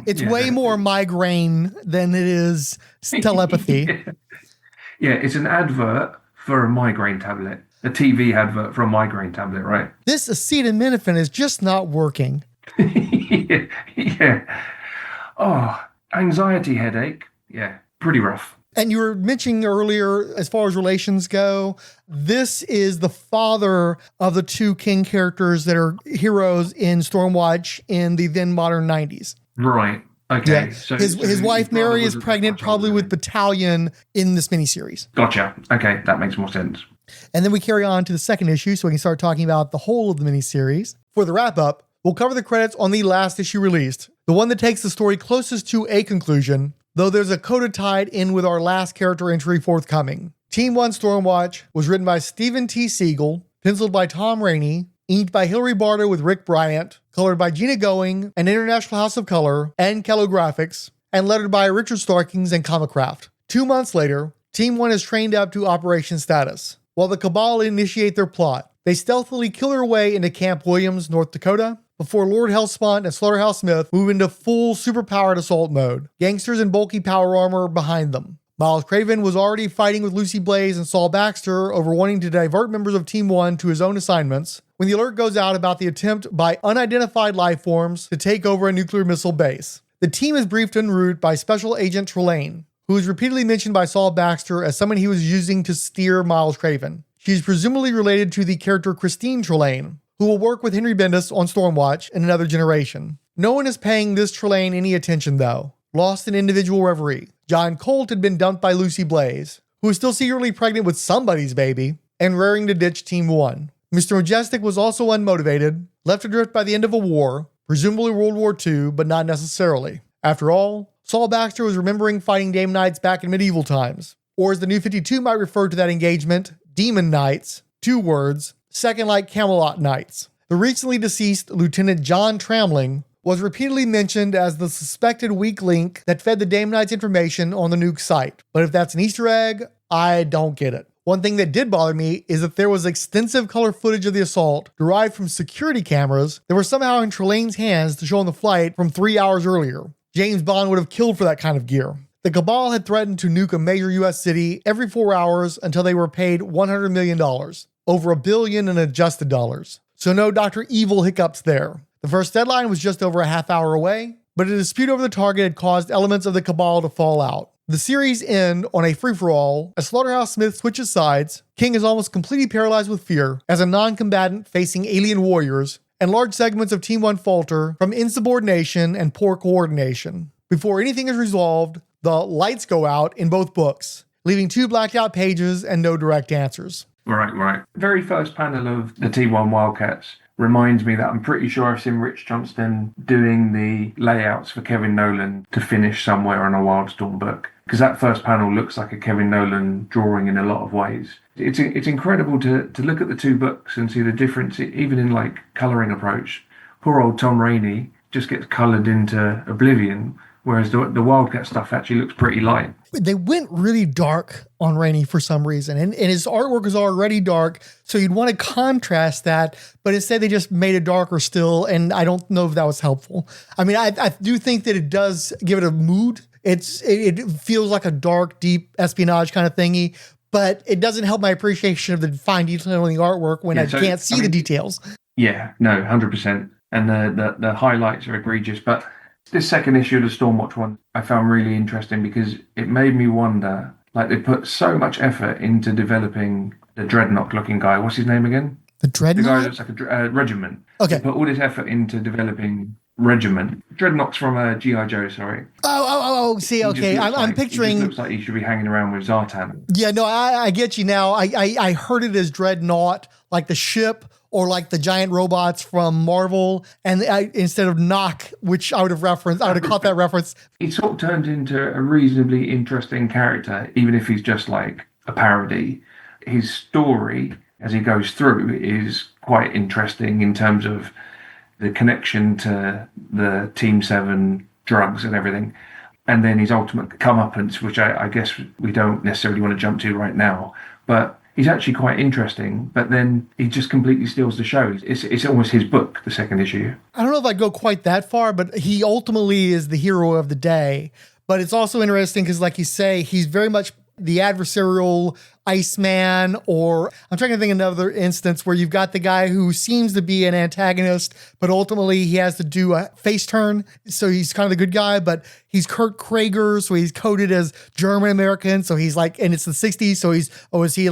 It's way more migraine than it is telepathy. Yeah, it's an advert for a migraine tablet. A TV advert for a migraine tablet, right? This acetaminophen is just not working. Yeah. Oh, anxiety headache. Yeah, pretty rough. And you were mentioning earlier, as far as relations go, this is the father of the two King characters that are heroes in Stormwatch in the then modern 90s. Right. Okay. Yeah. So his wife Mary is pregnant, probably with Battalion in this miniseries. Gotcha. Okay, that makes more sense. And then we carry on to the second issue, so we can start talking about the whole of the miniseries. For the wrap-up, we'll cover the credits on the last issue released, the one that takes the story closest to a conclusion, though there's a coda tied in with our last character entry forthcoming. Team 1 Stormwatch was written by Stephen T. Seagle, penciled by Tom Raney, inked by Hilary Barta with Rick Bryant, colored by Gina Going and International House of Color and Kello Graphics, and lettered by Richard Starkings and Comicraft. 2 months later, Team 1 is trained up to operation status. While the Cabal initiate their plot, they stealthily kill their way into Camp Williams, North Dakota, before Lord Hellspawn and Slaughterhouse Smith move into full superpowered assault mode. Gangsters in bulky power armor behind them. Miles Craven was already fighting with Lucy Blaize and Saul Baxter over wanting to divert members of Team 1 to his own assignments when the alert goes out about the attempt by unidentified life forms to take over a nuclear missile base. The team is briefed en route by Special Agent Trelane, who is repeatedly mentioned by Saul Baxter as someone he was using to steer Miles Craven. She is presumably related to the character Christine Trelane, who will work with Henry Bendis on Stormwatch in another generation. No one is paying this Trelane any attention, though. Lost in individual reverie, John Colt had been dumped by Lucy Blaize, who is still secretly pregnant with somebody's baby, and raring to ditch Team 1. Mr. Majestic was also unmotivated, left adrift by the end of a war, presumably World War II, but not necessarily. After all, Saul Baxter was remembering fighting Demon Knights back in medieval times, or as the New 52 might refer to that engagement, Demon Knights, 2 words, second like Camelot Knights. The recently deceased Lieutenant John Tramling was repeatedly mentioned as the suspected weak link that fed the Demon Knights information on the nuke site. But if that's an Easter egg, I don't get it. One thing that did bother me is that there was extensive color footage of the assault derived from security cameras that were somehow in Trelane's hands to show on the flight from 3 hours earlier. James Bond would have killed for that kind of gear. The Cabal had threatened to nuke a major US city every 4 hours until they were paid $100 million, over $1 billion in adjusted dollars. So no Dr. Evil hiccups there. The first deadline was just over a half hour away, but a dispute over the target had caused elements of the Cabal to fall out. The series end on a free-for-all as Slaughterhouse Smith switches sides. King is almost completely paralyzed with fear as a non-combatant facing alien warriors, and large segments of Team 1 falter from insubordination and poor coordination. Before anything is resolved, the lights go out in both books, leaving 2 blacked out pages and no direct answers. Right. Very first panel of the T1 WildC.A.T.s reminds me that I'm pretty sure I've seen Rich Johnston doing the layouts for Kevin Nolan to finish somewhere on a WildStorm book. Because that first panel looks like a Kevin Nolan drawing in a lot of ways. It's incredible to look at the 2 books and see the difference, even in like colouring approach. Poor old Tom Raney just gets coloured into oblivion, whereas the WildC.A.T. stuff actually looks pretty light. They went really dark on Raney for some reason, and his artwork is already dark, so you'd want to contrast that, but instead they just made it darker still, and I don't know if that was helpful. I mean, I do think that it does give it a mood. It feels like a dark, deep espionage kind of thingy, but it doesn't help my appreciation of the fine detail in the artwork when I can't see the details. Yeah, no, 100%. And the highlights are egregious, but this second issue of the Stormwatch one I found really interesting because it made me wonder, like they put so much effort into developing the Dreadnought looking guy. What's his name again? The Dreadnought? The guy that looks like a Regiment. Okay. They put all this effort into developing Regiment. Dreadnought's from G.I. Joe, sorry. Oh, see, okay. I'm picturing... He just looks like he should be hanging around with Zartan. Yeah, no, I get you now. I heard it as Dreadnought, like the ship, or like the giant robots from Marvel, and instead of Knock, which I would have caught that reference. He sort of turned into a reasonably interesting character, even if he's just like a parody. His story, as he goes through, is quite interesting in terms of the connection to the Team 7 drugs and everything. And then his ultimate comeuppance, which I guess we don't necessarily want to jump to right now, but he's actually quite interesting, but then he just completely steals the show. It's almost his book, the second issue. I don't know if I'd go quite that far, but he ultimately is the hero of the day. But it's also interesting because, like you say, he's very much the adversarial Iceman, or I'm trying to think of another instance where you've got the guy who seems to be an antagonist, but ultimately he has to do a face turn. So he's kind of the good guy, but he's Kirk Krager, so he's coded as German American. So he's like, and it's the 60s. So was he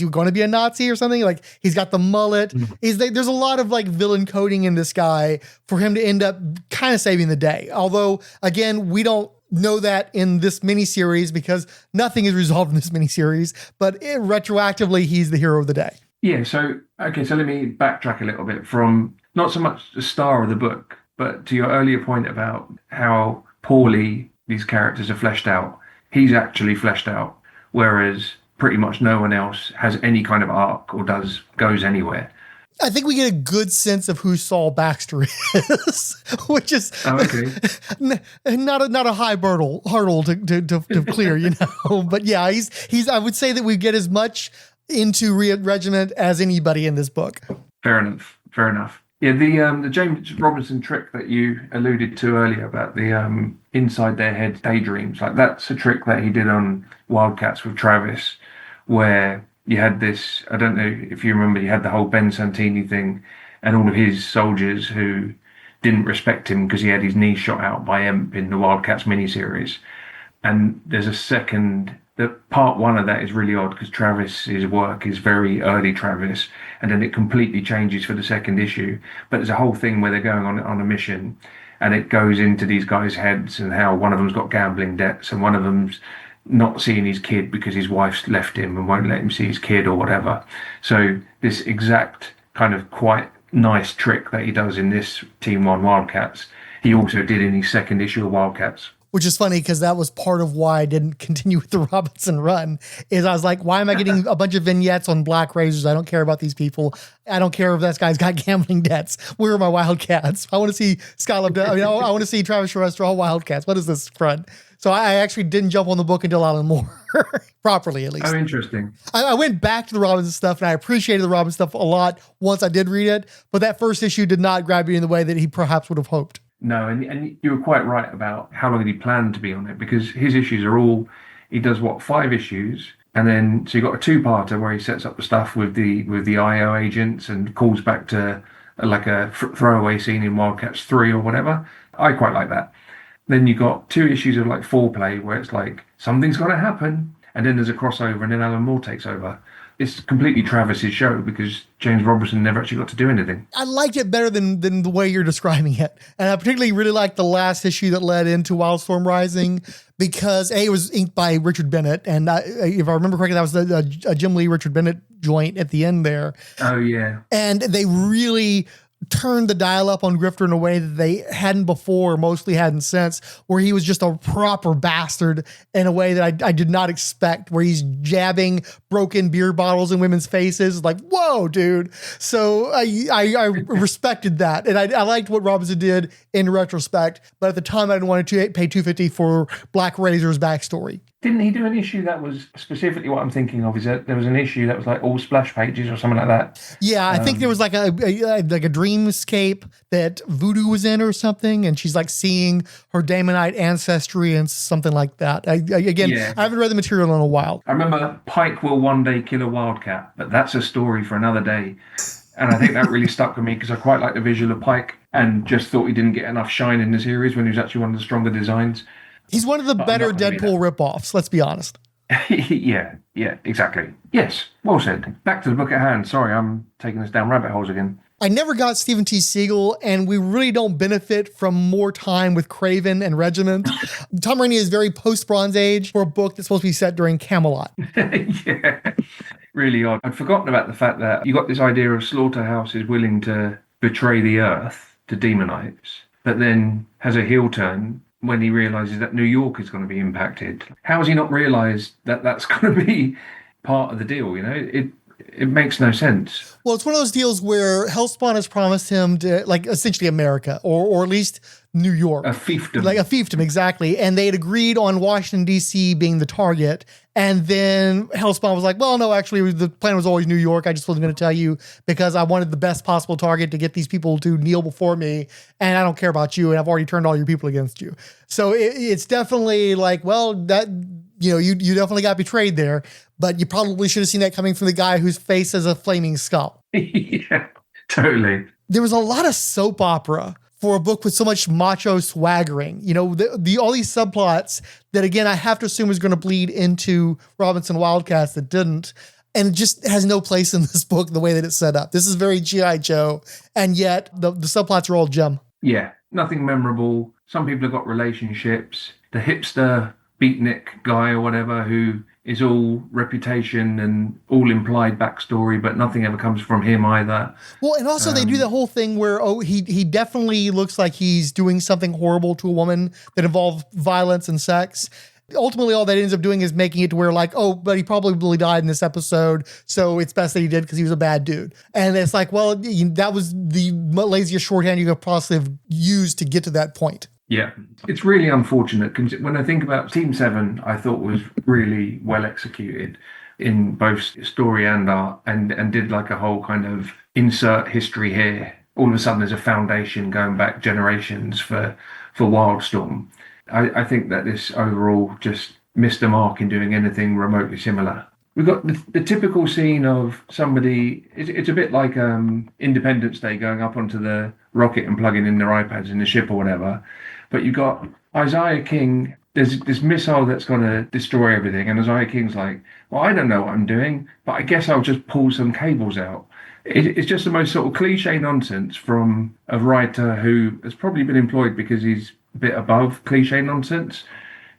going to be a Nazi or something? Like he's got the mullet. There's a lot of like villain coding in this guy for him to end up kind of saving the day. Although again, we don't know that in this miniseries because nothing is resolved in this miniseries, but retroactively, he's the hero of the day. Yeah, so let me backtrack a little bit from not so much the star of the book, but to your earlier point about how poorly these characters are fleshed out. He's actually fleshed out, whereas pretty much no one else has any kind of arc or goes anywhere. I think we get a good sense of who Saul Baxter is, which is not a high hurdle to clear, you know. But yeah, he's. I would say that we get as much into Regiment as anybody in this book. Fair enough. Yeah, the James Robinson trick that you alluded to earlier about the inside their head daydreams, like that's a trick that he did on WildC.A.T.s with Travis, where you had this, I don't know if you remember, you had the whole Ben Santini thing and all of his soldiers who didn't respect him because he had his knee shot out by Emp in the WildC.A.T.s miniseries. And there's a second, part one of that is really odd because Travis's work is very early Travis, and then it completely changes for the second issue. But there's a whole thing where they're going on a mission, and it goes into these guys' heads and how one of them's got gambling debts and one of them's not seeing his kid because his wife's left him and won't let him see his kid or whatever. So this exact kind of quite nice trick that he does in this Team 1 WildC.A.T.s, he also did in his second issue of WildC.A.T.s. Which is funny because that was part of why I didn't continue with the Robinson run, is I was like, why am I getting a bunch of vignettes on black razors? I don't care about these people. I don't care if that guy's got gambling debts. Where are my WildC.A.T.s? I want to see Scott. I want to see Travis Terese all WildC.A.T.s. What is this front? So I actually didn't jump on the book until Alan Moore, properly at least. Oh, interesting. I went back to the Robinson stuff, and I appreciated the Robinson stuff a lot once I did read it, but that first issue did not grab me in the way that he perhaps would have hoped. No, and you were quite right about how long did he plan to be on it, because his issues are all, he does what, 5 issues, and then so you got a 2-parter where he sets up the stuff with the IO agents and calls back to like a throwaway scene in WildCats 3 or whatever. I quite like that. Then you got 2 issues of like foreplay where it's like something's got to happen, and then there's a crossover, and then Alan Moore takes over. It's completely Travis's show because James Robinson never actually got to do anything. I liked it better than the way you're describing it. And I particularly really liked the last issue that led into WildStorm Rising because it was inked by Richard Bennett. And if I remember correctly, that was a Jim Lee, Richard Bennett joint at the end there. Oh, yeah. And they really turned the dial up on Grifter in a way that they hadn't before, mostly hadn't since, where he was just a proper bastard in a way that I did not expect, where he's jabbing broken beer bottles in women's faces. Like, whoa, dude. So I respected that. And I liked what Robinson did in retrospect, but at the time I didn't want to pay $250 for Black Razor's backstory. Didn't he do an issue that was specifically what I'm thinking of? Is that there was an issue that was like all splash pages or something like that? Yeah, I think there was like a dreamscape that Voodoo was in or something, and she's like seeing her Damonite ancestry and something like that. I haven't read the material in a while. I remember Pike will one day kill a wildcat, but that's a story for another day. And I think that really stuck with me because I quite like the visual of Pike and just thought he didn't get enough shine in the series when he was actually one of the stronger designs. He's one of the better Deadpool ripoffs, let's be honest. yeah, exactly. Yes, well said. Back to the book at hand. Sorry, I'm taking us down rabbit holes again. I never got Stephen T. Seagle, and we really don't benefit from more time with Craven and Regiment. Tom Raney is very post-Bronze Age for a book that's supposed to be set during Camelot. Yeah, really odd. I'd forgotten about the fact that you got this idea of Slaughterhouse is willing to betray the Earth to demonites, but then has a heel turn when he realizes that New York is going to be impacted. How has he not realized that that's going to be part of the deal? You know, it makes no sense. Well, it's one of those deals where Hellspawn has promised him to, like, essentially America, or at least New York. A fiefdom. Like a fiefdom, exactly. And they had agreed on Washington, D.C. being the target. And then Hellspawn was like, well, no, actually, the plan was always New York. I just wasn't going to tell you because I wanted the best possible target to get these people to kneel before me. And I don't care about you. And I've already turned all your people against you. So it's definitely like, well, that, you know, you definitely got betrayed there. But you probably should have seen that coming from the guy whose face is a flaming skull. Yeah, totally. There was a lot of soap opera for a book with so much macho swaggering. You know, all these subplots that, again, I have to assume is going to bleed into Robinson WildCats that didn't. And it just has no place in this book the way that it's set up. This is very G.I. Joe. And yet the subplots are all gem. Yeah, nothing memorable. Some people have got relationships. The hipster beatnik guy or whatever who is all reputation and all implied backstory, but nothing ever comes from him either. Well, and also they do the whole thing where, he definitely looks like he's doing something horrible to a woman that involves violence and sex. Ultimately, all that ends up doing is making it to where, like, oh, but he probably died in this episode, so it's best that he did because he was a bad dude. And it's like, well, that was the laziest shorthand you could possibly have used to get to that point. Yeah, it's really unfortunate. When I think about Team 7, I thought was really well executed in both story and art, and did like a whole kind of insert history here. All of a sudden, there's a foundation going back generations for WildStorm. I think that this overall just missed the mark in doing anything remotely similar. We've got the typical scene of somebody, it's a bit like Independence Day going up onto the rocket and plugging in their iPads in the ship or whatever. But you've got Isaiah King, there's this missile that's going to destroy everything. And Isaiah King's like, well, I don't know what I'm doing, but I guess I'll just pull some cables out. It's just the most sort of cliche nonsense from a writer who has probably been employed because he's a bit above cliche nonsense.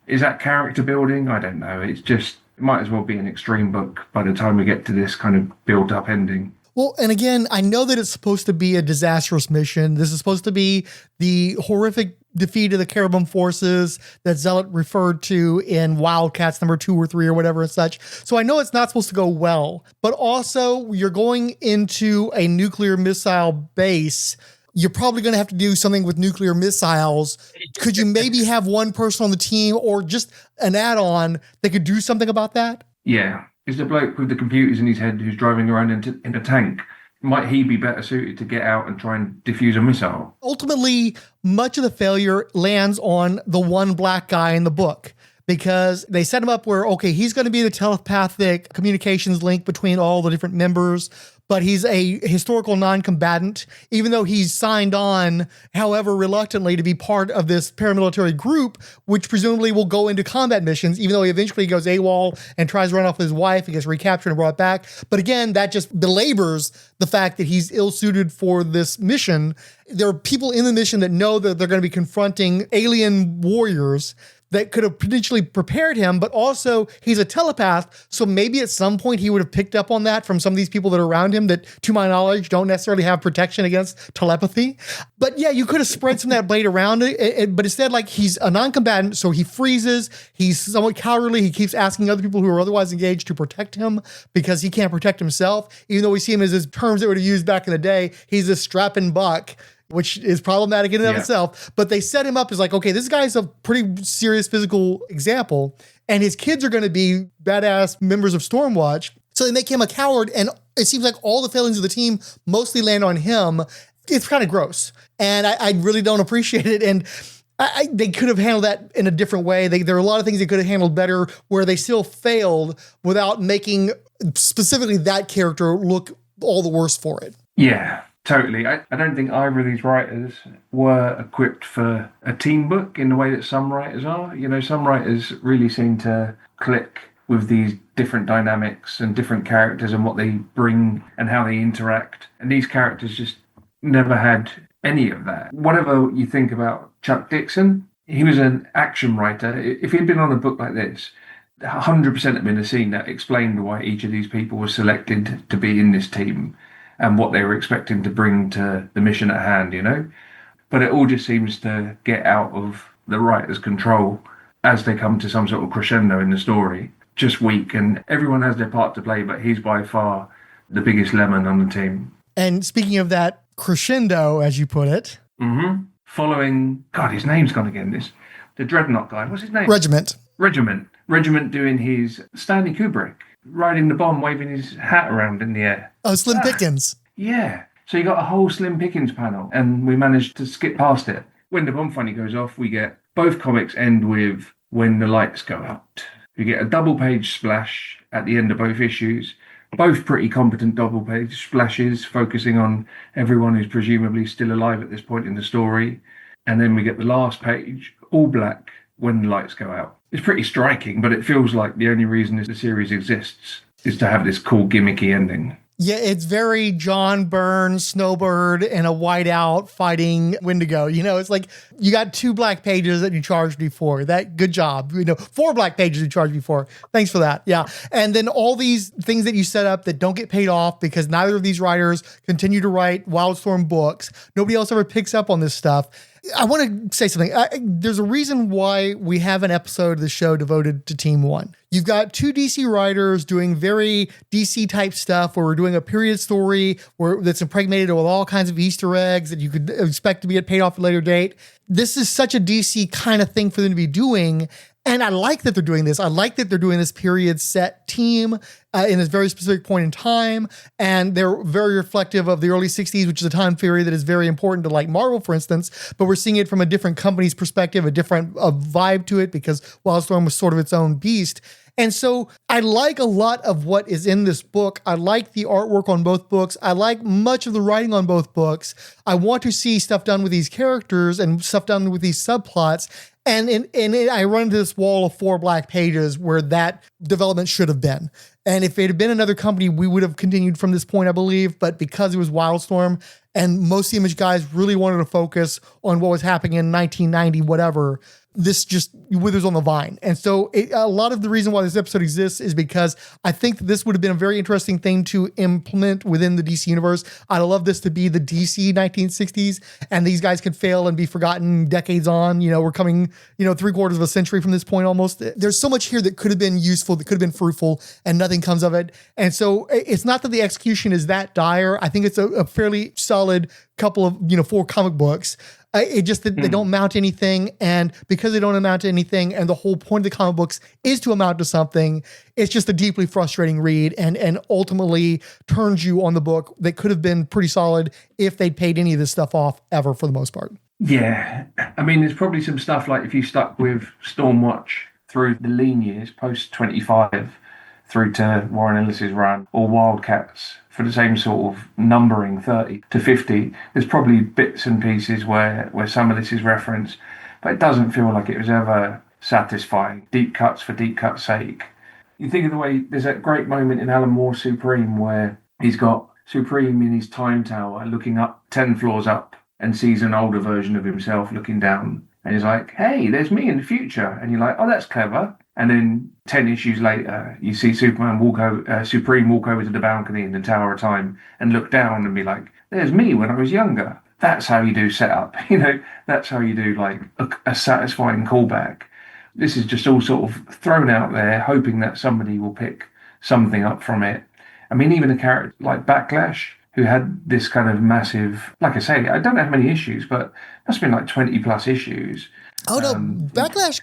Is that character building? I don't know. It's just, it might as well be an extreme book by the time we get to this kind of built-up ending. Well, and again, I know that it's supposed to be a disastrous mission. This is supposed to be the horrific defeat of the Caribbean forces that Zealot referred to in WildCats number 2 or 3 or whatever and such. So I know it's not supposed to go well, but also you're going into a nuclear missile base. You're probably going to have to do something with nuclear missiles. Could you maybe have one person on the team or just an add-on that could do something about that? Yeah. Is the bloke with the computers in his head who's driving around in a tank Might he be better suited to get out and try and defuse a missile? Ultimately, much of the failure lands on the one black guy in the book, because they set him up where, okay, he's going to be the telepathic communications link between all the different members, but he's a historical non-combatant, even though he's signed on, however reluctantly, to be part of this paramilitary group, which presumably will go into combat missions, even though he eventually goes AWOL and tries to run off with his wife and gets recaptured and brought back. But again, that just belabors the fact that he's ill-suited for this mission. There are people in the mission that know that they're going to be confronting alien warriors that could have potentially prepared him, but also he's a telepath, so maybe at some point he would have picked up on that from some of these people that are around him that, to my knowledge, don't necessarily have protection against telepathy. But yeah, you could have spread some of that blade around it, but instead, like, he's a non-combatant, so he freezes, he's somewhat cowardly, he keeps asking other people who are otherwise engaged to protect him because he can't protect himself, even though we see him as his terms that would have used back in the day, he's a strapping buck, which is problematic in and of itself. But they set him up as like, okay, this guy's a pretty serious physical example, and his kids are going to be badass members of Stormwatch. So they make him a coward, and it seems like all the failings of the team mostly land on him. It's kind of gross, and I really don't appreciate it. And they could have handled that in a different way. There are a lot of things they could have handled better where they still failed without making specifically that character look all the worse for it. Yeah. Totally. I don't think either of these writers were equipped for a team book in the way that some writers are. You know, some writers really seem to click with these different dynamics and different characters and what they bring and how they interact. And these characters just never had any of that. Whatever you think about Chuck Dixon, he was an action writer. If he'd been on a book like this, 100% had been a scene that explained why each of these people was selected to be in this team and what they were expecting to bring to the mission at hand, you know? But it all just seems to get out of the writer's control as they come to some sort of crescendo in the story. Just weak, and everyone has their part to play, but he's by far the biggest lemon on the team. And speaking of that crescendo, as you put it. Following, God, his name's gone again, the Dreadnought guy, what's his name? Regiment doing his Stanley Kubrick, riding the bomb, waving his hat around in the air. Oh, Slim Pickens. Yeah. So you got a whole Slim Pickens panel, and we managed to skip past it. When the bomb finally goes off, we get both comics end with when the lights go out. We get a double-page splash at the end of both issues, both pretty competent double-page splashes, focusing on everyone who's presumably still alive at this point in the story. And then we get the last page, all black, when the lights go out. It's pretty striking, but it feels like the only reason the series exists is to have this cool gimmicky ending. Yeah, it's very John Byrne, Snowbird, and a whiteout fighting Wendigo. You know, it's like you got 2 black pages that you charged me for. That, good job. You know, 4 black pages you charged me for. Thanks for that. Yeah. And then all these things that you set up that don't get paid off because neither of these writers continue to write WildStorm books. Nobody else ever picks up on this stuff. I want to say something. There's a reason why we have an episode of the show devoted to Team 1. You've got 2 DC writers doing very DC type stuff where we're doing a period story that's impregnated with all kinds of Easter eggs that you could expect to be paid off at a later date. This is such a DC kind of thing for them to be doing. And I like that they're doing this. I like that they're doing this period set team in this very specific point in time. And they're very reflective of the early 60s, which is a time period that is very important to, like, Marvel, for instance. But we're seeing it from a different company's perspective, a different vibe to it, because WildStorm was sort of its own beast. And so I like a lot of what is in this book. I like the artwork on both books. I like much of the writing on both books. I want to see stuff done with these characters and stuff done with these subplots. And I run into this wall of 4 black pages where that development should have been. And if it had been another company, we would have continued from this point, I believe. But because it was WildStorm and most Image guys really wanted to focus on what was happening in 1990, whatever, this just withers on the vine. And so a lot of the reason why this episode exists is because I think that this would have been a very interesting thing to implement within the DC universe. I'd love this to be the DC 1960s, and these guys could fail and be forgotten decades on. You know, we're coming, 3/4 of a century from this point almost. There's so much here that could have been useful, that could have been fruitful, and nothing comes of it. And so it's not that the execution is that dire. I think it's a fairly solid couple of, 4 comic books. It just that they don't amount to anything, and because they don't amount to anything, and the whole point of the comic books is to amount to something, it's just a deeply frustrating read, and ultimately turns you on the book that could have been pretty solid if they'd paid any of this stuff off ever, for the most part. Yeah, I mean, there's probably some stuff like if you stuck with Stormwatch through the lean years, post 25, through to Warren Ellis's run, or WildC.A.T.s for the same sort of numbering, 30 to 50, there's probably bits and pieces where some of this is referenced, but it doesn't feel like it was ever satisfying. Deep cuts for deep cut's sake. You think of the way, there's that great moment in Alan Moore's Supreme where he's got Supreme in his time tower looking up 10 floors up and sees an older version of himself looking down. And he's like, hey, there's me in the future. And you're like, oh, that's clever. And then 10 issues later, you see Supreme walk over to the balcony in the Tower of Time and look down and be like, there's me when I was younger. That's how you do setup. That's how you do like a satisfying callback. This is just all sort of thrown out there, hoping that somebody will pick something up from it. I mean, even a character like Backlash, who had this kind of massive, like I say, I don't know how many issues, but must have been like 20 plus issues. Oh no, Backlash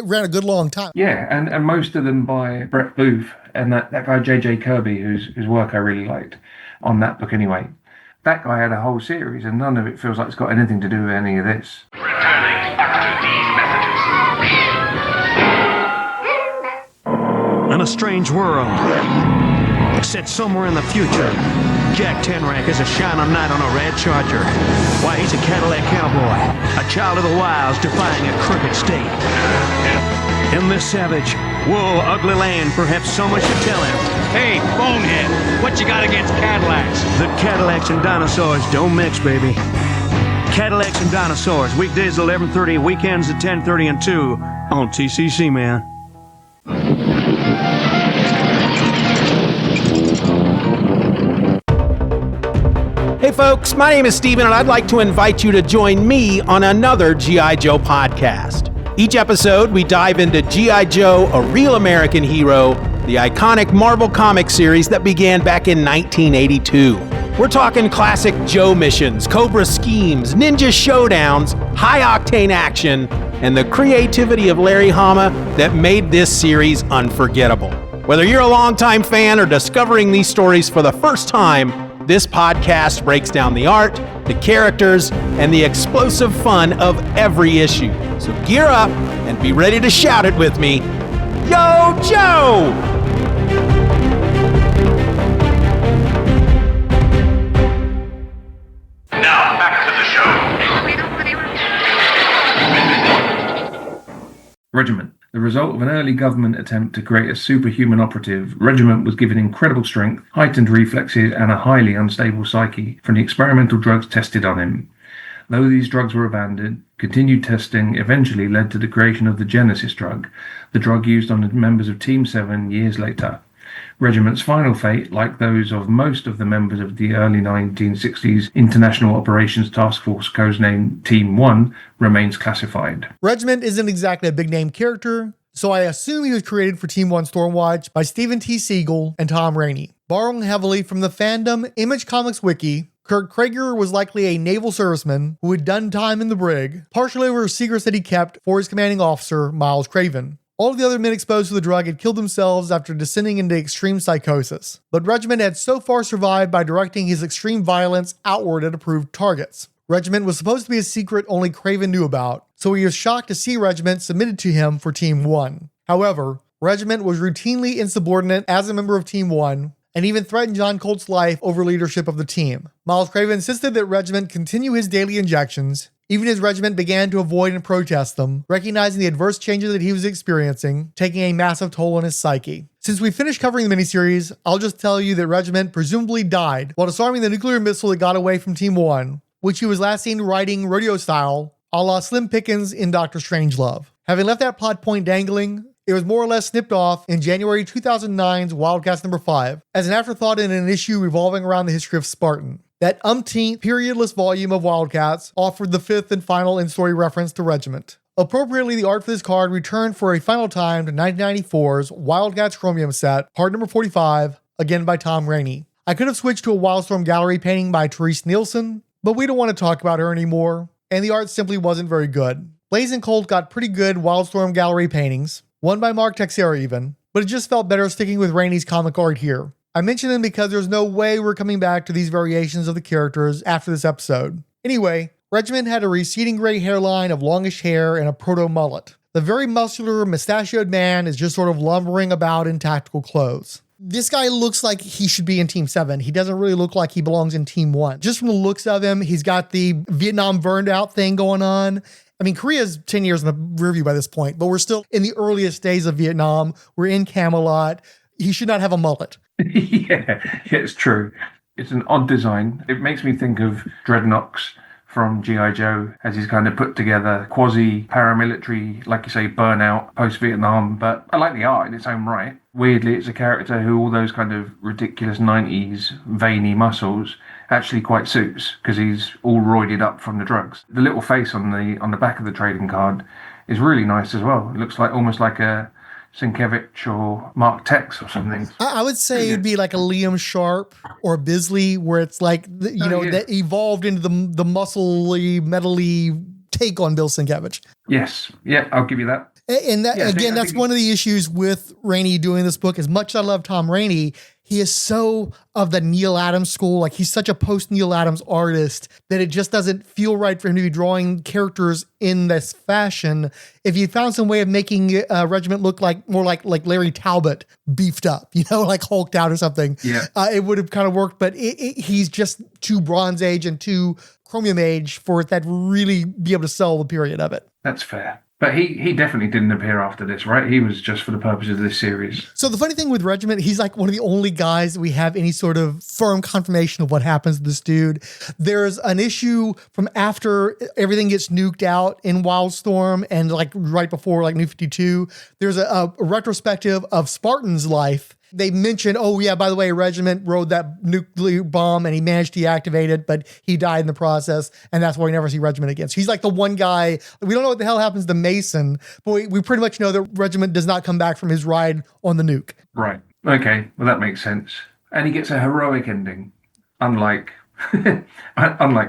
ran a good long time. Yeah, and most of them by Brett Booth and that guy J.J. Kirby, whose work I really liked on that book anyway. That guy had a whole series, and none of it feels like it's got anything to do with any of this. Returning after these messages. In a strange world, set somewhere in the future, Jack Tenrak is a shining knight on a red charger. Why, he's a Cadillac cowboy, a child of the wilds defying a crooked state. In this savage, woe, ugly land, perhaps someone should tell him, Hey, bonehead, what you got against Cadillacs? the Cadillacs and dinosaurs don't mix, baby. Cadillacs and dinosaurs, weekdays 11:30, weekends at 10:30 and 2 on TCC, man. Hey folks, my name is Steven and I'd like to invite you to join me on another G.I. Joe podcast. Each episode, we dive into G.I. Joe, a real American hero, the iconic Marvel Comics series that began back in 1982. We're talking classic Joe missions, Cobra schemes, ninja showdowns, high-octane action, and the creativity of Larry Hama that made this series unforgettable. Whether you're a longtime fan or discovering these stories for the first time, this podcast breaks down the art, the characters, and the explosive fun of every issue. So gear up and be ready to shout it with me. Yo, Joe! Now, back to the show. Regiment. The result of an early government attempt to create a superhuman operative, Regiment was given incredible strength, heightened reflexes, and a highly unstable psyche from the experimental drugs tested on him. Though these drugs were abandoned, continued testing eventually led to the creation of the Genesis drug, the drug used on the members of Team 7 years later. Regiment's final fate, like those of most of the members of the early 1960s International Operations Task Force codenamed Team 1, remains classified. Regiment isn't exactly a big-name character, so I assume he was created for Team 1 Stormwatch by Stephen T. Seagle and Tom Raney. Borrowing heavily from the fandom Image Comics wiki, Kirk Krager was likely a naval serviceman who had done time in the brig, partially over secrets that he kept for his commanding officer, Miles Craven. All of the other men exposed to the drug had killed themselves after descending into extreme psychosis, but Regiment had so far survived by directing his extreme violence outward at approved targets. Regiment was supposed to be a secret only Craven knew about, so he was shocked to see Regiment submitted to him for Team 1. However, Regiment was routinely insubordinate as a member of Team 1, and even threatened John Colt's life over leadership of the team. Miles Craven insisted that Regiment continue his daily injections, even as Regiment began to avoid and protest them, recognizing the adverse changes that he was experiencing, taking a massive toll on his psyche. Since we finished covering the miniseries, I'll just tell you that Regiment presumably died while disarming the nuclear missile that got away from Team 1, which he was last seen riding rodeo style, a la Slim Pickens in Doctor Strangelove. Having left that plot point dangling, it was more or less snipped off in January 2009's WildCats number 5, as an afterthought in an issue revolving around the history of Spartan. That umpteenth periodless volume of WildCats offered the fifth and final in-story reference to Regiment. Appropriately, the art for this card returned for a final time to 1994's WildCats Chromium set, part number 45, again by Tom Raney. I could have switched to a WildStorm gallery painting by Terese Nielsen, but we don't want to talk about her anymore, and the art simply wasn't very good. Blaize and Colt got pretty good WildStorm gallery paintings, one by Marc even, but it just felt better sticking with Raney's comic art here. I mention them because there's no way we're coming back to these variations of the characters after this episode. Anyway, Regiment had a receding gray hairline of longish hair and a proto-mullet. The very muscular, mustachioed man is just sort of lumbering about in tactical clothes. This guy looks like he should be in Team 7. He doesn't really look like he belongs in Team 1. Just from the looks of him, he's got the Vietnam burned out thing going on. I mean, Korea's 10 years in the rearview by this point, but we're still in the earliest days of Vietnam. We're in Camelot. He should not have a mullet. Yeah, it's true. It's an odd design. It makes me think of Dreadnoks from G.I. Joe, as he's kind of put together quasi-paramilitary, like you say, burnout, post-Vietnam, but I like the art in its own right. Weirdly, it's a character who all those kind of ridiculous 90s veiny muscles actually quite suits, because he's all roided up from the drugs. The little face on the back of the trading card is really nice as well. It looks like almost like a Sienkiewicz or Marc Tex or something. I would say it'd be like a Liam Sharp or Bisley, where it's like, that evolved into the muscly, metally take on Bill Sienkiewicz. Yes. Yeah, I'll give you that. And that, that's one of the issues with Raney doing this book. As much as I love Tom Raney, he is so of the Neil Adams school. Like, he's such a post-Neil Adams artist that it just doesn't feel right for him to be drawing characters in this fashion. If you found some way of making Regiment look more like Larry Talbot beefed up, like hulked out or something, it would have kind of worked. But he's just too Bronze Age and too Chromium Age for it that really be able to sell the period of it. That's fair. But he definitely didn't appear after this, right? He was just for the purposes of this series. So the funny thing with Regiment, he's like one of the only guys that we have any sort of firm confirmation of what happens to this dude. There's an issue from after everything gets nuked out in WildStorm and like right before like New 52. There's a retrospective of Spartan's life. They mentioned, oh yeah, by the way, Regiment rode that nuclear bomb and he managed to deactivate it, but he died in the process, and that's why we never see Regiment again. So he's like the one guy. We don't know what the hell happens to Mason, but we pretty much know that Regiment does not come back from his ride on the nuke. Right. Okay. Well, that makes sense. And he gets a heroic ending, unlike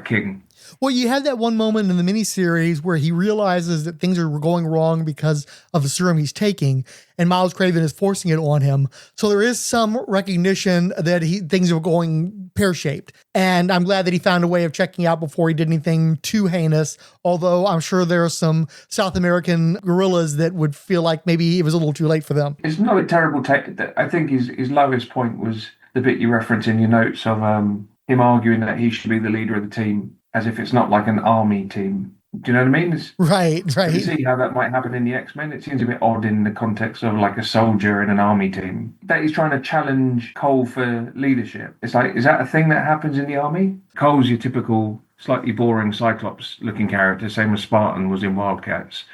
King. Well, you had that one moment in the miniseries where he realizes that things are going wrong because of the serum he's taking, and Miles Craven is forcing it on him. So there is some recognition that things are going pear-shaped. And I'm glad that he found a way of checking out before he did anything too heinous, although I'm sure there are some South American guerrillas that would feel like maybe it was a little too late for them. It's not a terrible take. I think his lowest point was the bit you reference in your notes of him arguing that he should be the leader of the team, as if it's not like an army team. Do you know what I mean? Right. You see how that might happen in the X-Men? It seems a bit odd in the context of like a soldier in an army team. That he's trying to challenge Cole for leadership. It's like, is that a thing that happens in the army? Cole's your typical, slightly boring Cyclops-looking character, same as Spartan was in WildCA.T.s.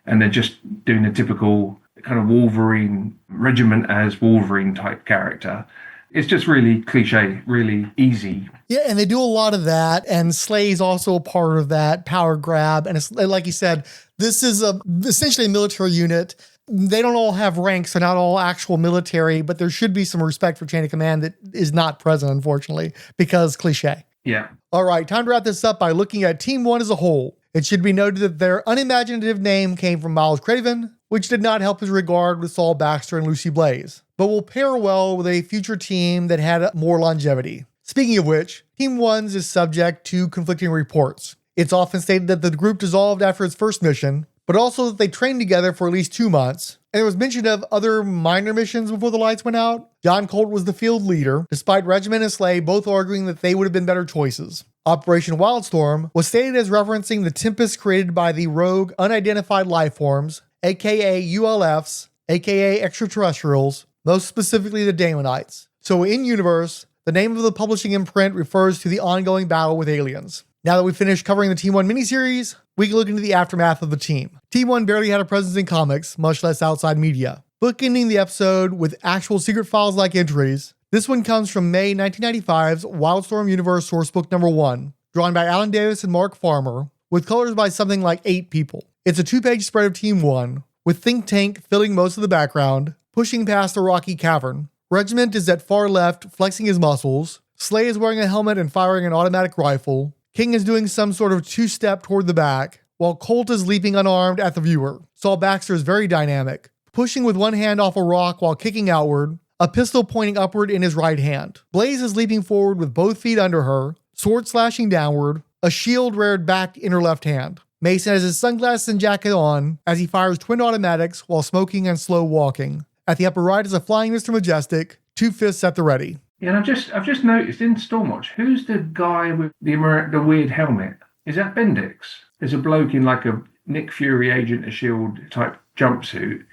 And they're just doing the typical kind of Wolverine, Regiment as Wolverine type character. It's just really cliche, really easy. Yeah, and they do a lot of that, and Slay's also a part of that power grab. And it's like you said, this is essentially a military unit. They don't all have ranks, they're not all actual military, but there should be some respect for chain of command that is not present, unfortunately, because cliche. Yeah. All right, time to wrap this up by looking at Team 1 as a whole. It should be noted that their unimaginative name came from Miles Craven, which did not help his regard with Saul Baxter and Lucy Blaize, but will pair well with a future team that had more longevity. Speaking of which, Team 1's is subject to conflicting reports. It's often stated that the group dissolved after its first mission, but also that they trained together for at least 2 months. And there was mention of other minor missions before the lights went out. John Colt was the field leader, despite Regiment and Slay both arguing that they would have been better choices. Operation WildStorm was stated as referencing the tempest created by the rogue unidentified life forms, aka ULFs, aka extraterrestrials, most specifically the Daemonites. So in universe, the name of the publishing imprint refers to the ongoing battle with aliens. Now that we've finished covering the Team 1 miniseries, we can look into the aftermath of the team. Team 1 barely had a presence in comics, much less outside media. Bookending the episode with actual secret files-like entries, this one comes from May 1995's WildStorm Universe Sourcebook number 1, drawn by Alan Davis and Mark Farmer, with colors by something like 8 people. It's a 2-page spread of Team 1, with Think Tank filling most of the background, pushing past the rocky cavern. Regiment is at far left, flexing his muscles. Slay is wearing a helmet and firing an automatic rifle. King is doing some sort of two-step toward the back, while Colt is leaping unarmed at the viewer. Saul Baxter is very dynamic, pushing with one hand off a rock while kicking outward, a pistol pointing upward in his right hand. Blaize is leaping forward with both feet under her, sword slashing downward, a shield reared back in her left hand. Mason has his sunglasses and jacket on as he fires twin automatics while smoking and slow walking. At the upper right is a flying Mr. Majestic, 2 fists at the ready. Yeah, and I've just noticed in Stormwatch, who's the guy with the weird helmet? Is that Bendix? There's a bloke in like a Nick Fury Agent of S.H.I.E.L.D. type jumpsuit,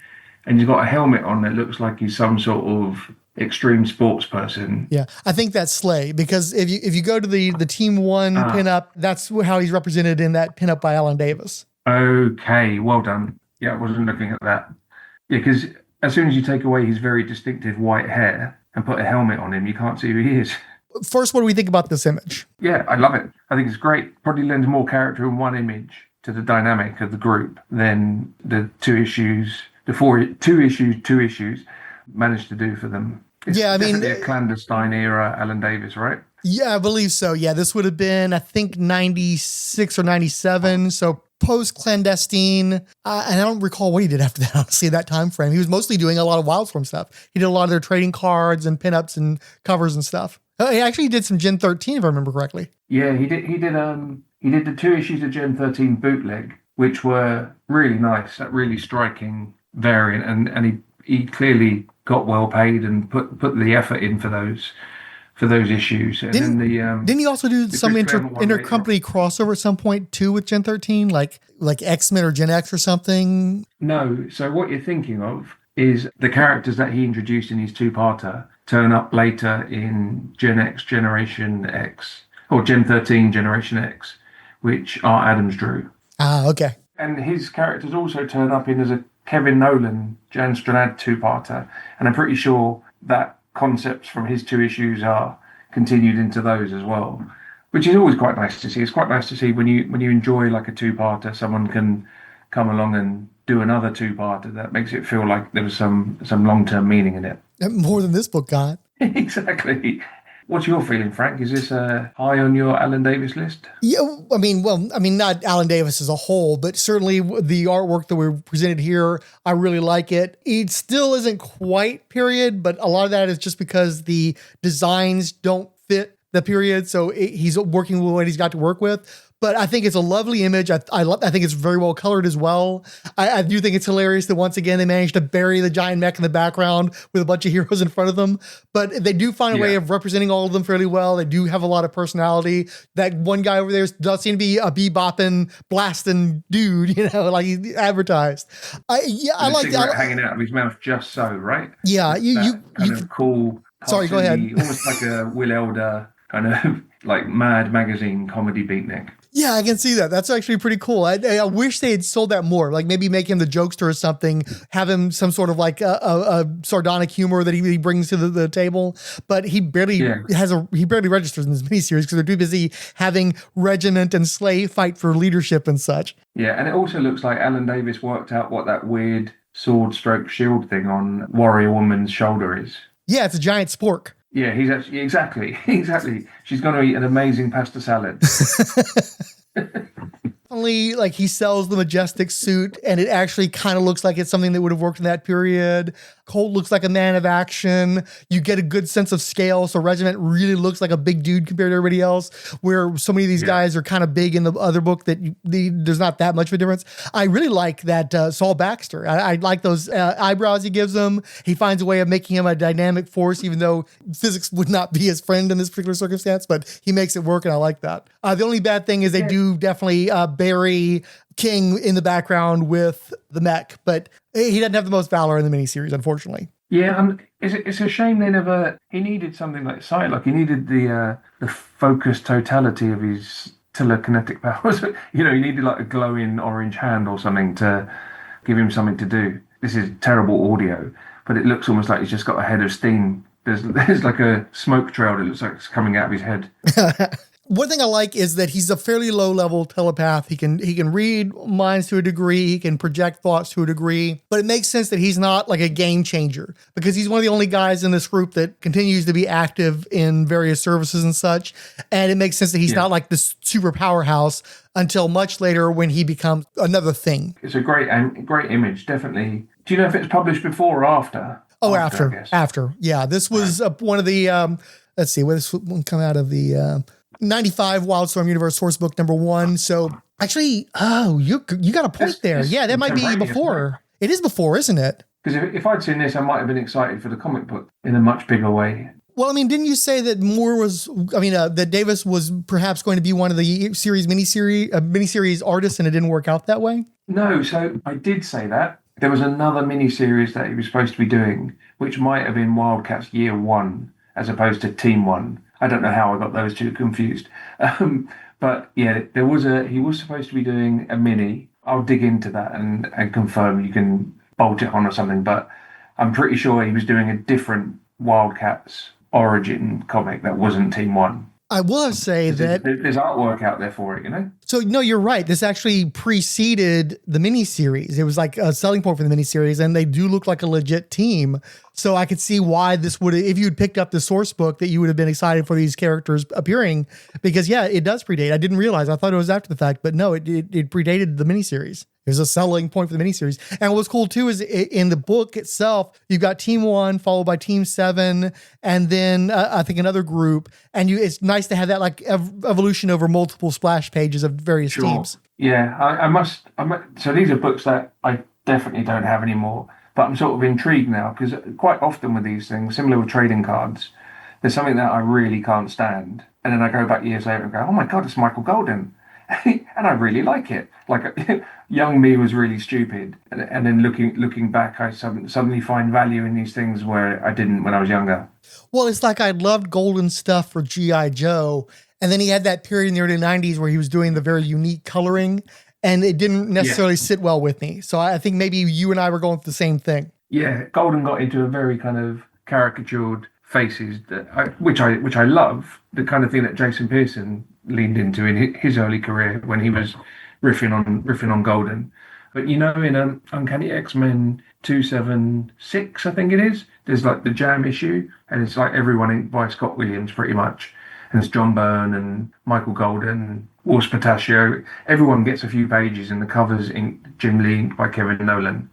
and he's got a helmet on that looks like he's some sort of extreme sports person. Yeah, I think that's Slay, because if you go to the Team 1 pinup, that's how he's represented in that pinup by Alan Davis. Okay, well done. Yeah, I wasn't looking at that. Yeah, because as soon as you take away his very distinctive white hair and put a helmet on him, you can't see who he is. First, what do we think about this image? Yeah, I love it. I think it's great. Probably lends more character in one image to the dynamic of the group than the two issues managed to do for them. It's definitely a clandestine era Alan Davis, right? Yeah, I believe so. Yeah, this would have been, I think, 96 or 97. So post-clandestine. And I don't recall what he did after that, honestly, that time frame. He was mostly doing a lot of WildStorm stuff. He did a lot of their trading cards and pinups and covers and stuff. He actually did some Gen 13, if I remember correctly. Yeah, he did the 2 issues of Gen 13 bootleg, which were really nice, that really striking variant, and he clearly got well paid and put the effort in for those issues. And didn't he also do some intercompany crossover at some point too with Gen 13, like X-Men or Gen X or something? No. So what you're thinking of is the characters that he introduced in his 2-parter turn up later in Gen X Generation X, or Gen 13 Generation X, which Art Adams drew. Ah, okay. And his characters also turn up in as a Kevin Nolan Jan Stranad 2-parter, and I'm pretty sure that concepts from his 2 issues are continued into those as well, which is always quite nice to see. It's quite nice to see when you enjoy like a 2-parter, someone can come along and do another 2-parter that makes it feel like there was some long-term meaning in it. More than this book got. Exactly. What's your feeling, Frank? Is this high on your Alan Davis list? Yeah, I mean, not Alan Davis as a whole, but certainly the artwork that we're presented here, I really like it. It still isn't quite period, but a lot of that is just because the designs don't fit the period, so he's working with what he's got to work with. But I think it's a lovely image. I think it's very well colored as well. I do think it's hilarious that once again they managed to bury the giant mech in the background with a bunch of heroes in front of them. But they do find a way of representing all of them fairly well. They do have a lot of personality. That one guy over there does seem to be a bebopping, blasting dude, like he advertised. I like that. Hanging out of his mouth just so, right? Yeah, you cool. Sorry, go ahead. Almost like a Will Elder kind of like Mad Magazine comedy beatnik. Yeah, I can see that. That's actually pretty cool. I wish they had sold that more. Like maybe make him the jokester or something. Have him some sort of like a sardonic humor that he brings to the table. But he barely registers in this miniseries because they're too busy having Regiment and Slay fight for leadership and such. Yeah, and it also looks like Alan Davis worked out what that weird sword stroke shield thing on Warrior Woman's shoulder is. Yeah, it's a giant spork. Yeah, he's actually exactly. She's going to eat an amazing pasta salad. Only like he sells the Majestic suit, and it actually kind of looks like it's something that would have worked in that period. Colt looks like a man of action. You get a good sense of scale. So Regiment really looks like a big dude compared to everybody else, where so many of these guys are kind of big in the other book that there's not that much of a difference. I really like that Saul Baxter. I like those eyebrows he gives him. He finds a way of making him a dynamic force, even though physics would not be his friend in this particular circumstance, but he makes it work, and I like that. The only bad thing is they do definitely bury King in the background with the mech, but he doesn't have the most valor in the miniseries, unfortunately. Yeah, and it's a shame he needed something like Psylocke. He needed the focused totality of his telekinetic powers. He needed like a glowing orange hand or something to give him something to do. This is terrible audio, but it looks almost like he's just got a head of steam. There's like a smoke trail that looks like it's coming out of his head. One thing I like is that he's a fairly low-level telepath. He can read minds to a degree. He can project thoughts to a degree. But it makes sense that he's not like a game changer because he's one of the only guys in this group that continues to be active in various services and such. And it makes sense that he's not like this super powerhouse until much later when he becomes another thing. It's a great image, definitely. Do you know if it's published before or after? Oh, after. Yeah, this was one of the, let's see, this one come out of the 95 WildStorm Universe Sourcebook #1. So actually, you got a point there. Yeah, that might be before. It is before, isn't it? Because if I'd seen this, I might have been excited for the comic book in a much bigger way. Well, I mean, didn't you say that that Davis was perhaps going to be one of the miniseries artists and it didn't work out that way? No, so I did say that. There was another miniseries that he was supposed to be doing, which might have been Wildcats Year 1 as opposed to Team 1. I don't know how I got those two confused. But yeah, he was supposed to be doing a mini. I'll dig into that and confirm. You can bolt it on or something, but I'm pretty sure he was doing a different Wildcats origin comic that wasn't Team 1. I will say that there's artwork out there for it, you know? So, no, you're right. This actually preceded the miniseries. It was like a selling point for the miniseries, and they do look like a legit team. So I could see why this would, if you'd picked up the source book, that you would have been excited for these characters appearing. Because, yeah, it does predate. I didn't realize. I thought it was after the fact, but no, it predated the miniseries. It was a selling point for the miniseries. And what's cool, too, is in the book itself, you've got Team 1 followed by Team 7, and then I think another group. And it's nice to have that like evolution over multiple splash pages of various teams. Yeah, I must. So these are books that I definitely don't have anymore. But I'm sort of intrigued now because quite often with these things, similar with trading cards, there's something that I really can't stand. And then I go back years later and go, oh my God, it's Michael Golden. And I really like it. Like young me was really stupid. And then looking back, I suddenly find value in these things where I didn't when I was younger. Well, it's like I loved Golden stuff for G.I. Joe. And then he had that period in the early 90s where he was doing the very unique coloring. And it didn't necessarily sit well with me. So I think maybe you and I were going through the same thing. Yeah, Golden got into a very kind of caricatured faces, which I love. The kind of thing that Jason Pearson leaned into in his early career when he was riffing on Golden. But you know, in Uncanny X-Men 276, I think it is, there's like the Jam issue, and it's like everyone inked by Scott Williams pretty much. And it's John Byrne and Michael Golden and Urs Patachio. Everyone gets a few pages, and the cover's inked Jim Lee inked by Kevin Nolan.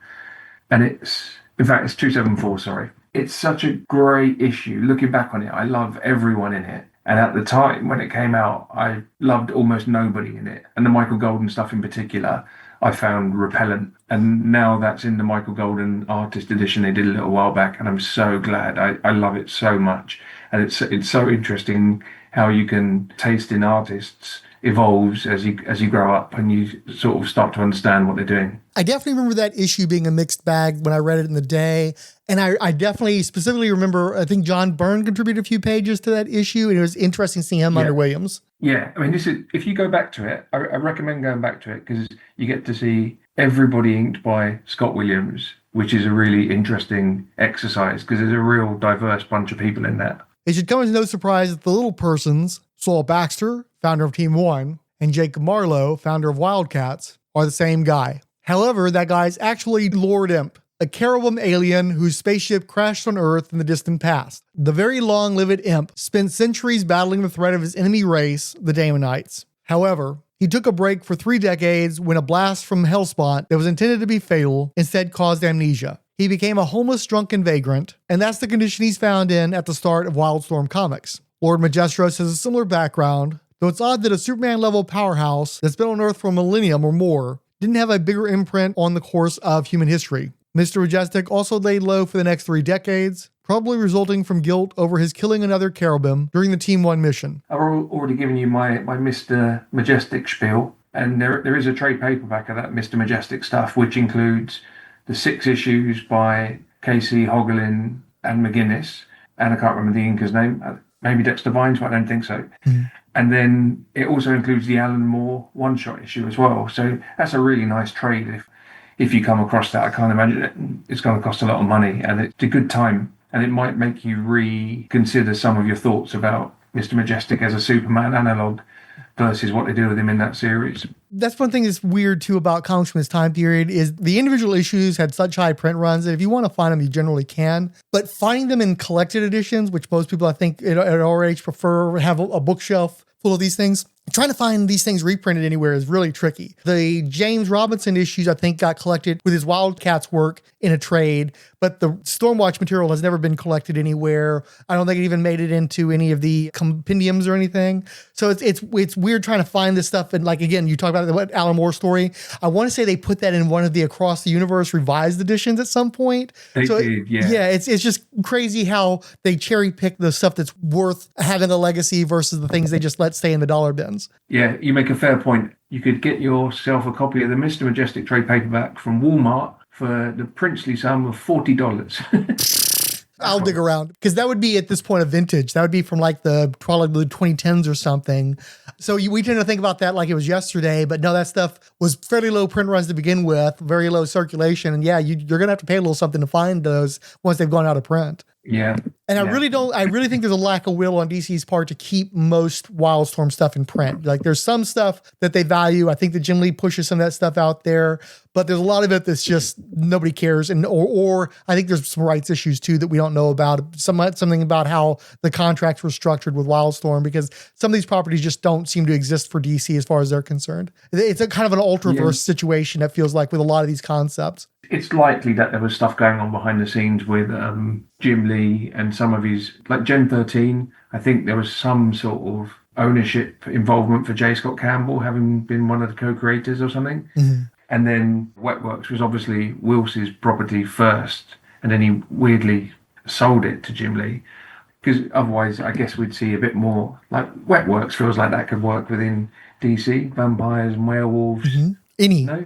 And it's 274, sorry. It's such a great issue. Looking back on it, I love everyone in it. And at the time when it came out, I loved almost nobody in it. And the Michael Golden stuff in particular, I found repellent. And now that's in the Michael Golden artist edition they did a little while back. And I'm so glad. I love it so much. And it's so interesting how you can taste in artists evolves as you grow up and you sort of start to understand what they're doing. I definitely remember that issue being a mixed bag when I read it in the day. And I definitely specifically remember, I think John Byrne contributed a few pages to that issue, and it was interesting seeing him under Williams. Yeah, I mean, if you go back to it, I recommend going back to it because you get to see everybody inked by Scott Williams, which is a really interesting exercise because there's a real diverse bunch of people in that. It should come as no surprise that the little persons, Saul Baxter, founder of Team 1, and Jacob Marlowe, founder of Wildcats, are the same guy. However, that guy is actually Lord Imp, a cherubim alien whose spaceship crashed on Earth in the distant past. The very long-lived Imp spent centuries battling the threat of his enemy race, the Daemonites. However, he took a break for 3 decades when a blast from Hellspont that was intended to be fatal instead caused amnesia. He became a homeless, drunken vagrant, and that's the condition he's found in at the start of WildStorm comics. Lord Majestic has a similar background, though it's odd that a Superman-level powerhouse that's been on Earth for a millennium or more didn't have a bigger imprint on the course of human history. Mr. Majestic also laid low for the next 3 decades, probably resulting from guilt over his killing another cherubim during the Team 1 mission. I've already given you my Mr. Majestic spiel, and there is a trade paperback of that Mr. Majestic stuff, which includes the 6 issues by Casey, Hogelin, and McGuinness, and I can't remember the inker's name, maybe Dexter Vines, but I don't think so. And then it also includes the Alan Moore one-shot issue as well. So that's a really nice trade if you come across that. I can't imagine it's going to cost a lot of money, and it's a good time, and it might make you reconsider some of your thoughts about Mr. Majestic as a Superman analog versus what they do with him in that series. That's one thing that's weird too about comics from this time period is the individual issues had such high print runs that if you want to find them, you generally can. But finding them in collected editions, which most people I think at our age prefer, have a bookshelf full of these things. Trying to find these things reprinted anywhere is really tricky. The James Robinson issues, I think, got collected with his Wildcats work in a trade, but the Stormwatch material has never been collected anywhere. I don't think it even made it into any of the compendiums or anything. So it's weird trying to find this stuff. And like, again, you talk about the Alan Moore story. I want to say they put that in one of the Across the Universe revised editions at some point. They did, yeah. It's just crazy how they cherry pick the stuff that's worth having a legacy versus the things they just let stay in the dollar bins. Yeah, you make a fair point. You could get yourself a copy of the Mr. Majestic trade paperback from Walmart for the princely sum of $40. I'll dig around because that would be at this point a vintage. That would be from like probably the 2010s or something. So we tend to think about that like it was yesterday, but no, that stuff was fairly low print runs to begin with, very low circulation. And yeah, you're going to have to pay a little something to find those once they've gone out of print. Yeah. And I really think there's a lack of will on DC's part to keep most WildStorm stuff in print. Like there's some stuff that they value. I think that Jim Lee pushes some of that stuff out there, but there's a lot of it that's just nobody cares. And, or I think there's some rights issues too that we don't know about. Something about how the contracts were structured with WildStorm, because some of these properties just don't seem to exist for DC as far as they're concerned. It's a kind of an Ultraverse situation that feels like with a lot of these concepts. It's likely that there was stuff going on behind the scenes with Jim Lee and some of his, like Gen 13. I think there was some sort of ownership involvement for J. Scott Campbell, having been one of the co-creators or something. Mm-hmm. And then Wetworks was obviously Wils's property first, and then he weirdly sold it to Jim Lee. Because otherwise, I guess we'd see a bit more, like Wetworks feels like that could work within DC, vampires and werewolves. Mm-hmm.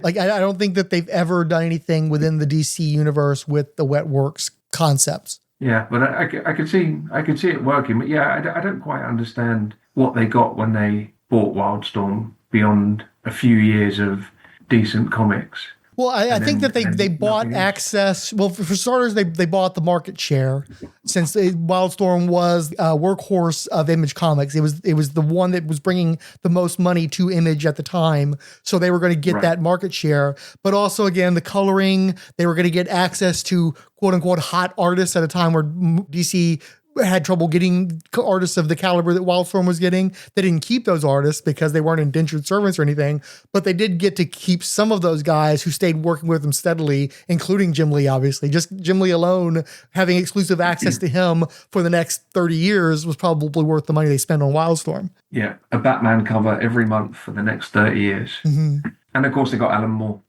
Like I don't think that they've ever done anything within the DC universe with the Wetworks concepts. Yeah, but I could see it working. But yeah, I don't quite understand what they got when they bought WildStorm beyond a few years of decent comics. Well, I think that they bought access. Well, for starters, they bought the market share, since WildStorm was a workhorse of Image Comics. It was the one that was bringing the most money to Image at the time, so they were going to get that market share. But also, again, the coloring, they were going to get access to quote unquote hot artists at a time where DC had trouble getting artists of the caliber that WildStorm was getting. They didn't keep those artists because they weren't indentured servants or anything, but they did get to keep some of those guys who stayed working with them steadily, including Jim Lee, obviously. Just Jim Lee alone, having exclusive access to him for the next 30 years was probably worth the money they spent on WildStorm. Yeah, a Batman cover every month for the next 30 years. Mm-hmm. And of course, they got Alan Moore.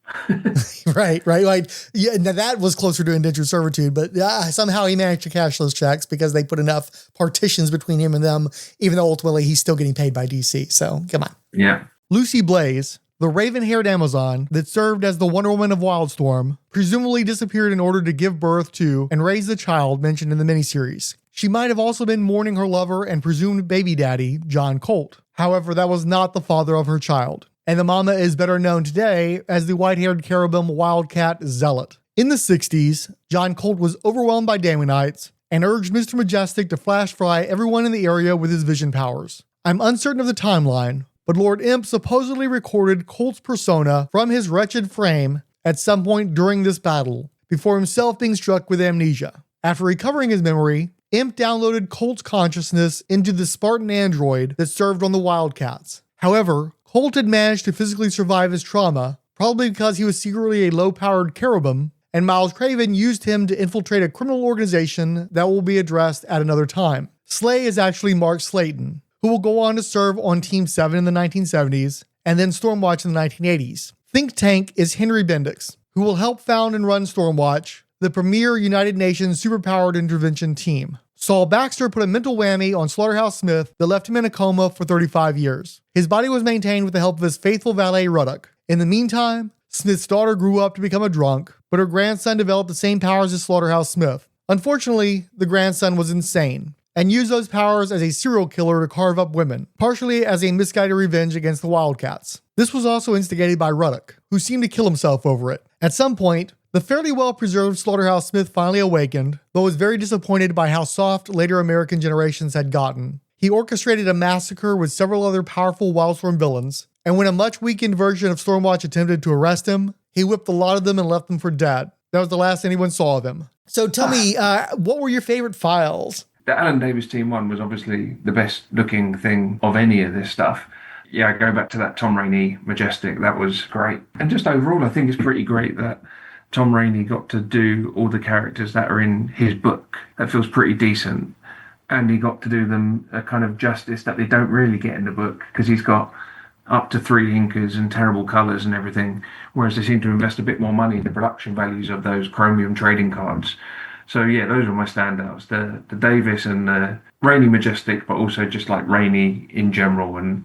Right. Like, yeah, now that was closer to indentured servitude, but somehow he managed to cash those checks because they put enough partitions between him and them, even though ultimately he's still getting paid by DC. So come on. Yeah. Lucy Blaize, the raven-haired Amazon that served as the Wonder Woman of WildStorm, presumably disappeared in order to give birth to and raise the child mentioned in the miniseries. She might have also been mourning her lover and presumed baby daddy, John Colt. However, that was not the father of her child. And the mama is better known today as the white-haired cherubim Wildcat Zealot. In the 60s, John Colt was overwhelmed by Damonites and urged Mr. Majestic to flash fry everyone in the area with his vision powers. I'm uncertain of the timeline, but Lord Imp supposedly recorded Colt's persona from his wretched frame at some point during this battle, before himself being struck with amnesia. After recovering his memory, Imp downloaded Colt's consciousness into the Spartan android that served on the Wildcats. However, Colt had managed to physically survive his trauma, probably because he was secretly a low-powered cherubim, and Miles Craven used him to infiltrate a criminal organization that will be addressed at another time. Slay is actually Marc Slayton, who will go on to serve on Team 7 in the 1970s, and then Stormwatch in the 1980s. Think Tank is Henry Bendix, who will help found and run Stormwatch, the premier United Nations superpowered intervention team. Saul Baxter put a mental whammy on Slaughterhouse Smith that left him in a coma for 35 years. His body was maintained with the help of his faithful valet Ruddock. In the meantime, Smith's daughter grew up to become a drunk, but her grandson developed the same powers as Slaughterhouse Smith. Unfortunately, the grandson was insane and used those powers as a serial killer to carve up women, partially as a misguided revenge against the Wildcats. This was also instigated by Ruddock, who seemed to kill himself over it. At some point, the fairly well-preserved Slaughterhouse Smith finally awakened, but was very disappointed by how soft later American generations had gotten. He orchestrated a massacre with several other powerful WildStorm villains, and when a much weakened version of Stormwatch attempted to arrest him, he whipped a lot of them and left them for dead. That was the last anyone saw of him. So tell me, what were your favorite files? The Alan Davis Team 1 was obviously the best looking thing of any of this stuff. Yeah, I go back to that Tom Raney Majestic. That was great. And just overall, I think it's pretty great that Tom Raney got to do all the characters that are in his book. That feels pretty decent. And he got to do them a kind of justice that they don't really get in the book, because he's got up to 3 inkers and terrible colours and everything, whereas they seem to invest a bit more money in the production values of those chromium trading cards. So yeah, those are my standouts. The Davis and the Raney Majestic, but also just like Raney in general, and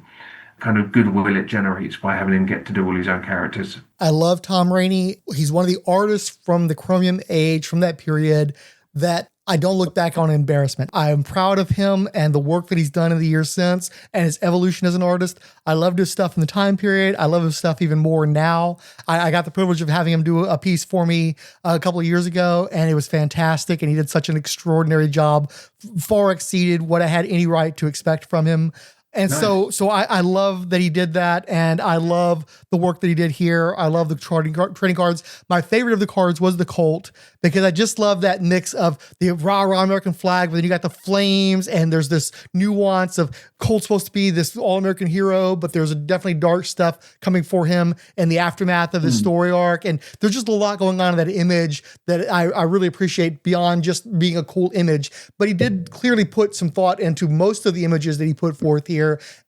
kind of goodwill it generates by having him get to do all his own characters. I love Tom Raney. He's one of the artists from the Chromium Age, from that period, that I don't look back on embarrassment. I am proud of him and the work that he's done in the years since and his evolution as an artist. I loved his stuff in the time period. I love his stuff even more now. I got the privilege of having him do a piece for me a couple of years ago, and it was fantastic. And he did such an extraordinary job, far exceeded what I had any right to expect from him. And nice. So I love that he did that, and I love the work that he did here. I love the trading cards. My favorite of the cards was the Colt, because I just love that mix of the rah American flag, but then you got the flames, and there's this nuance of Colt's supposed to be this all-American hero, but there's definitely dark stuff coming for him in the aftermath of his story arc. And there's just a lot going on in that image that I really appreciate beyond just being a cool image. But he did clearly put some thought into most of the images that he put forth here.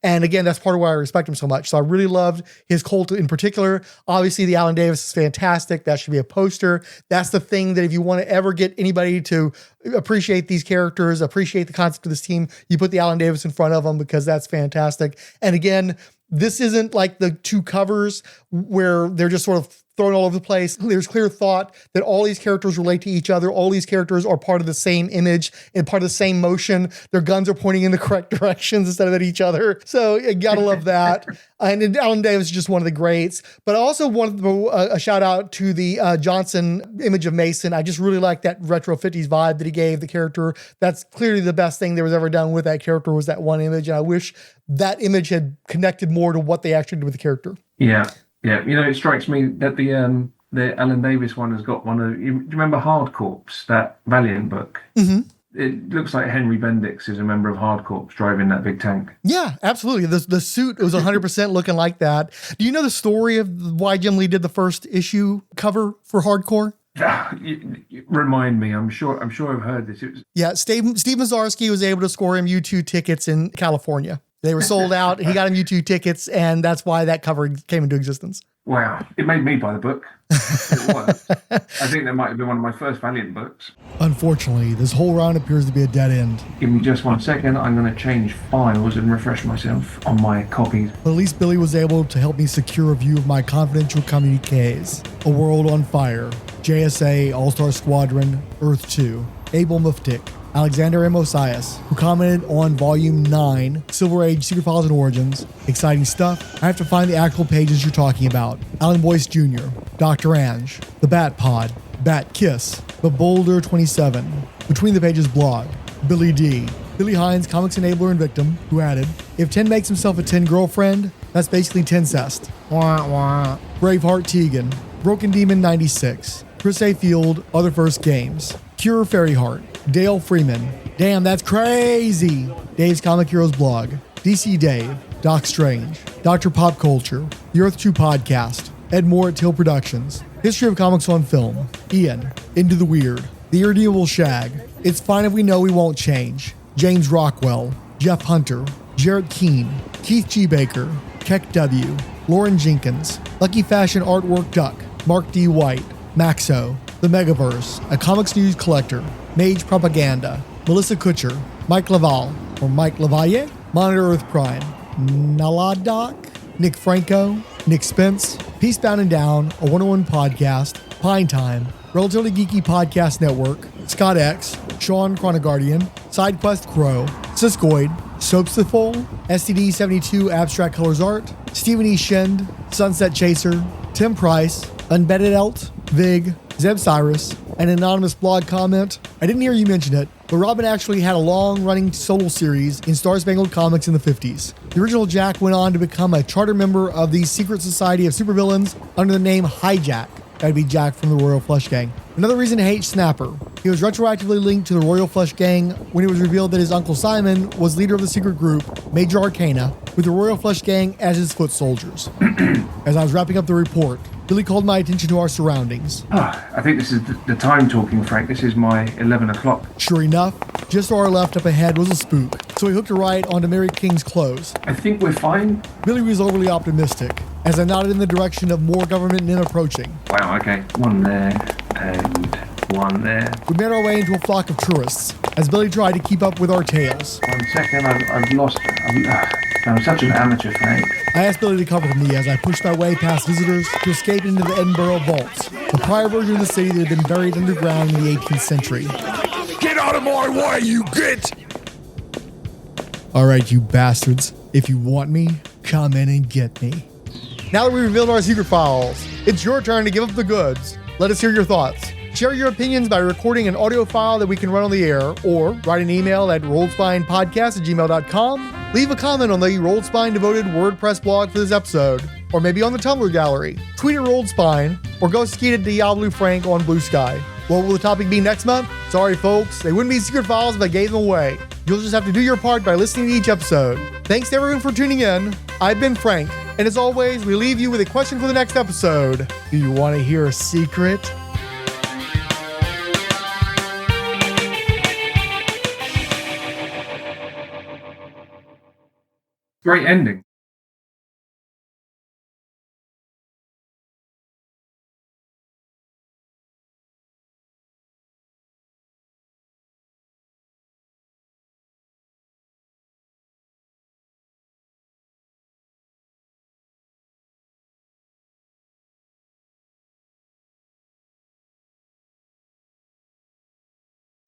And again, that's part of why I respect him so much. So I really loved his Colt in particular. Obviously, the Alan Davis is fantastic. That should be a poster. That's the thing that if you want to ever get anybody to appreciate these characters, appreciate the concept of this team, you put the Alan Davis in front of them, because that's fantastic. And again, this isn't like the 2 covers where they're just sort of thrown all over the place. There's clear thought that all these characters relate to each other. All these characters are part of the same image and part of the same motion. Their guns are pointing in the correct directions instead of at each other. So you gotta love that. And Alan Davis is just one of the greats. But I also wanted to a shout out to the Johnson image of Mason. I just really like that retro 50s vibe that he gave the character. That's clearly the best thing that was ever done with that character, was that one image. And I wish that image had connected more to what they actually did with the character. Yeah. Yeah, it strikes me that the Alan Davis one has got one of... Do you remember Hard Corps, that Valiant book? Mm-hmm. It looks like Henry Bendix is a member of Hard Corps driving that big tank. Yeah, absolutely. The suit was 100% looking like that. Do you know the story of why Jim Lee did the first issue cover for Hardcore? Remind me. I'm sure I've heard this. Steve Mazarski was able to score him U2 tickets in California. They were sold out, and he got him U2 tickets, and that's why that cover came into existence. Wow. It made me buy the book. It was. I think that might have been one of my first Valiant books. Unfortunately, this whole round appears to be a dead end. Give me just 1 second. I'm going to change files and refresh myself on my copies. But at least Billy was able to help me secure a view of my confidential Communiqués. A World on Fire, JSA, All-Star Squadron, Earth 2, Abel Muftik, Alexander M. Osias, who commented on Volume 9, Silver Age, Secret Files and Origins. Exciting stuff. I have to find the actual pages you're talking about. Alan Boyce Jr., Dr. Ange, The Bat Pod, Bat Kiss, The Boulder 27, Between the Pages blog, Billy D., Billy Hines, Comics Enabler and Victim, who added, if 10 makes himself a 10 girlfriend, that's basically 10cest. Wah, wah. Braveheart Tegan, Broken Demon 96, Chris A. Field, Other First Games, Cure Fairyheart, Dale Freeman, Damn, That's Crazy, Dave's Comic Heroes blog, DC Dave, Doc Strange, Dr. Pop Culture, The Earth 2 Podcast, Ed Moore at Till Productions, History of Comics on Film, Ian, Into the Weird, The Irredeemable Shag, It's Fine If We Know We Won't Change, James Rockwell, Jeff Hunter, Jarrett Keene, Keith G. Baker, Keck W., Lauren Jenkins, Lucky Fashion Artwork Duck, Mark D. White, Maxo, The Megaverse, A Comics News Collector, Mage Propaganda, Melissa Kutcher, Mike Laval, or Mike Lavalle, Monitor Earth Prime, Naladoc, Nick Franco, Nick Spence, Peacebound and Down, a 101 podcast, Pine Time, Relatively Geeky Podcast Network, Scott X, Sean Chronoguardian, SideQuest Crow, Siskoid, Soapsiful, STD72 Abstract Colors Art, Stephen E. Shend, Sunset Chaser, Tim Price, Unbedded Elt, Vig, Zeb Cyrus, an anonymous blog comment. I didn't hear you mention it, but Robin actually had a long-running solo series in Star Spangled Comics in the 50s. The original Jack went on to become a charter member of the secret society of supervillains under the name Hijack. That'd be Jack from the Royal Flush Gang. Another reason to hate Snapper. He was retroactively linked to the Royal Flush Gang when it was revealed that his uncle Simon was leader of the secret group, Major Arcana, with the Royal Flush Gang as his foot soldiers. As I was wrapping up the report, Billy called my attention to our surroundings. I think this is the time talking, Frank. This is my 11 o'clock. Sure enough, just to our left up ahead was a spook, so he hooked a right onto Mary King's clothes. I think we're fine. Billy was overly optimistic, as I nodded in the direction of more government men approaching. Wow, okay. One there, and one there. We made our way into a flock of tourists, as Billy tried to keep up with our tails. 1 second, I've lost... I'm such an amateur, Frank. I asked Billy to cover me as I pushed my way past visitors to escape into the Edinburgh vaults, the prior version of the city that had been buried underground in the 18th century. Get out of my way, you git! All right, you bastards. If you want me, come in and get me. Now that we've revealed our secret files, it's your turn to give up the goods. Let us hear your thoughts. Share your opinions by recording an audio file that we can run on the air, or write an email at rollspinepodcast@gmail.com. Leave a comment on the Rolled Spine devoted WordPress blog for this episode, or maybe on the Tumblr gallery. Tweet at Rolled Spine, or go skeet at Diablo Frank on Blue Sky. What will the topic be next month? Sorry folks, they wouldn't be secret files if I gave them away. You'll just have to do your part by listening to each episode. Thanks to everyone for tuning in. I've been Frank, and as always, we leave you with a question for the next episode. Do you want to hear a secret? Great ending.